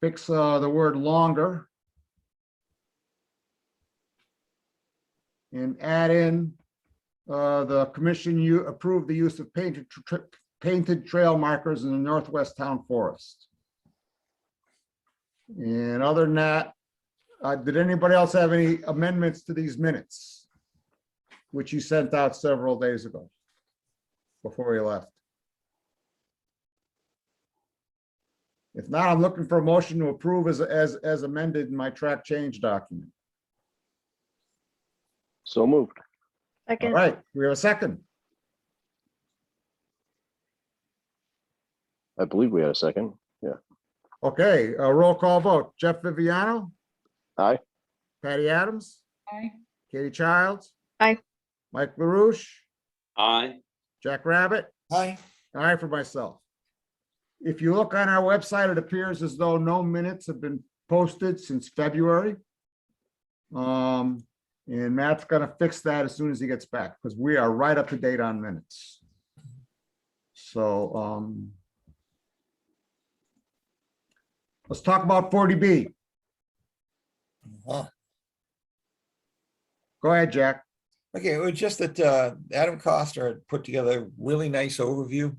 Fix the word longer. And add in the commission approved the use of painted trail markers in the Northwest Town Forest. And other than that, did anybody else have any amendments to these minutes? Which you sent out several days ago, before you left. If not, I'm looking for a motion to approve as amended in my track change document. So moved. All Second, right, we have a second. I believe we had a second. Yeah. Okay, a roll call vote. Jeff Viviano, Aye. Patty Adams, Aye. Katie Childs. Aye. Mike LaRouche, Aye. Jack Rabbit, Hi. aye for myself. If you look on our website, it appears as though no minutes have been posted since February. And Matt's gonna fix that as soon as he gets back, because we are right up to date on minutes. So, let's talk about 40B. Huh. Go ahead, Jack. Okay, it was just that Adam Coster had put together a really nice overview.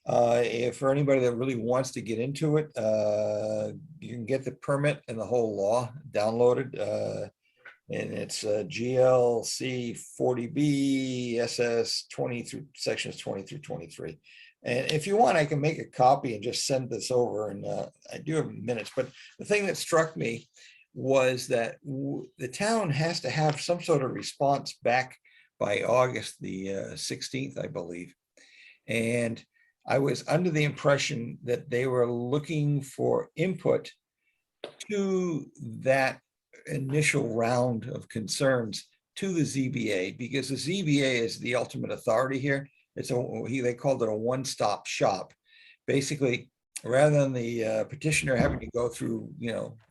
For anybody that really wants to get into it, you can get the permit and the whole law downloaded. And it's GLC 40B SS 20 through sections 20 through 23. And if you want, I can make a copy and just send this over. And I do have minutes, but the thing that struck me was that the town has to have some sort of response back by August the 16th, I believe. And I was under the impression that they were looking for input to that initial round of concerns to the ZBA, because the ZBA is the ultimate authority here. It's they called it a one-stop shop. Basically, rather than the petitioner having to go through,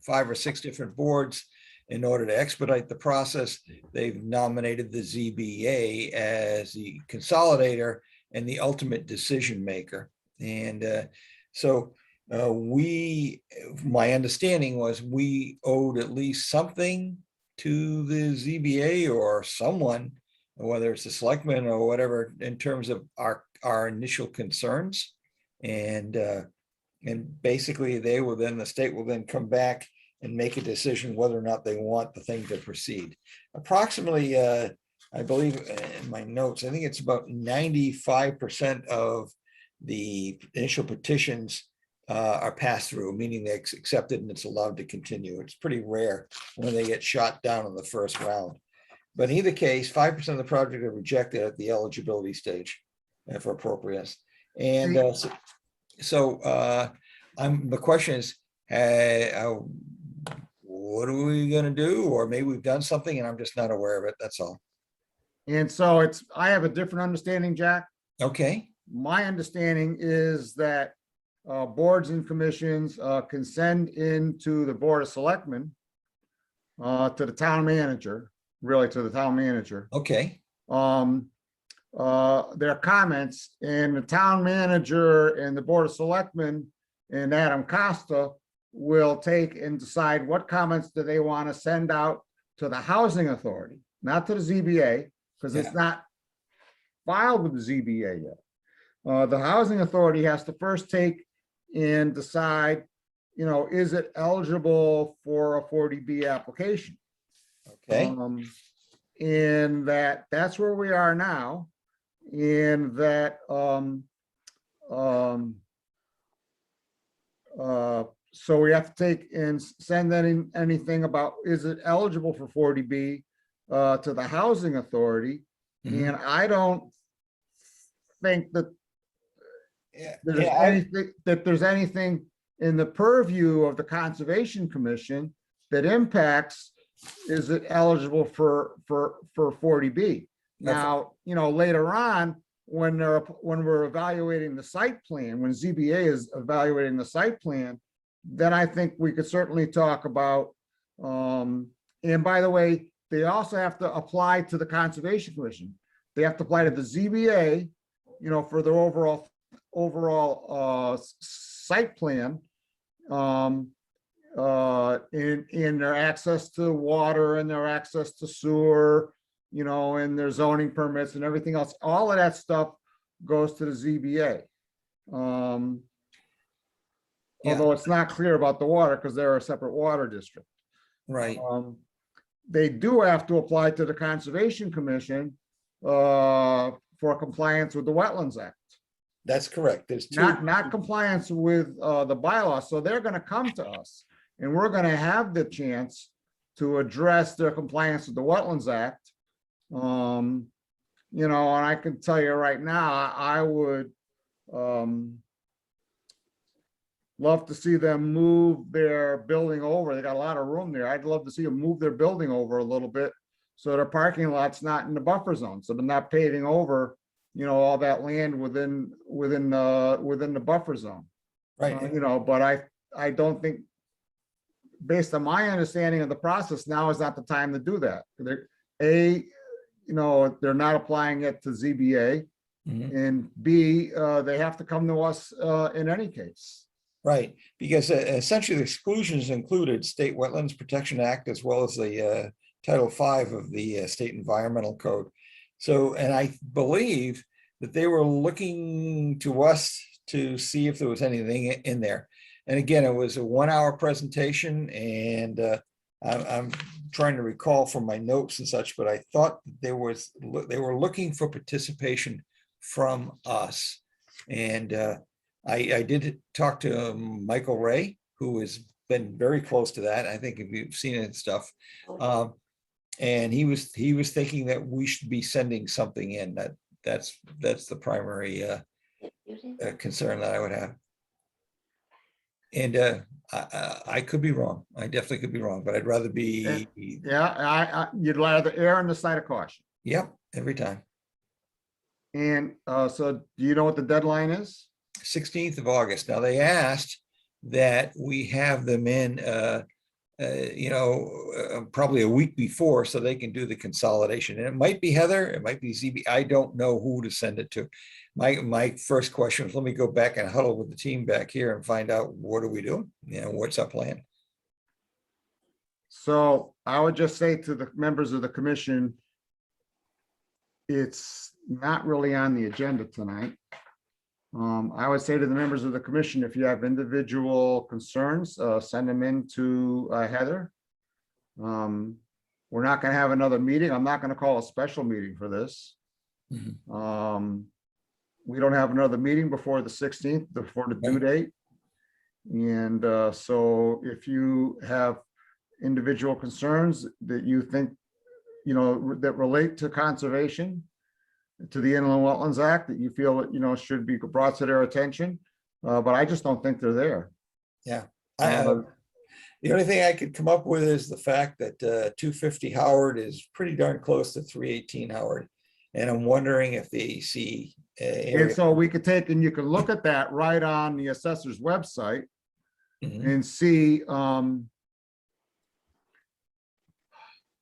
5 or 6 different boards in order to expedite the process, they've nominated the ZBA as the consolidator and the ultimate decision maker. And so my understanding was we owed at least something to the ZBA or someone, whether it's the selectmen or whatever, in terms of our initial concerns. And basically the state will then come back and make a decision whether or not they want the thing to proceed. Approximately, I believe in my notes, I think it's about 95% of the initial petitions are passed through, meaning they're accepted and it's allowed to continue. It's pretty rare when they get shot down in the first round. But in either case, 5% of the project are rejected at the eligibility stage for appropriateness. And the question is, what are we going to do? Or maybe we've done something and I'm just not aware of it. That's all. And so I have a different understanding, Jack. Okay. My understanding is that boards and commissions can send into the Board of Selectmen to the town manager, really to the town manager, Okay. their comments, and the town manager and the Board of Selectmen and Adam Costa will take and decide what comments do they want to send out to the housing authority, not to the ZBA, because it's not filed with the ZBA yet. The housing authority has to first take and decide, is it eligible for a 40B application? Okay. And that's where we are now. And that so we have to take and send anything about, is it eligible for 40B to the housing authority? Mhm. And I don't think that there's anything in the purview of the Conservation Commission that impacts, is it eligible for 40B? Now, later on, when we're evaluating the site plan, when ZBA is evaluating the site plan, then I think we could certainly talk about, and by the way, they also have to apply to the Conservation Commission. They have to apply to the ZBA, for their overall site plan, in their access to water and their access to sewer you know, and their zoning permits and everything else. All of that stuff goes to the ZBA. Yeah. Although it's not clear about the water because they're a separate water district. Right. They do have to apply to the Conservation Commission for compliance with the Wetlands Act. That's correct. There's two. Not compliance with the bylaws. So they're gonna come to us and we're gonna have the chance to address their compliance with the Wetlands Act. You know, and I can tell you right now, I would love to see them move their building over. They got a lot of room there. I'd love to see them move their building over a little bit so their parking lot's not in the buffer zone. So they're not paving over, you know, all that land within the buffer zone. Right. You know, but I don't think, based on my understanding of the process, now is not the time to do that. You know, they're not applying it to ZBA, Mhm. and B, they have to come to us in any case. Right, because essentially the exclusions included State Wetlands Protection Act as well as the Title V of the State Environmental Code. So, and I believe that they were looking to us to see if there was anything in there. And again, it was a 1-hour presentation, and I'm trying to recall from my notes and such, but I thought they were looking for participation from us. And I did talk to Michael Ray, who has been very close to that. I think if you've seen it and stuff. And he was thinking that we should be sending something in. That's the primary concern that I would have. And I could be wrong. I definitely could be wrong, but I'd rather be. Yeah, you'd rather err on the side of caution. Yep, every time. And so do you know what the deadline is? 16th of August. Now they asked that we have them in, you know, probably a week before so they can do the consolidation. And it might be Heather, it might be ZB. I don't know who to send it to. My first question was, let me go back and huddle with the team back here and find out what are we doing? You know, what's our plan? So I would just say to the members of the commission, it's not really on the agenda tonight. I would say to the members of the commission, if you have individual concerns, send them in to Heather. We're not going to have another meeting. I'm not going to call a special meeting for this. Mhm. We don't have another meeting before the 16th, before the due date. And so if you have individual concerns that you think, you know, that relate to conservation, to the Inland Wetlands Act, that you feel that, you know, should be brought to their attention. But I just don't think they're there. Yeah. The only thing I could come up with is the fact that 250 Howard is pretty darn close to 318 Howard. And I'm wondering if the AC And area. so we could take, and you can look at that right on the assessor's website Mhm. and see.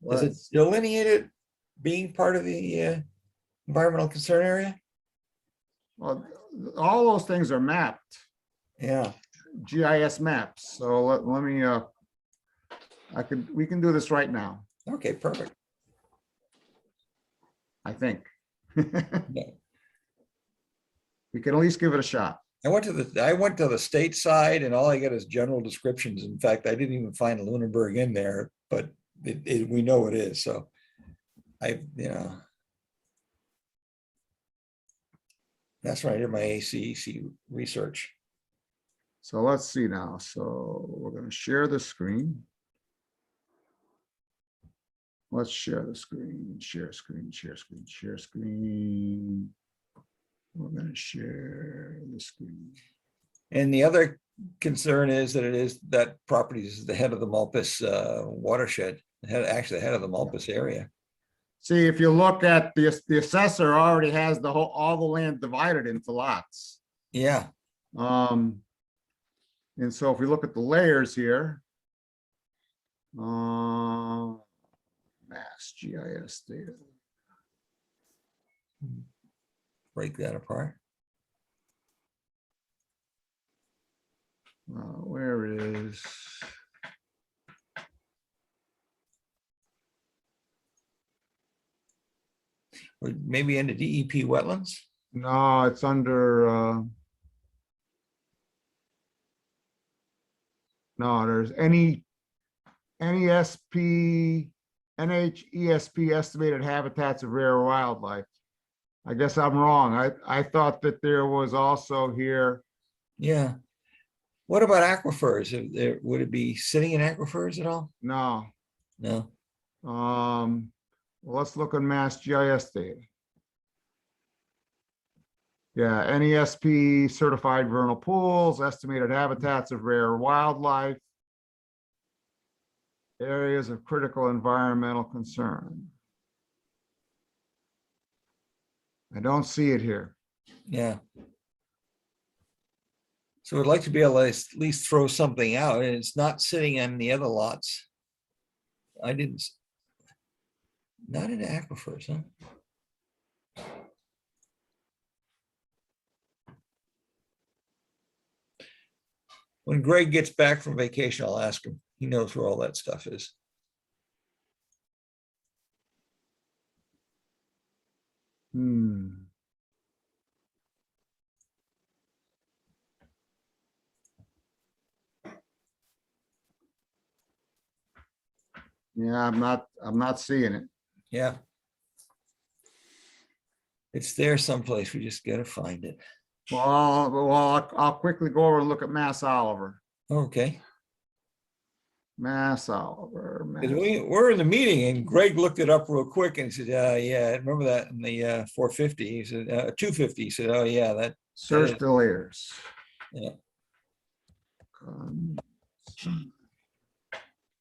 Is it delineated being part of the environmental concern area? Well, all those things are mapped, Yeah. GIS maps. So let me, we can do this right now, Okay, perfect. I think. Yeah. We can at least give it a shot. I went to the state side and all I got is general descriptions. In fact, I didn't even find Lunenburg in there, but we know it is. So you know, that's right. I did my ACEC research. So let's see now. So we're going to share the screen. Let's share the screen, share screen, share screen, share screen. We're going to share the screen. And the other concern is that property is the head of the Malpas watershed, actually the head of the Malpas area. See, if you look at the assessor already has all the land divided into lots. Yeah. And so if we look at the layers here, Mass GIS data. Break that apart. Where is? Or maybe into DEP wetlands? No, it's under, no, there's any NESP, NHESP estimated habitats of rare wildlife. I guess I'm wrong. I thought that there was also here, Yeah. What about aquifers? Would it be sitting in aquifers at all? no. No. Well, let's look at Mass GIS data. Yeah, NESP certified vernal pools, estimated habitats of rare wildlife, areas of critical environmental concern. I don't see it here. Yeah. So I'd like to be able to at least throw something out, and it's not sitting on the other lots. I didn't, not in aquifers, huh? When Greg gets back from vacation, I'll ask him. He knows where all that stuff is. Yeah, I'm not seeing it. Yeah. It's there someplace. We just gotta find it. Well, I'll quickly go over and look at Mass Oliver. Okay. Mass Oliver. 'Cause we're in the meeting and Greg looked it up real quick and said, yeah, I remember that in the 450. He said 250. He said, oh yeah, that. Search the layers. Yeah.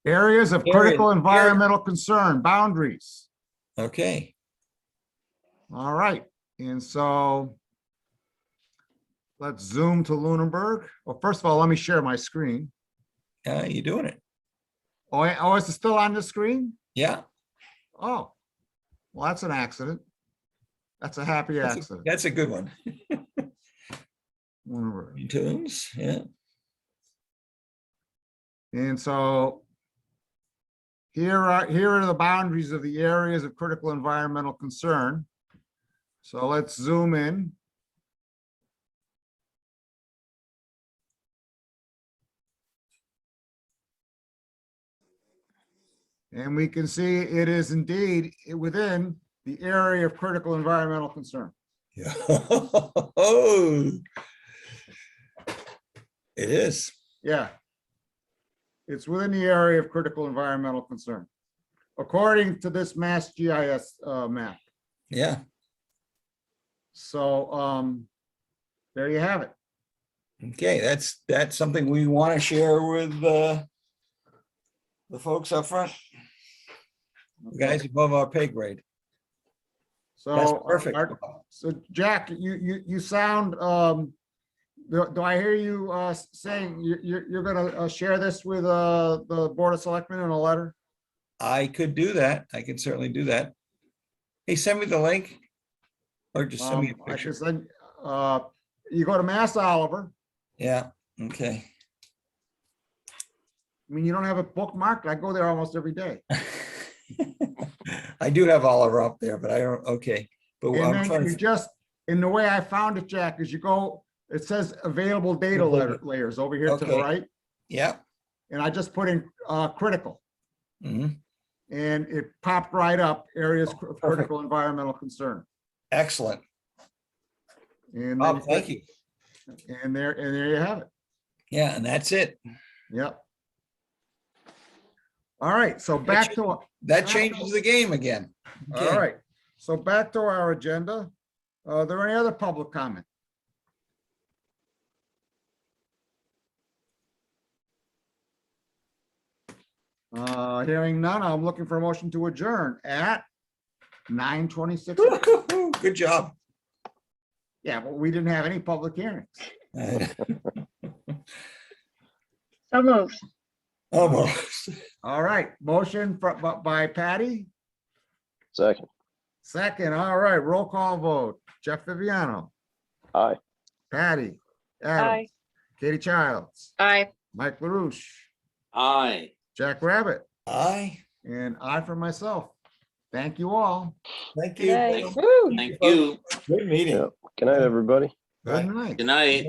Areas of critical environmental concern, boundaries. Okay. All right, and so let's zoom to Lunenburg. Well, first of all, let me share my screen. You doing it? Oh, is it still on the screen? Yeah. Oh, well, that's an accident. That's a happy accident. That's a good one. Lunenburg. Tunes, yeah. And so here are the boundaries of the areas of critical environmental concern. So let's zoom in. And we can see it is indeed within the area of critical environmental concern. Yeah. Oh, it is. Yeah. It's within the area of critical environmental concern, according to this Mass GIS map. Yeah. So there you have it. Okay, that's something we want to share with the folks up front. The guys above our pay grade. That's So perfect. So Jack, you sound. Do I hear you saying you're going to share this with the Board of Selectmen in a letter? I could do that. I can certainly do that. Hey, send me the link. Or just send me a I picture. should send, you go to Mass Oliver. Yeah, okay. I mean, you don't have it bookmarked. I go there almost every day. I do have Oliver up there, but I don't, okay. But And I'm then trying you to, just, in the way I found it, Jack, is you go, it says available data layers over here to the Okay. right. yeah. And I just put in critical, Mhm. and it popped right up, areas of critical environmental concern. Excellent. And Bob, then thank you. And there you have it. Yeah, and that's it. Yep. All right, so back to, That changes the game again. all Okay. right, so back to our agenda. Are there any other public comment? Hearing none, I'm looking for a motion to adjourn at 9:26. Woo-hoo-hoo. Good job. Yeah, but we didn't have any public hearings. So moved. Almost. All right, motion by Patty, Second. second. All right, roll call vote. Jeff Viviano, Aye. Patty, Adam, Katie Childs, Aye. Mike LaRouche, Aye. Jack Rabbit, Aye. and I for myself. Thank you all. Thank Good you. night. Woo! Thank you. Good meeting. Yep. Good night, everybody. Good Bye. night. Good night.